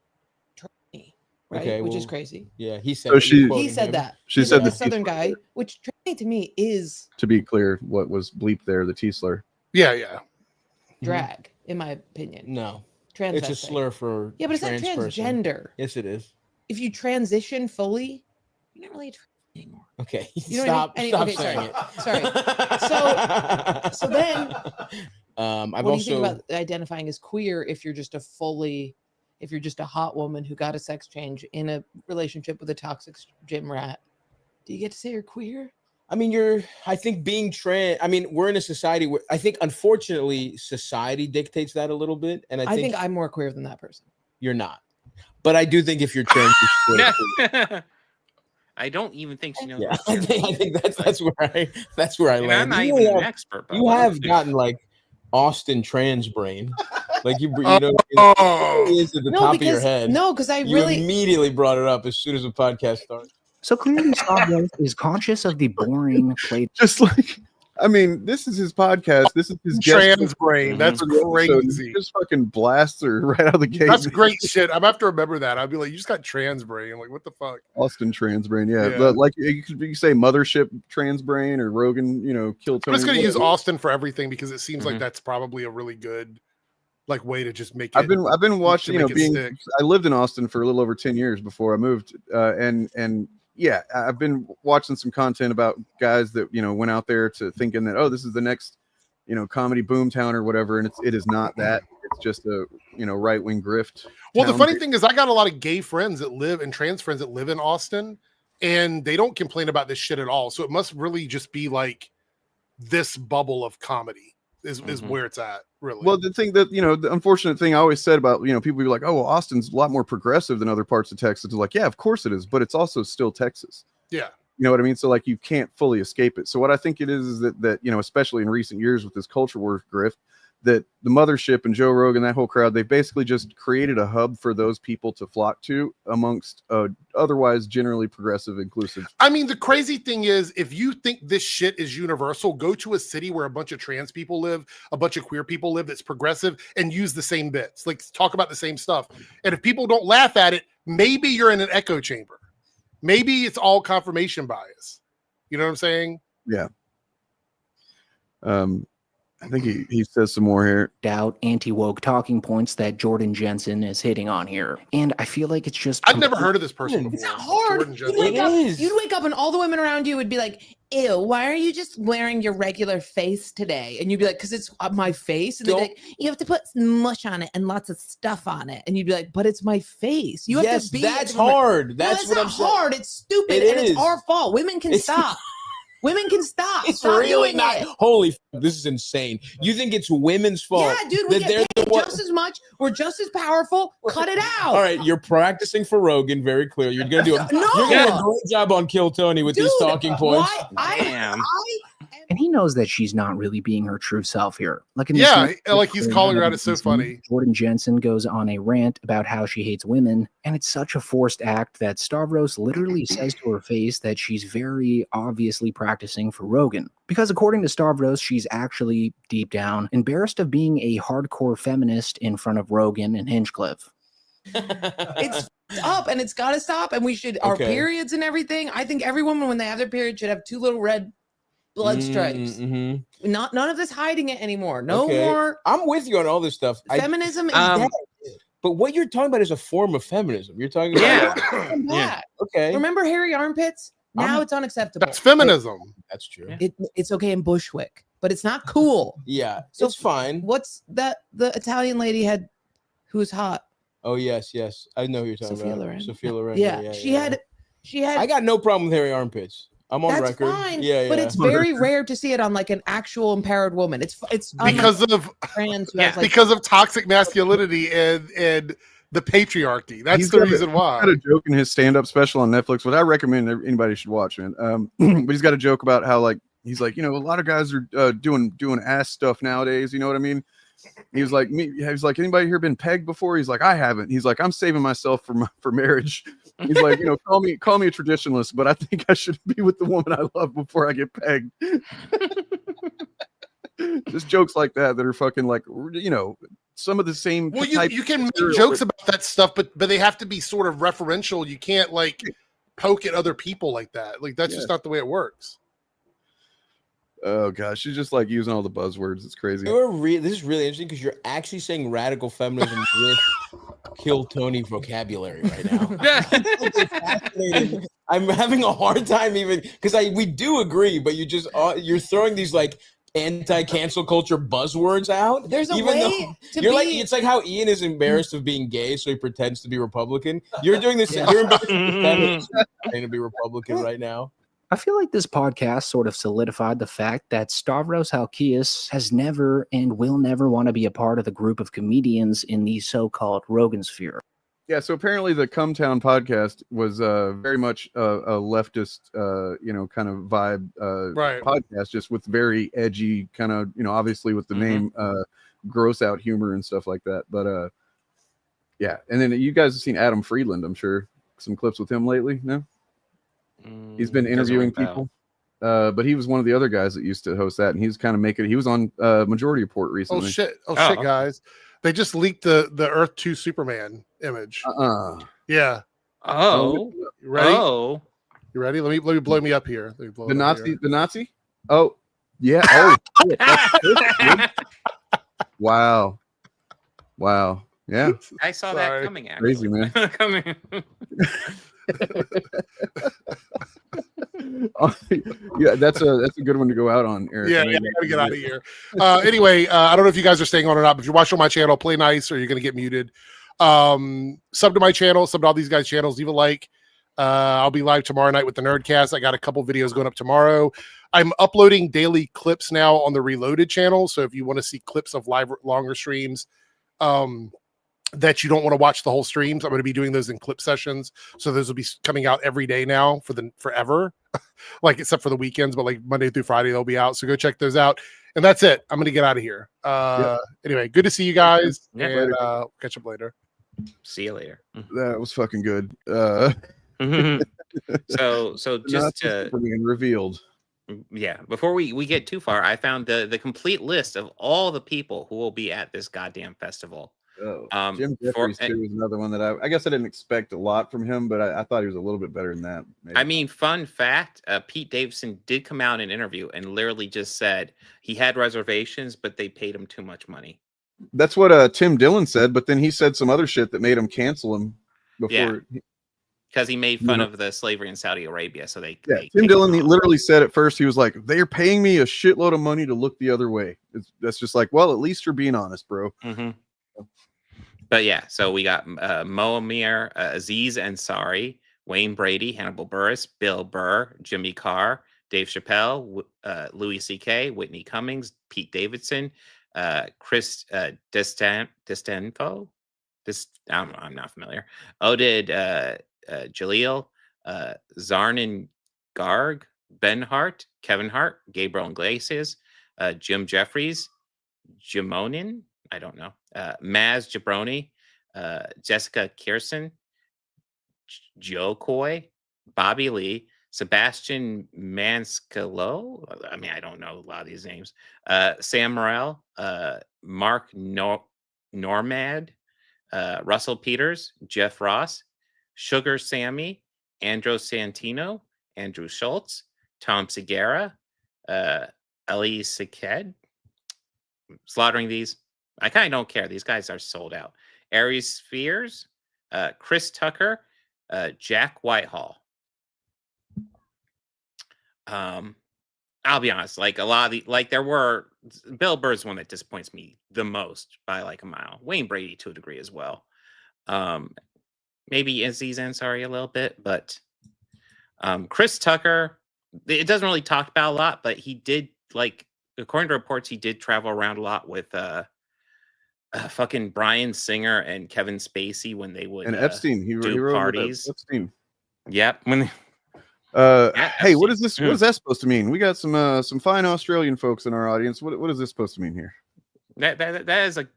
attorney. right? Okay, which is well, crazy. Yeah, he said. So it. You're she- quoting He said him. that. She He's said a the Southern T-slur. guy, which translating to me is To be clear, what was bleeped there? The T-slur. Yeah. drag, in my opinion. No, Transvestite. it's a slur for Yeah, but it's not trans person. transgender. Yes, it is. If you transition fully, you're not really a trans anymore. Okay, You know what I stop mean? saying it. Sorry. So then, I've what do you also think about identifying as queer if you're just a hot woman who got a sex change in a relationship with a toxic gym rat? Do you get to say you're queer? I mean, I think being trans, I mean, we're in a society where I think, unfortunately, society dictates that a little bit. And I think I'm more queer than that person. you're not. But I do think if you're trans, you're queer. I don't even think she knows. Yeah, what I think that's where I And land. I'm not You even an have- expert. But You what have is- gotten like Austin trans brain, like you know, it is at the No, top of your because- head. no, 'cause I You really- immediately brought it up as soon as the podcast started. So clearly, Stavros is conscious of the boring play. Just like, I mean, this is his podcast. This is his guest Trans brain. That's for the episode. crazy. He just fucking blasts her right out of the gate. That's great shit. I'm gonna have to remember that. I'd be like, you just got trans brain. Like, what the fuck? Austin trans brain, yeah. Yeah. But like you could say mothership trans brain or Rogan, kill Tony. I'm just gonna use whatever. Austin for everything because it seems Mm-hmm. like that's probably a really good like way to just make it. I've been watching, make it stick. I lived in Austin for a little over 10 years before I moved. And yeah, I've been watching some content about guys that, went out there to thinking that, oh, this is the next, comedy boomtown or whatever. And it is not that. It's just a, right-wing grift. Well, the town. funny thing is, I got a lot of gay friends that live and trans friends that live in Austin, and they don't complain about this shit at all. So it must really just be like this bubble of comedy is where it's at, really. Well, the thing that, the unfortunate thing I always said about, people be like, oh, well, Austin's a lot more progressive than other parts of Texas. It's like, yeah, of course it is, but it's also still Texas. Yeah. You know what I mean? So like you can't fully escape it. So what I think it is that especially in recent years with this culture war grift, that the mothership and Joe Rogan, that whole crowd, they basically just created a hub for those people to flock to amongst otherwise generally progressive, inclusive. I mean, the crazy thing is, if you think this shit is universal, go to a city where a bunch of trans people live, a bunch of queer people live that's progressive, and use the same bits, like talk about the same stuff. And if people don't laugh at it, maybe you're in an echo chamber. Maybe it's all confirmation bias. You know what I'm saying? Yeah. I think he says some more here. Doubt anti-woke talking points that Jordan Jensen is hitting on here. And I feel like it's just... I've never heard of this person before. It's not hard. Jordan You'd Jensen. wake up and all the women around you would be like, ew, why are you just wearing your regular face today? And you'd be like, because it's my face. And they'd be like, you have to put mush on it and lots of stuff on it. And you'd be like, but it's my face. You have Yes, to be that's a different way." hard. No, That's it's what not I'm saying. hard. It's stupid. It and is. it's our fault. Women can stop. Women can stop. It's Stop really doing not. it. Holy, this is insane. You think it's women's fault? Yeah, dude, we that get they're paid the one- just as much. We're just as powerful. Cut it out. All right, you're practicing for Rogan. Very clear. You're gonna do a, No. you're gonna do a great job on Kill Tony with these Dude, talking points. Damn. And he knows that she's not really being her true self here. Like in Yeah, this like he's calling her out. It's so funny. Jordan Jensen goes on a rant about how she hates women, and it's such a forced act that Stavros literally says to her face that she's very obviously practicing for Rogan. Because according to Stavros, she's actually, deep down, embarrassed of being a hardcore feminist in front of Rogan and Hinchcliffe. It's up and it's got to stop. And we should, our Okay. periods and everything. I think every woman, when they have their period, should have 2 little red blood stripes. Mm-hmm. None of this hiding it anymore. No Okay. more. I'm with you on all this stuff. Feminism is dead. But what you're talking about is a form of feminism. You're talking about Come back. Okay. Remember hairy armpits? Now it's unacceptable. That's feminism. That's true. It's okay in Bushwick, but it's not cool. Yeah, So it's fine. What's that? The Italian lady had, who's hot. Oh yes, I know who you're talking Sophia about. Loren. Sophia Loren. Yeah, she had. I got no problem with hairy armpits. I'm on That's record. fine. Yeah, But it's very rare to see it on like an actual empowered woman. It's Because of trans who has, like, because of toxic masculinity and the patriarchy. That's He's the got reason why. He's got a joke in his stand-up special on Netflix, but I recommend anybody should watch it. But he's got a joke about how he's like, a lot of guys are doing ass stuff nowadays. You know what I mean? He was like, anybody here been pegged before? He's like, I haven't. He's like, I'm saving myself for marriage. He's like, call me a traditionalist, but I think I should be with the woman I love before I get pegged. Just jokes like that are fucking some of the same. Well, you can make jokes about that stuff, but they have to be sort of referential. You can't like poke at other people like that. Like that's just not the way it works. Oh gosh, she's just like using all the buzzwords. It's crazy. This is really interesting because you're actually saying radical feminism with Kill Tony vocabulary right now. I'm having a hard time even because we do agree, but you're throwing these like anti-cancel culture buzzwords out. There's a even way to you're be... like it's like how Ian is embarrassed of being gay, so he pretends to be Republican. You're doing this. You're embarrassed to be Republican right now. I feel like this podcast sort of solidified the fact that Stavros Halkias has never and will never want to be a part of the group of comedians in the so-called Rogan sphere. Yeah, so apparently the Come Town podcast was very much a leftist, kind of vibe podcast, just with very edgy kind of, obviously with the name gross out humor and stuff like that. But yeah, and then you guys have seen Adam Friedland, I'm sure. Some clips with him lately, no? He's been interviewing people, but he was one of the other guys that used to host that, and he's kind of making it. He was on Majority Report recently. Oh shit, guys! They just leaked the Earth 2 Superman image. Yeah. Oh. You ready? Oh. You ready? Let me blow me up here. The Nazi. Oh, yeah. Oh, shit. That's wow. Yeah. I saw that coming. Actually. Crazy, man. Coming. Yeah, that's a good one to go out on, Eric. Yeah, I gotta get out of here. Anyway, I don't know if you guys are staying on or not, but if you're watching on my channel, play nice or you're gonna get muted. Sub to my channel, sub to all these guys' channels, leave a like. I'll be live tomorrow night with the Nerdcast. I got a couple videos going up tomorrow. I'm uploading daily clips now on the Reloaded channel. So if you want to see clips of longer streams, that you don't want to watch the whole streams, I'm going to be doing those in clip sessions. So those will be coming out every day now for forever, like except for the weekends, but like Monday through Friday they'll be out. So go check those out. And that's it. I'm going to get out of here. Anyway, good to see you guys. And catch up later. See you later. That was fucking good. So just to being revealed. Yeah, before we get too far, I found the complete list of all the people who will be at this goddamn festival. Oh, Jim Jeffries too was another one that I guess I didn't expect a lot from him, but I thought he was a little bit better than that. Maybe. I mean, fun fact: Pete Davidson did come out in an interview and literally just said he had reservations, but they paid him too much money. That's what Tim Dillon said, but then he said some other shit that made him cancel him before. Because he made fun of the slavery in Saudi Arabia, so they Tim Dillon, he literally said at first, he was like, "They're paying me a shitload of money to look the other way." That's just like, well, at least you're being honest, bro. But yeah, so we got Moamir, Aziz Ansari, Wayne Brady, Hannibal Buress, Bill Burr, Jimmy Carr, Dave Chappelle, Louis C.K., Whitney Cummings, Pete Davidson, Chris Distenfo. I'm not familiar. Oded Jaleel, Zarnan Garg, Ben Hart, Kevin Hart, Gabriel Iglesias, Jim Jeffries, Jimonin, I don't know, Maz Jabroni, Jessica Kirsten, Joe Coy, Bobby Lee, Sebastian Manscalo. I mean, I don't know a lot of these names. Sam Morrell, Mark Normad, Russell Peters, Jeff Ross, Sugar Sammy, Andrew Santino, Andrew Schultz, Tom Segura, Ellie Seked. Slaughtering these. I kind of don't care. These guys are sold out. Aries Spears, Chris Tucker, Jack Whitehall. I'll be honest, like a lot of Bill Burr's one that disappoints me the most by like a mile. Wayne Brady to a degree as well. Maybe Aziz Ansari a little bit, but Chris Tucker, it doesn't really talk about a lot, but he did, like, according to reports, he did travel around a lot with fucking Bryan Singer and Kevin Spacey when they would Epstein. He wrote parties. Epstein. Yep. When hey, what is this? What is that supposed to mean? We got some fine Australian folks in our audience. What is this supposed to mean here? That is a,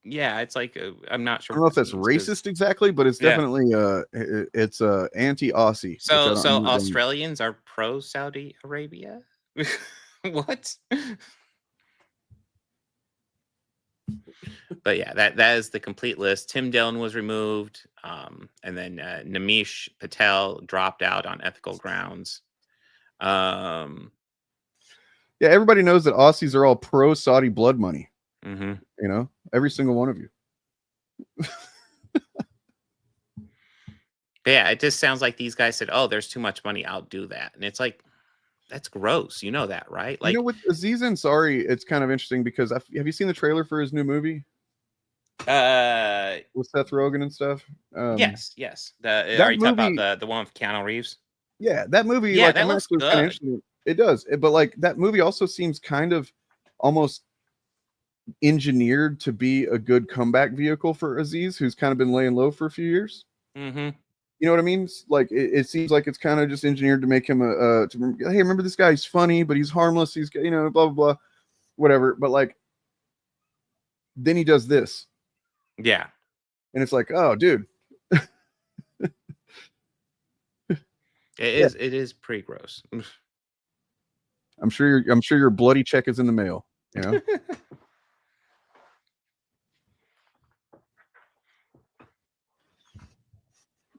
yeah. It's like I'm not sure. I don't know if that's racist exactly, but it's definitely it's anti-Aussie. So Australians are pro Saudi Arabia. What? But yeah, that is the complete list. Tim Dillon was removed, and then Namish Patel dropped out on ethical grounds. Yeah, everybody knows that Aussies are all pro Saudi blood money. Mm-hmm. You know, every single one of you. But yeah, it just sounds like these guys said, "Oh, there's too much money. I'll do that," and it's like, that's gross. You know that, right? Like, you know, with Aziz Ansari, it's kind of interesting because have you seen the trailer for his new movie? With Seth Rogen and stuff. Yes. Are you talking about the one with Keanu Reeves? Yeah, that movie. Yeah, like, that looks good. It does, but like that movie also seems kind of almost engineered to be a good comeback vehicle for Aziz, who's kind of been laying low for a few years. Mm-hmm. You know what I mean? Like it seems like it's kind of just engineered to make him hey, remember this guy? He's funny, but he's harmless. He's, you know, blah blah blah, whatever. But like, then he does this. Yeah, and it's like, oh, dude. It is pretty gross. I'm sure your bloody check is in the mail. You know.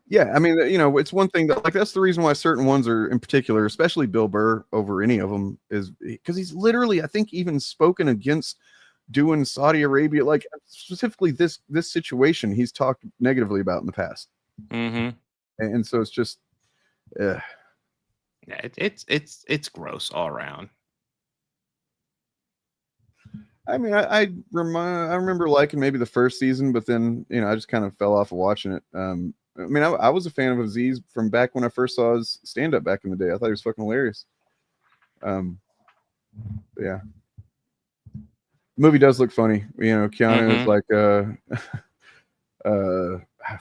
Yeah, I mean, you know, it's one thing that, like, that's the reason why certain ones are in particular, especially Bill Burr over any of them, is because he's literally, I think, even spoken against doing Saudi Arabia, like specifically this situation he's talked negatively about in the past. Mm-hmm. And so it's just, yeah, it's gross all around. I mean, I remember liking maybe the first season, but then, you know, I just kind of fell off of watching it. I mean, I was a fan of Aziz from back when I first saw his stand-up back in the day. I thought he was fucking hilarious. Yeah. The movie does look funny. You know, Keanu is like,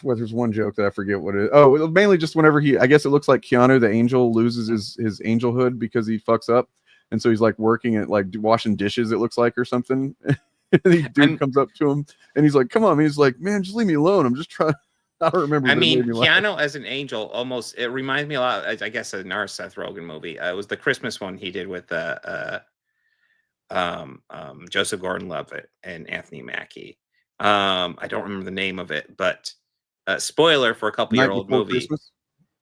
well, there's one joke that I forget what it is. Oh, mainly just whenever I guess it looks like Keanu, the angel, loses his angelhood because he fucks up. And so he's like working at like washing dishes, it looks like, or something. And the dude comes up to him and he's like, come on. He's like, man, just leave me alone. I'm just trying. I don't remember. I mean, Keanu as an angel almost, it reminds me a lot, I guess, of another Seth Rogen movie. It was the Christmas one he did with Joseph Gordon-Levitt and Anthony Mackie. I don't remember the name of it, but spoiler for a couple-year-old movie. Christmas?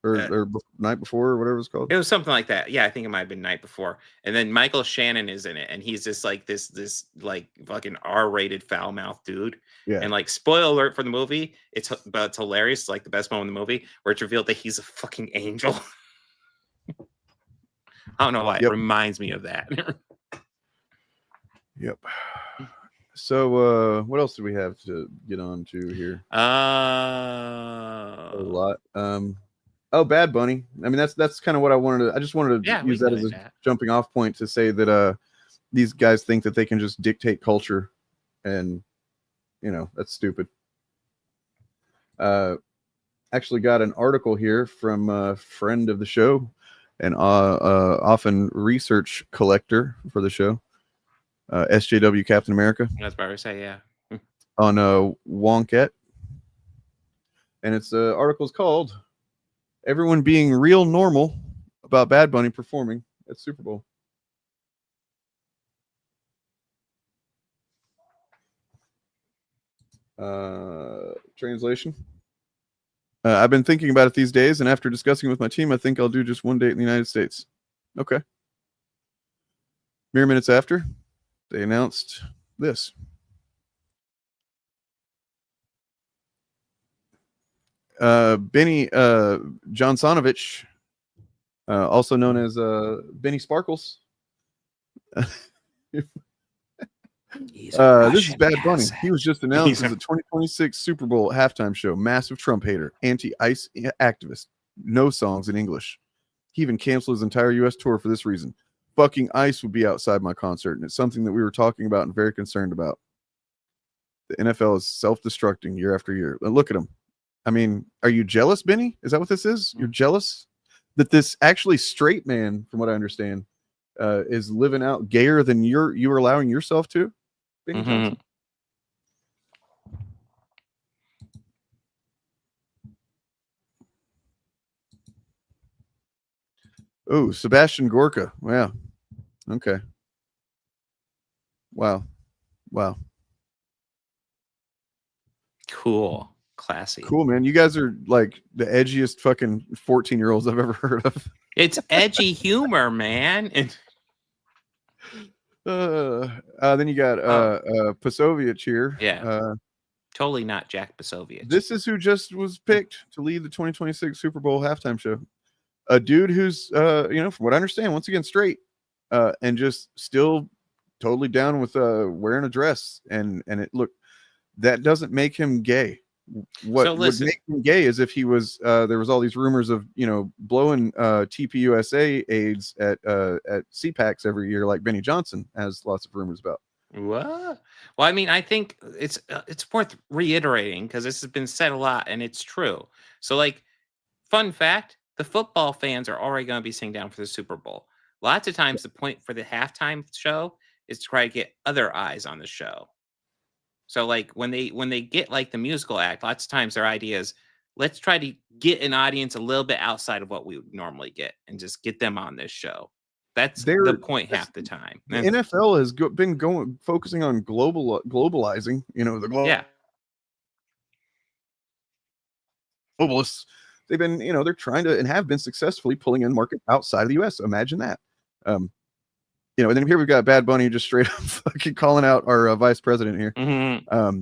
Or Night Before, or whatever it's called. It was something like that. Yeah, I think it might have been Night Before. And then Michael Shannon is in it, and he's just like this like fucking R-rated foul-mouthed dude. Yeah. And like, spoiler alert for the movie, it's hilarious. It's like the best moment in the movie where it's revealed that he's a fucking angel. I don't know why. It reminds me of that. Yep. So what else do we have to get on to here? A lot. Oh, Bad Bunny. I mean, that's kind of what I wanted to. I just wanted to use that as a jumping off point to say that these guys think that they can just dictate culture, and you know, that's stupid. Actually got an article here from a friend of the show, and often research collector for the show, SJW Captain America. That's what I would say, yeah. On Wonkette, and its article is called "Everyone Being Real Normal About Bad Bunny Performing at Super Bowl." Translation. I've been thinking about it these days, and after discussing with my team, I think I'll do just one date in the United States. Okay. Mere minutes after, they announced this. Benny Johnsonovich, also known as Benny Sparkles. This is Bad Bunny. He was just announced as the 2026 Super Bowl halftime show. Massive Trump hater, anti-ICE activist. No songs in English. He even canceled his entire U.S. tour for this reason. Fucking ICE would be outside my concert, and it's something that we were talking about and very concerned about. The NFL is self-destructing year after year. Look at him. I mean, are you jealous, Benny? Is that what this is? You're jealous that this actually straight man, from what I understand, is living out gayer than you're allowing yourself to? Benny Johnson. Oh, Sebastian Gorka. Wow. Okay. Wow. Cool. Classy. Cool, man. You guys are like the edgiest fucking 14-year-olds I've ever heard of. It's edgy humor, man. And then you got Pasovich here. Yeah. Totally not Jack Pasovich. This is who just was picked to lead the 2026 Super Bowl halftime show. A dude who's from what I understand, once again straight, and just still totally down with wearing a dress. And that doesn't make him gay. What would make him gay is if he was there was all these rumors of blowing TPUSA aids at CPACs every year, like Benny Johnson has lots of rumors about. What? Well, I mean, I think it's worth reiterating because this has been said a lot and it's true. So, like, fun fact: the football fans are already going to be sitting down for the Super Bowl. Lots of times, the point for the halftime show is to try to get other eyes on the show. So, like, when they get like the musical act, lots of times their idea is, let's try to get an audience a little bit outside of what we would normally get and just get them on this show. That's the point half the time. The NFL has been focusing on globalizing, the globalists. They've been, they're trying to and have been successfully pulling in market outside of the US. Imagine that. And then here we've got Bad Bunny just straight up fucking calling out our vice president here. Mm-hmm.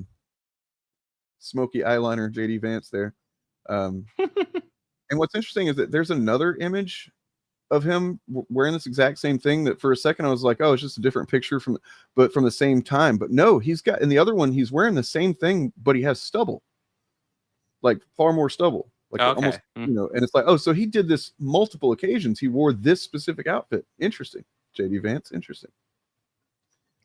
Smoky eyeliner, JD Vance there. And what's interesting is that there's another image of him wearing this exact same thing that for a second I was like, oh, it's just a different picture from the same time. But no, he's got, in the other one, he's wearing the same thing, but he has stubble, like far more stubble, like almost, and it's like, oh, so he did this multiple occasions. He wore this specific outfit. Interesting. JD Vance. Interesting.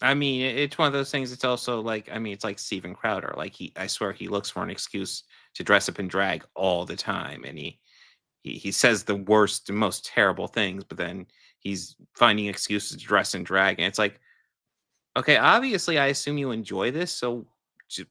I mean, it's one of those things. It's also like, I mean, it's like Steven Crowder. Like I swear he looks for an excuse to dress up in drag all the time. And he says the worst and most terrible things, but then he's finding excuses to dress in drag. And it's like, okay, obviously I assume you enjoy this. So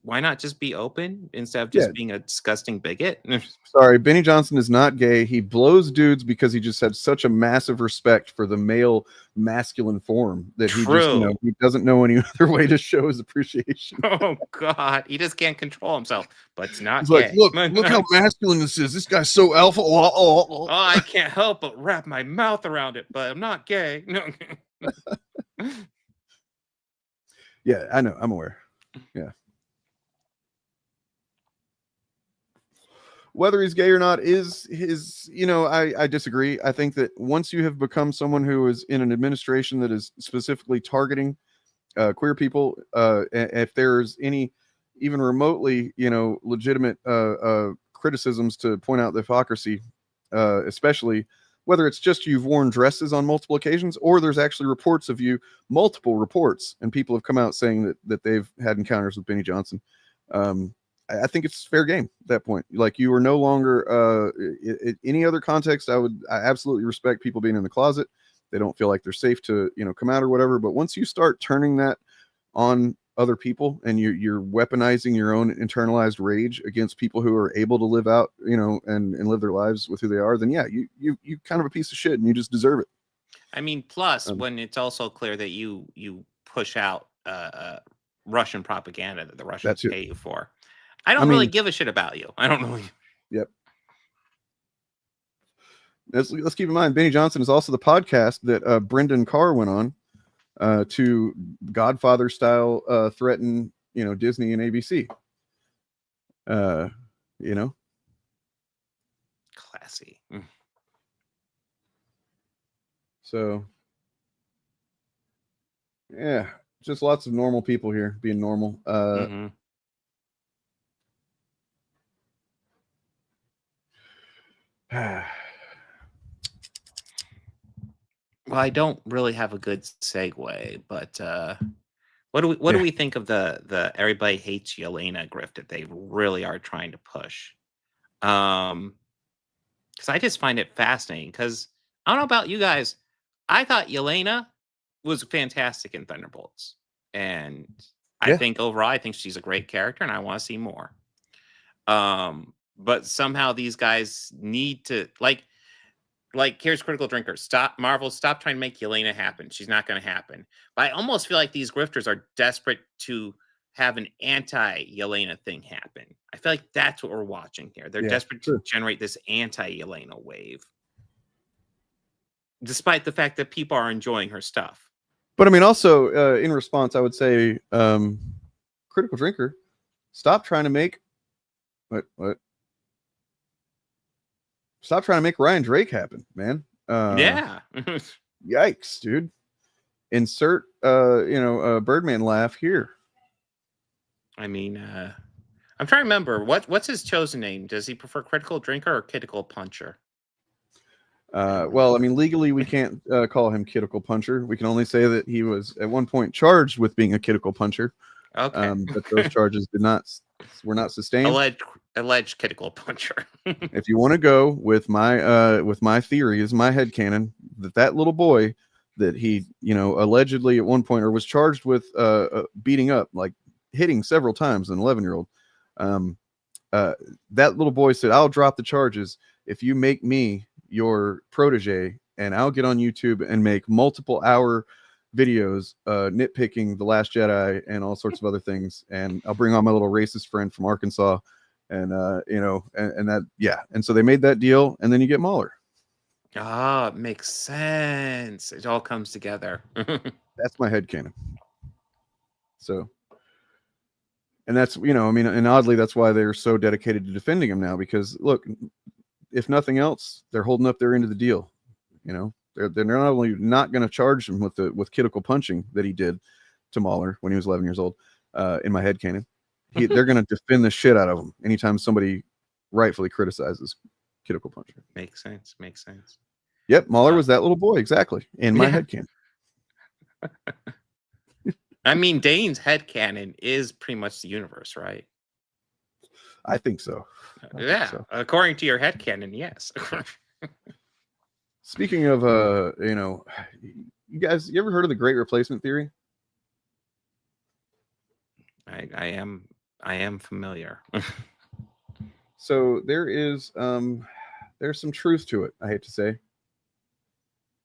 why not just be open instead of just being a disgusting bigot? Sorry, Benny Johnson is not gay. He blows dudes because he just had such a massive respect for the male masculine form that he just, he doesn't know any other way to show his appreciation. Oh God, he just can't control himself. But it's not He's gay. like, look how masculine this is. This guy's so alpha. Oh, I can't help but wrap my mouth around it, but I'm not gay. No. Yeah, I know. I'm aware. Yeah. Whether he's gay or not is his, I disagree. I think that once you have become someone who is in an administration that is specifically targeting queer people, if there's any even remotely, legitimate criticisms to point out the hypocrisy, especially whether it's just you've worn dresses on multiple occasions or there's actually reports of you, multiple reports, and people have come out saying that they've had encounters with Benny Johnson. I think it's fair game at that point. Like, you are no longer any other context. I absolutely respect people being in the closet. They don't feel like they're safe to, come out or whatever. But once you start turning that on other people and you're weaponizing your own internalized rage against people who are able to live out, and live their lives with who they are, then yeah, you kind of a piece of shit and you just deserve it. I mean, plus when it's also clear that you push out Russian propaganda that the Russians pay you for. I don't really give a shit about you. I don't know. Yep. Let's keep in mind, Benny Johnson is also the podcast that Brendan Carr went on to Godfather style threaten, Disney and ABC. Classy. So, yeah, just lots of normal people here being normal. Well, I don't really have a good segue, but what do we think of the everybody hates Yelena grift that they really are trying to push? Because I just find it fascinating. Because I don't know about you guys, I thought Yelena was fantastic in Thunderbolts, and I think overall, I think she's a great character, and I want to see more. But somehow these guys need to like here's Critical Drinker. Stop trying to make Yelena happen. She's not going to happen. But I almost feel like these grifters are desperate to have an anti-Yelena thing happen. I feel like that's what we're watching here. They're Yeah, desperate to generate this anti-Yelena wave, despite the fact that people are enjoying her stuff. But I mean, also in response, I would say, Critical Drinker, stop trying to make what? Stop trying to make Ryan Drake happen, man. Yeah. Yikes, dude. Insert a Birdman laugh here. I mean, I'm trying to remember what's his chosen name. Does he prefer Critical Drinker or Critical Puncher? Well, I mean, legally we can't call him Critical Puncher. We can only say that he was at one point charged with being a Critical Puncher. Okay. But those charges were not sustained. Alleged Critical Puncher. If you want to go with my theory, is my headcanon that little boy that he allegedly at one point or was charged with beating up, like hitting several times, an 11-year-old. That little boy said, "I'll drop the charges if you make me your protege, and I'll get on YouTube and make multiple hour videos nitpicking The Last Jedi and all sorts of other things, and I'll bring on my little racist friend from Arkansas." And and so they made that deal, and then you get Mauler. Ah, it makes sense. It all comes together. That's my headcanon. So, and that's, and oddly, that's why they're so dedicated to defending him now, because look, if nothing else, they're holding up their end of the deal. They're not only not going to charge him with critical punching that he did to Mauler when he was 11 years old, in my headcanon, they're going to defend the shit out of him anytime somebody rightfully criticizes critical punching. Makes sense. Yep, Mauler was that little boy, exactly, in my headcanon. I mean, Dane's headcanon is pretty much the universe, right? I think so. According to your headcanon, yes. Speaking of, you guys, you ever heard of the Great Replacement theory? I am familiar. So there is, there's some truth to it, I hate to say.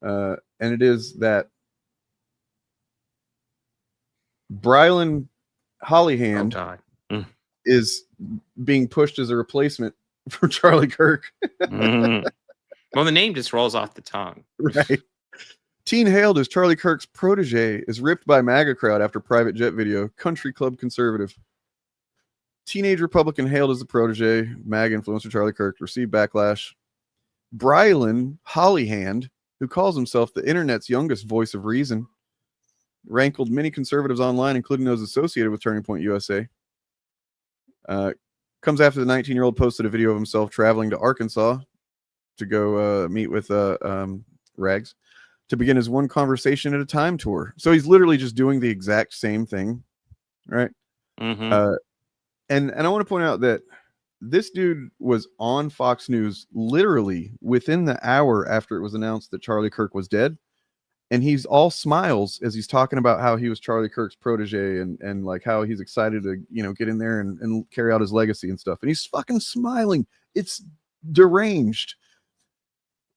And it is that Brylan Hollyhand is being pushed as a replacement for Charlie Kirk. Well, the name just rolls off the tongue. Right. Teen hailed as Charlie Kirk's protege is ripped by MAGA crowd after private jet video. Country club conservative. Teenage Republican hailed as the protege. MAGA influencer Charlie Kirk received backlash. Brylan Hollyhand, who calls himself the internet's youngest voice of reason, rankled many conservatives online, including those associated with Turning Point USA. Comes after the 19-year-old posted a video of himself traveling to Arkansas to go meet with Rags to begin his one conversation at a time tour. So he's literally just doing the exact same thing, right? Mm-hmm. And I want to point out that this dude was on Fox News literally within the hour after it was announced that Charlie Kirk was dead. And he's all smiles as he's talking about how he was Charlie Kirk's protege and like how he's excited to, get in there and carry out his legacy and stuff. And he's fucking smiling. It's deranged.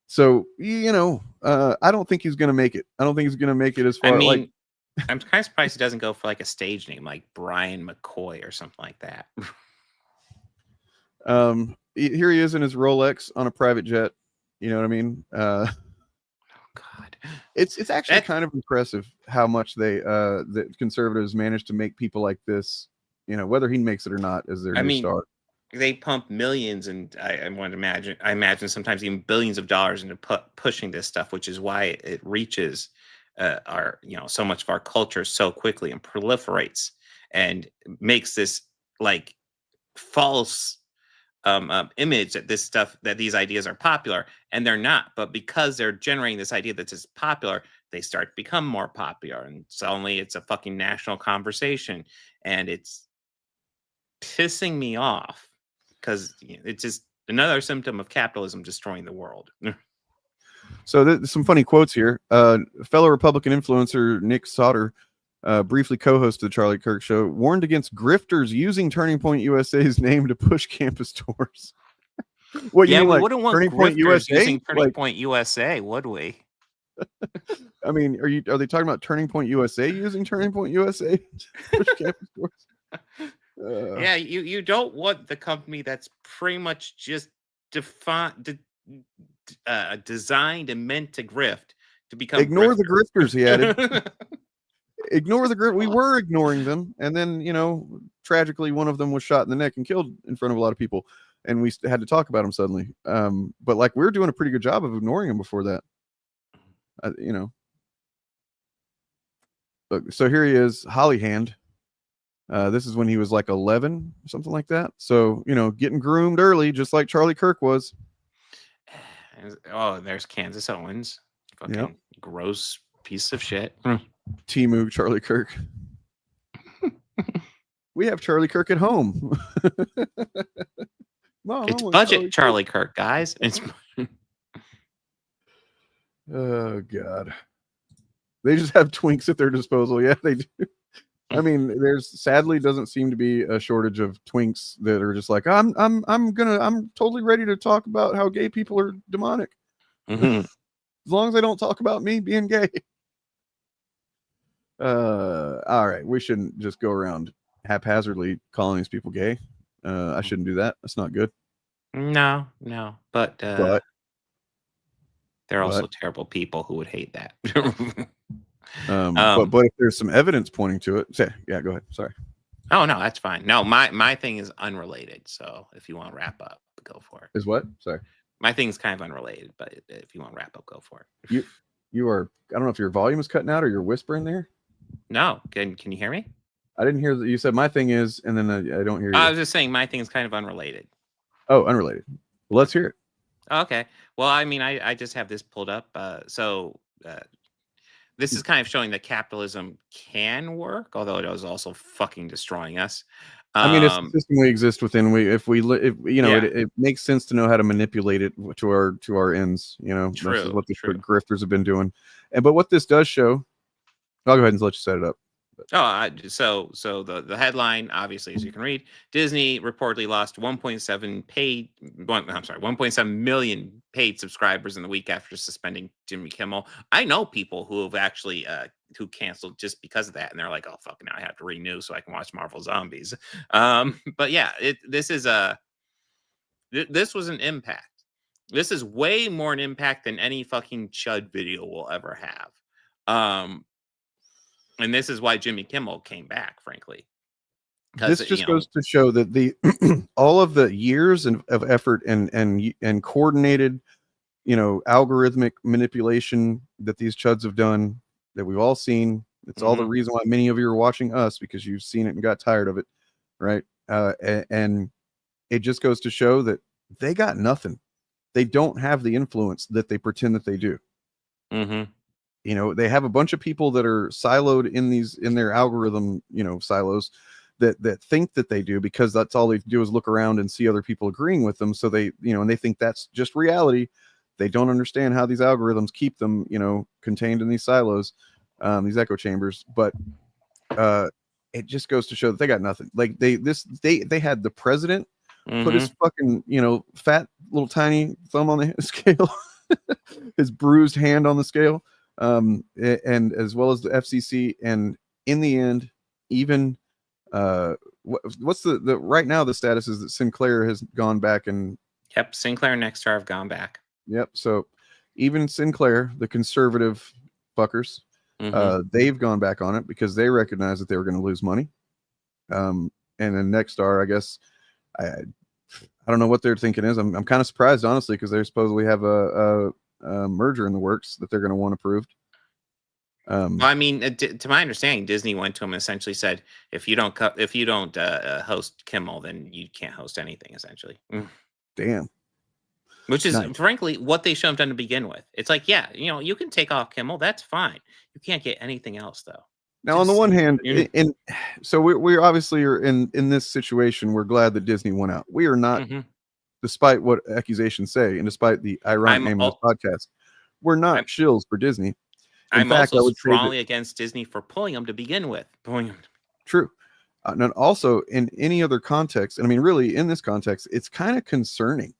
So, I don't think he's going to make it. I don't think he's going to make it as far. I'm kind of surprised he doesn't go for like a stage name like Brian McCoy or something like that. Here he is in his Rolex on a private jet. You know what I mean? Oh God, it's actually kind of impressive how much the conservatives managed to make people like this. Whether he makes it or not, as their new star. They pump millions, and I imagine sometimes even billions of dollars into pushing this stuff, which is why it reaches our so much of our culture so quickly and proliferates and makes this like false image that these ideas are popular, and they're not. But because they're generating this idea that it's popular, they start to become more popular, and suddenly it's a fucking national conversation, and it's pissing me off. Because it's just another symptom of capitalism destroying the world. So some funny quotes here. Fellow Republican influencer Nick Sauter, briefly co-host of the Charlie Kirk Show, warned against grifters using Turning Point USA's name to push campus tours. What you mean, we like wouldn't want Turning Point USA? Using Turning Point USA, would we? I mean, are they talking about Turning Point USA using Turning Point USA to push campus tours? Yeah, you don't want the company that's pretty much just designed and meant to grift to become Ignore the grifters, he added. grifters. Ignore the grift. We were ignoring them, and then tragically, one of them was shot in the neck and killed in front of a lot of people, and we had to talk about him suddenly. But like we were doing a pretty good job of ignoring him before that. Look, so here he is, Hollyhand. This is when he was like 11, something like that. So getting groomed early, just like Charlie Kirk was. Oh, there's Kansas Owens. Fucking gross piece of shit. Timu Charlie Kirk. We have Charlie Kirk at home. Mom, it's budget Charlie Kirk, guys. It's oh God. They just have twinks at their disposal. Yeah, they do. I mean, there's sadly doesn't seem to be a shortage of twinks that are just like, I'm totally ready to talk about how gay people are demonic. As long as they don't talk about me being gay. All right, we shouldn't just go around haphazardly calling these people gay. I shouldn't do that. That's not good. No, but they're also terrible people who would hate that. But if there's some evidence pointing to it, yeah, go ahead. Sorry. Oh no, that's fine. No, my thing is unrelated. So if you want to wrap up, go for it. Is what? Sorry. My thing's kind of unrelated, but if you want to wrap up, go for it. You are. I don't know if your volume is cutting out or you're whispering there. No, can you hear me? I didn't hear that you said my thing is, and then I don't hear you. I was just saying my thing is kind of unrelated. Oh, unrelated. Well, let's hear it. Okay. Well, I mean, I just have this pulled up. This is kind of showing that capitalism can work, although it is also fucking destroying us. I mean, it's a system we exist within. It makes sense to know how to manipulate it to our ends. This is what the grifters have been doing. But what this does show, I'll go ahead and let you set it up. So the headline, obviously, as you can read, Disney reportedly lost 1.7 million paid subscribers in the week after suspending Jimmy Kimmel. I know people who have actually who canceled just because of that, and they're like, "Oh fuck, now I have to renew so I can watch Marvel Zombies." But yeah, this was an impact. This is way more an impact than any fucking Chud video will ever have. And this is why Jimmy Kimmel came back, frankly. This just goes to show that the all of the years of effort and coordinated, algorithmic manipulation that these chuds have done, that we've all seen. It's all the reason why many of you are watching us, because you've seen it and got tired of it, right? And it just goes to show that they got nothing. They don't have the influence that they pretend that they do. They have a bunch of people that are siloed in their algorithm, silos that think that they do, because that's all they do is look around and see other people agreeing with them. So they, and they think that's just reality. They don't understand how these algorithms keep them, contained in these silos, these echo chambers. But it just goes to show that they got nothing. Like they had the president put his fucking, fat little tiny thumb on the scale, his bruised hand on the scale. And as well as the FCC, and in the end, even what's the right now the status is that Sinclair has gone back and Sinclair and Nexstar have gone back. So even Sinclair, the conservative fuckers, they've gone back on it because they recognize that they were going to lose money. And then Nexstar, I guess, I don't know what they're thinking is. I'm kind of surprised, honestly, because they supposedly have a merger in the works that they're going to want approved. I mean, to my understanding, Disney went to him and essentially said, if you don't host Kimmel, then you can't host anything, essentially. Damn. Which is frankly what they should have done to begin with. It's like, yeah, you can take off Kimmel, that's fine. You can't get anything else, though. Now, on the one hand, and so we obviously are in this situation. We're glad that Disney went out. We are not. Despite what accusations say, and despite the ironic name of this podcast, we're not shills for Disney. I'm also strongly against Disney for pulling them to begin with. True. And also, in any other context, and I mean, really, in this context, it's kind of concerning.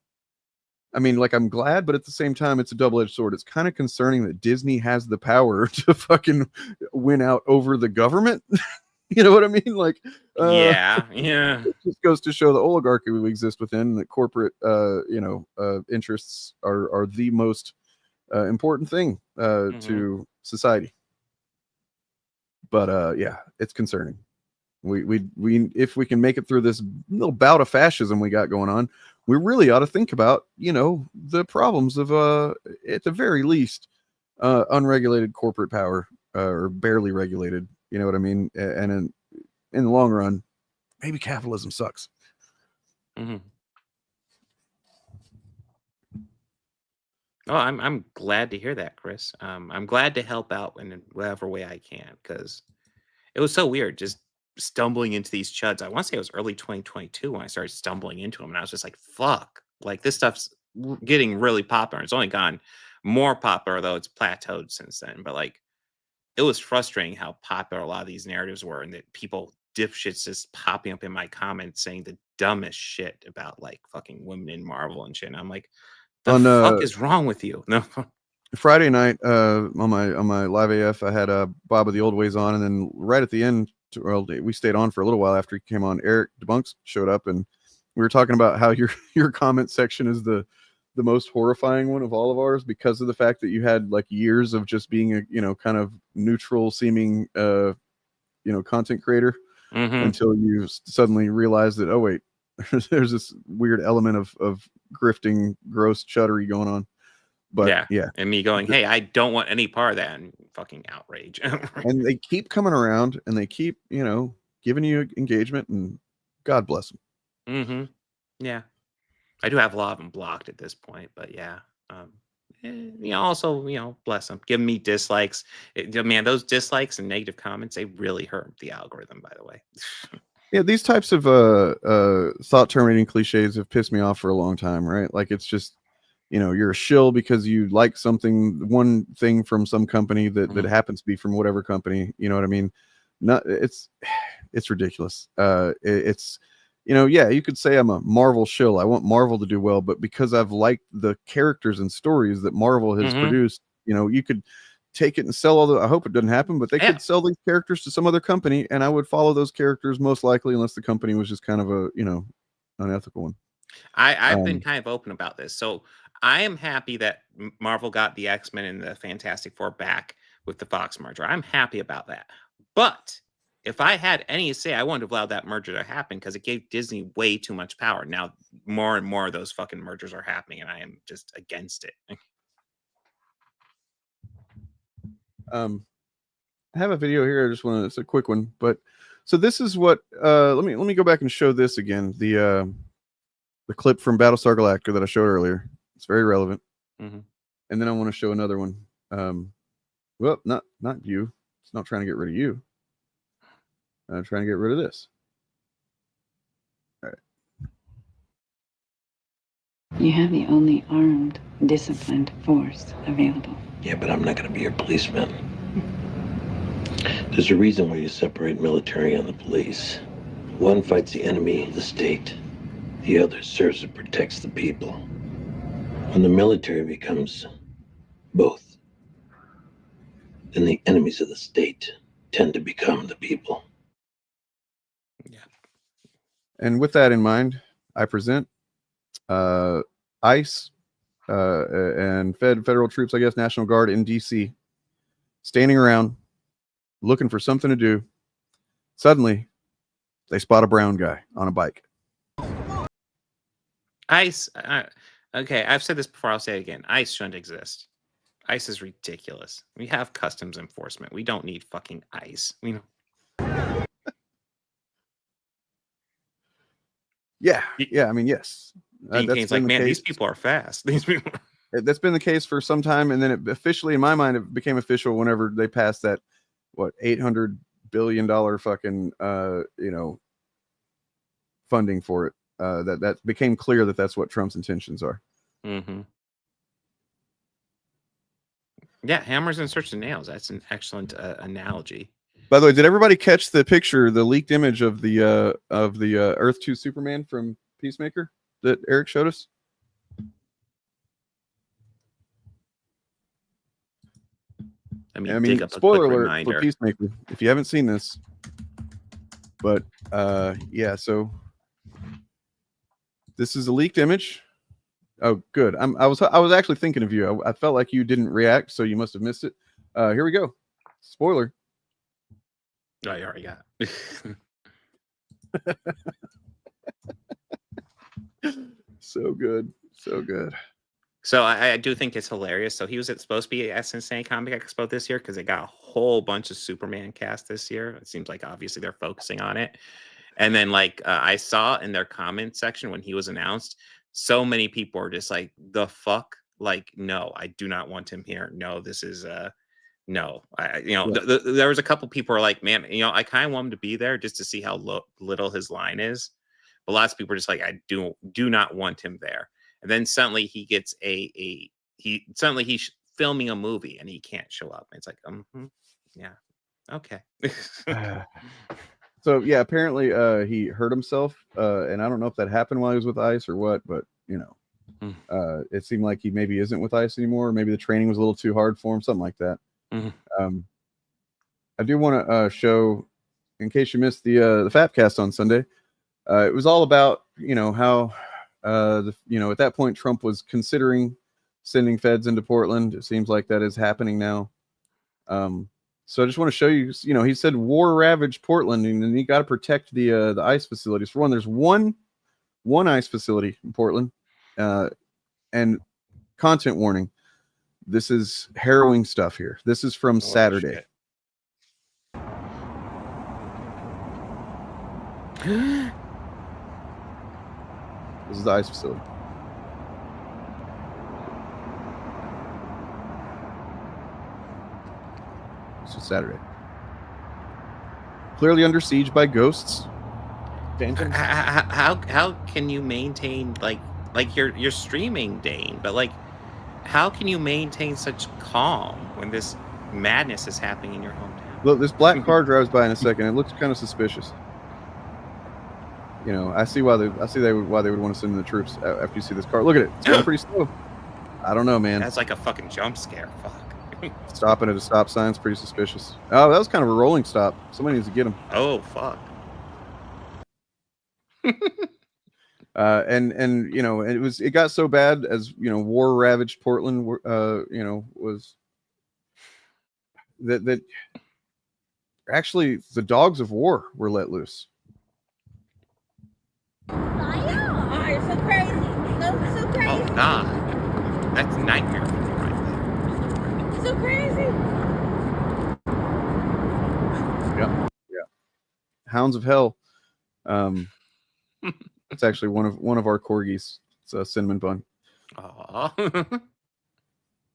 I mean, like, I'm glad, but at the same time, it's a double-edged sword. It's kind of concerning that Disney has the power to fucking win out over the government. You know what I mean? Like, yeah. It just goes to show the oligarchy we exist within. That corporate, interests are the most important thing to society. But yeah, it's concerning. We if we can make it through this little bout of fascism we got going on, we really ought to think about, the problems of at the very least unregulated corporate power, or barely regulated. You know what I mean? And in the long run, maybe capitalism sucks. Oh, I'm glad to hear that, Chris. I'm glad to help out in whatever way I can, because it was so weird just stumbling into these chuds. I want to say it was early 2022 when I started stumbling into them, and I was just like, fuck, like this stuff's getting really popular. It's only gone more popular, though it's plateaued since then. But like, it was frustrating how popular a lot of these narratives were, and that people dipshits just popping up in my comments saying the dumbest shit about like fucking women in Marvel and shit. And I'm like, the fuck is wrong with you? No. Friday night, on my live AF, I had Bob of the Old Ways on, and then right at the end, we stayed on for a little while after he came on. Eric Debunks showed up, and we were talking about how your comment section is the most horrifying one of all of ours, because of the fact that you had like years of just being a kind of neutral seeming content creator until you suddenly realize that, oh wait, there's this weird element of grifting, gross chuddery going on. But yeah, and me going, hey, I don't want any part of that, and fucking outrage. And they keep coming around, and they keep giving you engagement, and God bless them. Yeah, I do have a lot of them blocked at this point, but yeah, also bless them, give me dislikes. Man, those dislikes and negative comments, they really hurt the algorithm, by the way. Yeah, these types of thought terminating cliches have pissed me off for a long time, right? Like, it's just, you're a shill because you like one thing from some company that happens to be from whatever company. You know what I mean? It's ridiculous. It's yeah, you could say I'm a Marvel shill. I want Marvel to do well, but because I've liked the characters and stories that Marvel has produced, you could take it and sell I hope it doesn't happen, but they could sell these characters to some other company, and I would follow those characters most likely, unless the company was just kind of a unethical one. I've been kind of open about this, so I am happy that Marvel got the X-Men and the Fantastic Four back with the Fox merger. I'm happy about that, but if I had any say, I wouldn't have allowed that merger to happen, because it gave Disney way too much power. Now more and more of those fucking mergers are happening, and I am just against it. I have a video here. I just want to, it's a quick one, but so this is what let me go back and show this again. The clip from Battlestar Galactica that I showed earlier. It's very relevant. And then I want to show another one. Well, not you. It's not trying to get rid of you. I'm trying to get rid of this. All right. You have the only armed, disciplined force available. Yeah, but I'm not going to be your policeman. There's a reason why you separate military and the police. One fights the enemy, the state. The other serves and protects the people. When the military becomes both, then the enemies of the state tend to become the people. And with that in mind, I present ICE and federal troops, I guess, National Guard in DC, standing around looking for something to do. Suddenly, they spot a brown guy on a bike. ICE, okay, I've said this before, I'll say it again. ICE shouldn't exist. ICE is ridiculous. We have customs enforcement. We don't need fucking ICE. Yeah, I mean, yes. That's like, man, these people are fast. These people. That's been the case for some time, and then it officially, in my mind, it became official whenever they passed that $800 billion fucking funding for it. That became clear that that's what Trump's intentions are. Yeah, hammers in search of nails. That's an excellent analogy. By the way, did everybody catch the picture, the leaked image of the Earth 2 Superman from Peacemaker that Eric showed us? I mean, spoiler alert for Peacemaker. If you haven't seen this, But yeah, so this is a leaked image. Oh, good. I was actually thinking of you. I felt like you didn't react, so you must have missed it. Here we go. Spoiler. Oh, you already got it. So good. So good. So I do think it's hilarious. So he was supposed to be at Cincinnati Comic Expo this year because they got a whole bunch of Superman cast this year. It seems like obviously they're focusing on it. And then like I saw in their comment section when he was announced, so many people are just like, the fuck? Like, no, I do not want him here. No, this is no. There was a couple people who are like, man, I kind of want him to be there just to see how little his line is. But lots of people are just like, I do not want him there. And then suddenly he gets he's filming a movie and he can't show up. It's like, yeah, okay. So yeah, apparently he hurt himself, and I don't know if that happened while he was with ICE or what, but it seemed like he maybe isn't with ICE anymore. Maybe the training was a little too hard for him, something like that. I do want to show, in case you missed the Fapcast on Sunday, it was all about how. At that point, Trump was considering sending feds into Portland. It seems like that is happening now. So I just want to show you, he said war ravaged Portland, and then you got to protect the ICE facilities. For one, there's one ICE facility in Portland, and content warning. This is harrowing stuff here. This is from Saturday. This is the ICE facility. This is Saturday. Clearly under siege by ghosts. How can you maintain like you're streaming, Dane, but like how can you maintain such calm when this madness is happening in your hometown? Look, this black car drives by in a second. It looks kind of suspicious. I see why they would want to send in the troops after you see this car. Look at it; it's going pretty slow. I don't know, man. That's like a fucking jump scare. Fuck. Stopping at a stop sign is pretty suspicious. Oh, that was kind of a rolling stop. Somebody needs to get him. Oh, fuck. And it got so bad as war ravaged Portland. Was that actually the dogs of war were let loose. So crazy. So crazy. Oh God, that's a nightmare for me right there. So crazy. Yeah. Hounds of Hell. It's actually one of our corgis. It's a cinnamon bun. Aww.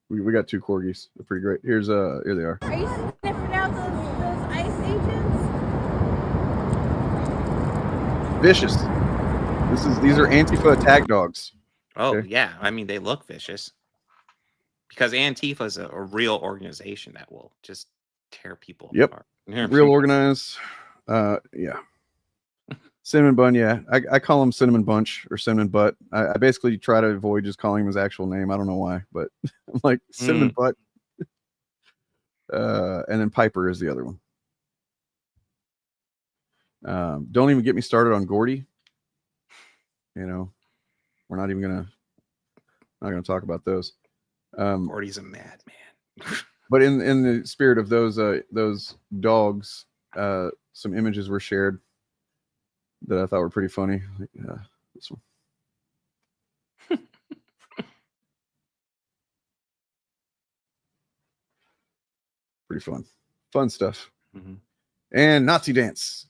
we got 2 corgis. They're pretty great. Here they are. Are you sniffing out those ICE agents? Vicious. These are Antifa attack dogs. Oh yeah, I mean they look vicious because Antifa is a real organization that will just tear people apart. Real organized. Yeah. Cinnamon bun. Yeah, I call him Cinnamon Bunch or Cinnamon Butt. I basically try to avoid just calling him his actual name. I don't know why, but I'm like Cinnamon Butt. And then Piper is the other one. Don't even get me started on Gordy. We're not even gonna talk about those. Gordy's a madman. But in the spirit of those dogs, some images were shared that I thought were pretty funny. This one. Pretty fun stuff. And Nazi dance.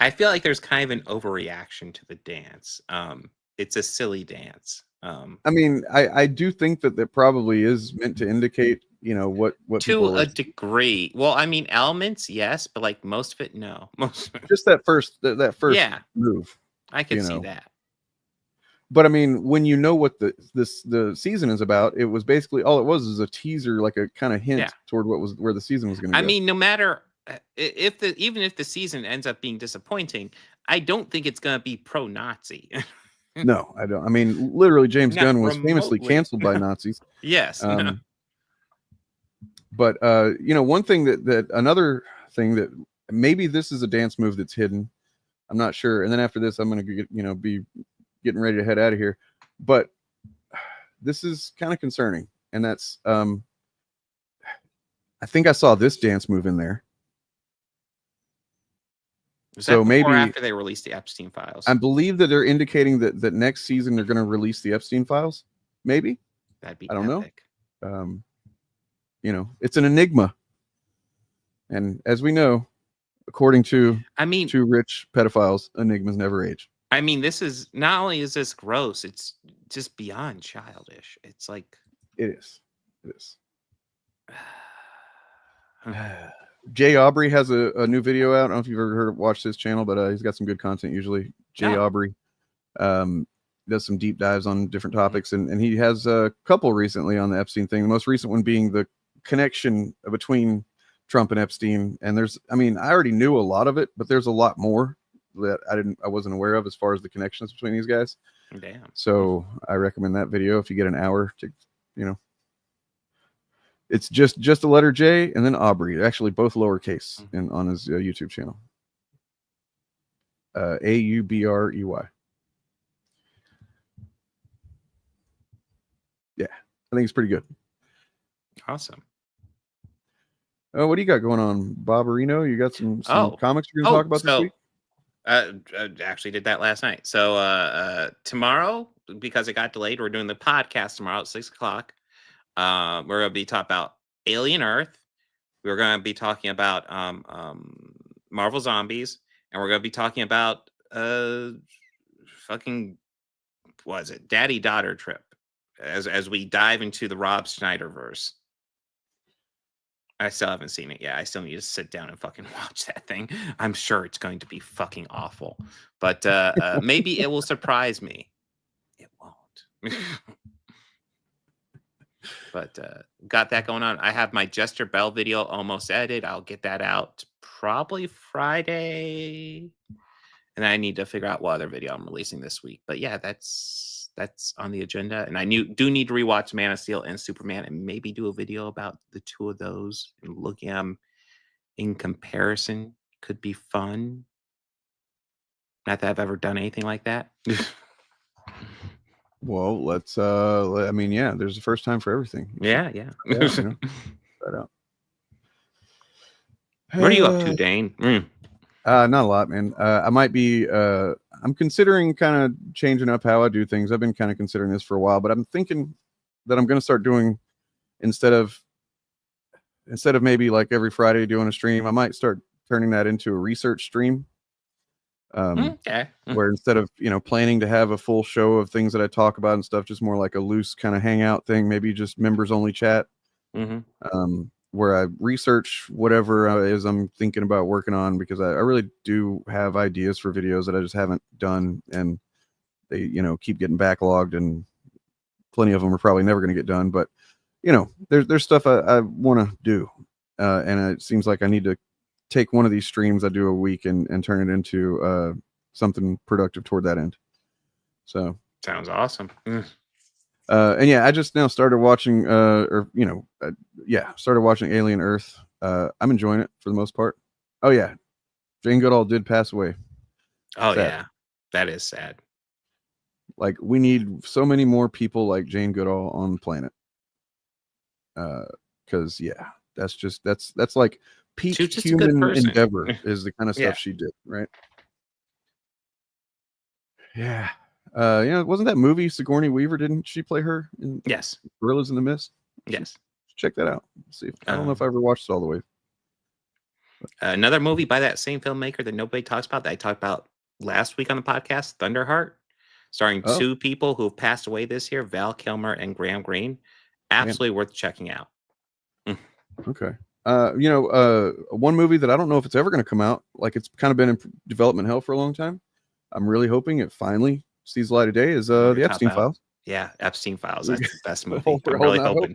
I feel like there's kind of an overreaction to the dance. It's a silly dance. I mean, I do think that probably is meant to indicate, what to a degree. Well, I mean, elements, yes, but like most of it, no. Just that first move. I could see that. But I mean, when you know what the season is about, it was basically all it was is a teaser, like a kind of hint toward where the season was going to go. I mean, no matter even if the season ends up being disappointing, I don't think it's going to be pro-Nazi. No, I don't. I mean, literally, James Not Gunn was famously remotely. canceled by Nazis. Yes. But you know, one thing that another thing that maybe this is a dance move that's hidden. I'm not sure. And then after this, I'm gonna get, be getting ready to head out of here. But this is kind of concerning, and that's I think I saw this dance move in there. Was So that maybe before or after they released the Epstein files? I believe that they're indicating that next season they're going to release the Epstein files. Maybe. That'd be I don't epic. know. It's an enigma, and as we know, according to two rich pedophiles, enigmas never age. I mean, this is not only is this gross, it's just beyond childish. It's like it is. Jay Aubrey has a new video out. I don't know if you've ever watched his channel, but he's got some good content usually. Jay Aubrey does some deep dives on different topics, and he has a couple recently on the Epstein thing. The most recent one being the connection between Trump and Epstein. And I already knew a lot of it, but there's a lot more that I wasn't aware of as far as the connections between these guys. Damn. So I recommend that video if you get an hour to, it's just the letter J and then Aubrey, actually both lowercase on his YouTube channel. Aubrey. Yeah, I think it's pretty good. Awesome. Oh, what do you got going on, Bobberino? You got some comics you're going to talk about this week? I actually did that last night. So tomorrow, because it got delayed, we're doing the podcast tomorrow at 6 o'clock. We're going to be talking about Alien Earth. We're going to be talking about Marvel Zombies, and we're going to be talking about Daddy Daughter Trip as we dive into the Rob Schneider verse. I still haven't seen it yet. I still need to sit down and fucking watch that thing. I'm sure it's going to be fucking awful, but maybe it will surprise me. It won't. But got that going on. I have my Jester Bell video almost edited. I'll get that out probably Friday, and I need to figure out what other video I'm releasing this week. But yeah, that's on the agenda. And I do need to rewatch Man of Steel and Superman, and maybe do a video about the two of those and look at them in comparison. Could be fun. Not that I've ever done anything like that. Well, let's there's a first time for everything. Yeah. Try it out. What are you up to, Dane? Not a lot, man. I might be I'm considering kind of changing up how I do things. I've been kind of considering this for a while, but I'm thinking that I'm going to start doing, instead of maybe like every Friday doing a stream, I might start turning that into a research stream. Where instead of, planning to have a full show of things that I talk about and stuff, just more like a loose kind of hangout thing, maybe just members only chat. Where I research whatever I'm thinking about working on, because I really do have ideas for videos that I just haven't done, and they, keep getting backlogged, and plenty of them are probably never going to get done. But, there's stuff I want to do. And it seems like I need to take one of these streams I do a week and turn it into something productive toward that end. So sounds awesome. And yeah, I just now started watching, started watching Alien Earth. I'm enjoying it for the most part. Oh yeah, Jane Goodall did pass away. Oh yeah, that is sad. Like, we need so many more people like Jane Goodall on the planet. Because that's like peak human endeavor is the kind of stuff she did, right? Yeah. Wasn't that movie Sigourney Weaver? Didn't she play her in Gorillas in the Mist? Yes. Check that out. See, I don't know if I ever watched it all the way. Another movie by that same filmmaker that nobody talks about, that I talked about last week on the podcast, Thunderheart, starring two people who have passed away this year, Val Kilmer and Graham Greene. Absolutely worth checking out. Okay. One movie that I don't know if it's ever going to come out, like, it's kind of been in development hell for a long time. I'm really hoping it finally sees the light of day, is the Epstein Files. Yeah, Epstein Files. That's the best movie. I'm really hoping.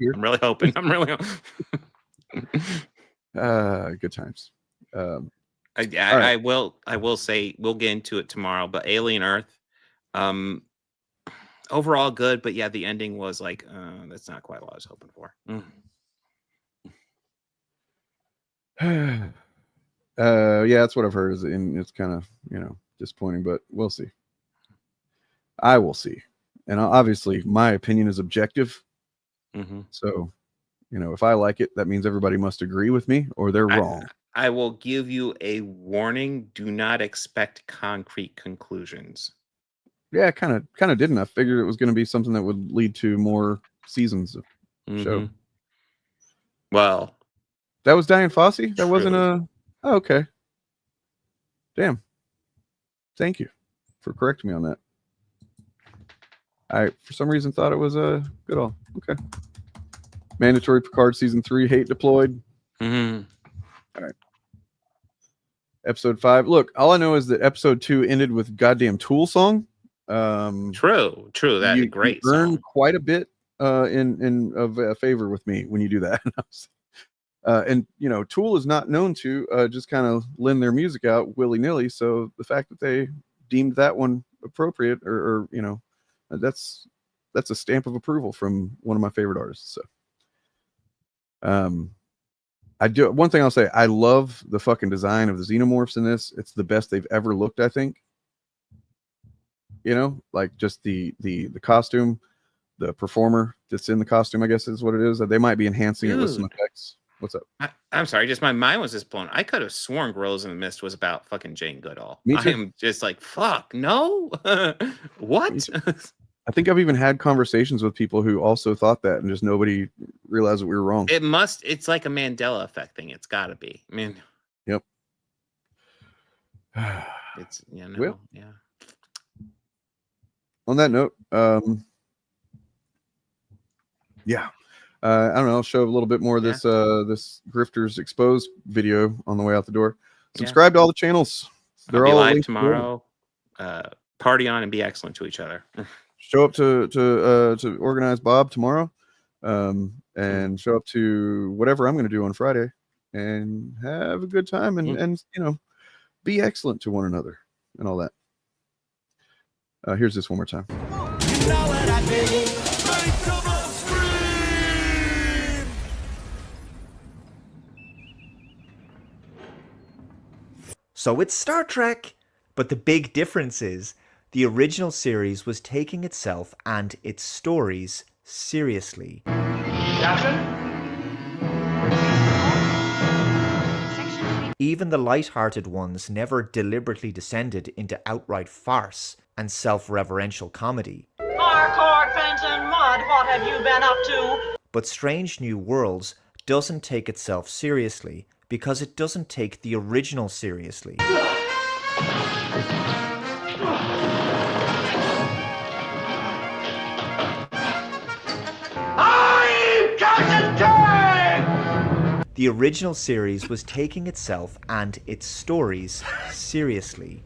Good times. I will say we'll get into it tomorrow, but Alien Earth, overall good, but yeah, the ending was like, that's not quite what I was hoping for. Yeah, that's what I've heard. And it's kind of, disappointing, but we'll see. I will see. And obviously, my opinion is objective. So, if I like it, that means everybody must agree with me, or they're wrong. I will give you a warning: do not expect concrete conclusions. Yeah, kind of didn't. I figured it was going to be something that would lead to more seasons of show. Well, that was Diane Fossey. That wasn't a. Oh, okay. Damn. Thank you for correcting me on that. I, for some reason, thought it was a good all. Okay. Mandatory Picard season 3 hate deployed. All right. Episode 5. Look, all I know is that episode 2 ended with goddamn Tool song. True. That's a great you earn song. quite a bit of favor with me when you do that. And Tool is not known to just kind of lend their music out willy-nilly. So the fact that they deemed that one appropriate, or that's a stamp of approval from one of my favorite artists. So I do one thing I'll say, I love the fucking design of the xenomorphs in this. It's the best they've ever looked, I think. Like just the costume, the performer that's in the costume, I guess is what it is. They might be enhancing it with some effects. What's up? I'm sorry, just my mind was just blown. I could have sworn Gorillas in the Mist was about fucking Jane Goodall. Me too. I am just like, fuck, no. What? I think I've even had conversations with people who also thought that, and just nobody realized that we were wrong. It's like a Mandela effect thing. It's got to be. I mean, yep. It's Well, yeah. On that note, yeah. I don't know. I'll show a little bit more of this this Grifters Exposed video on the way out the door. Subscribe to all the channels. They're I'll be all live linked tomorrow. Party on and be excellent to each other. Show up to organize Bob tomorrow, and show up to whatever I'm going to do on Friday, and have a good time, and be excellent to one another and all that. Here's this one more time. So it's Star Trek, but the big difference is the original series was taking itself and its stories seriously. Even the light-hearted ones never deliberately descended into outright farce and self-reverential comedy. Harcourt, Fenton, Mudd, what have you been up to? But Strange New Worlds doesn't take itself seriously because it doesn't take the original seriously. The original series was taking itself and its stories seriously.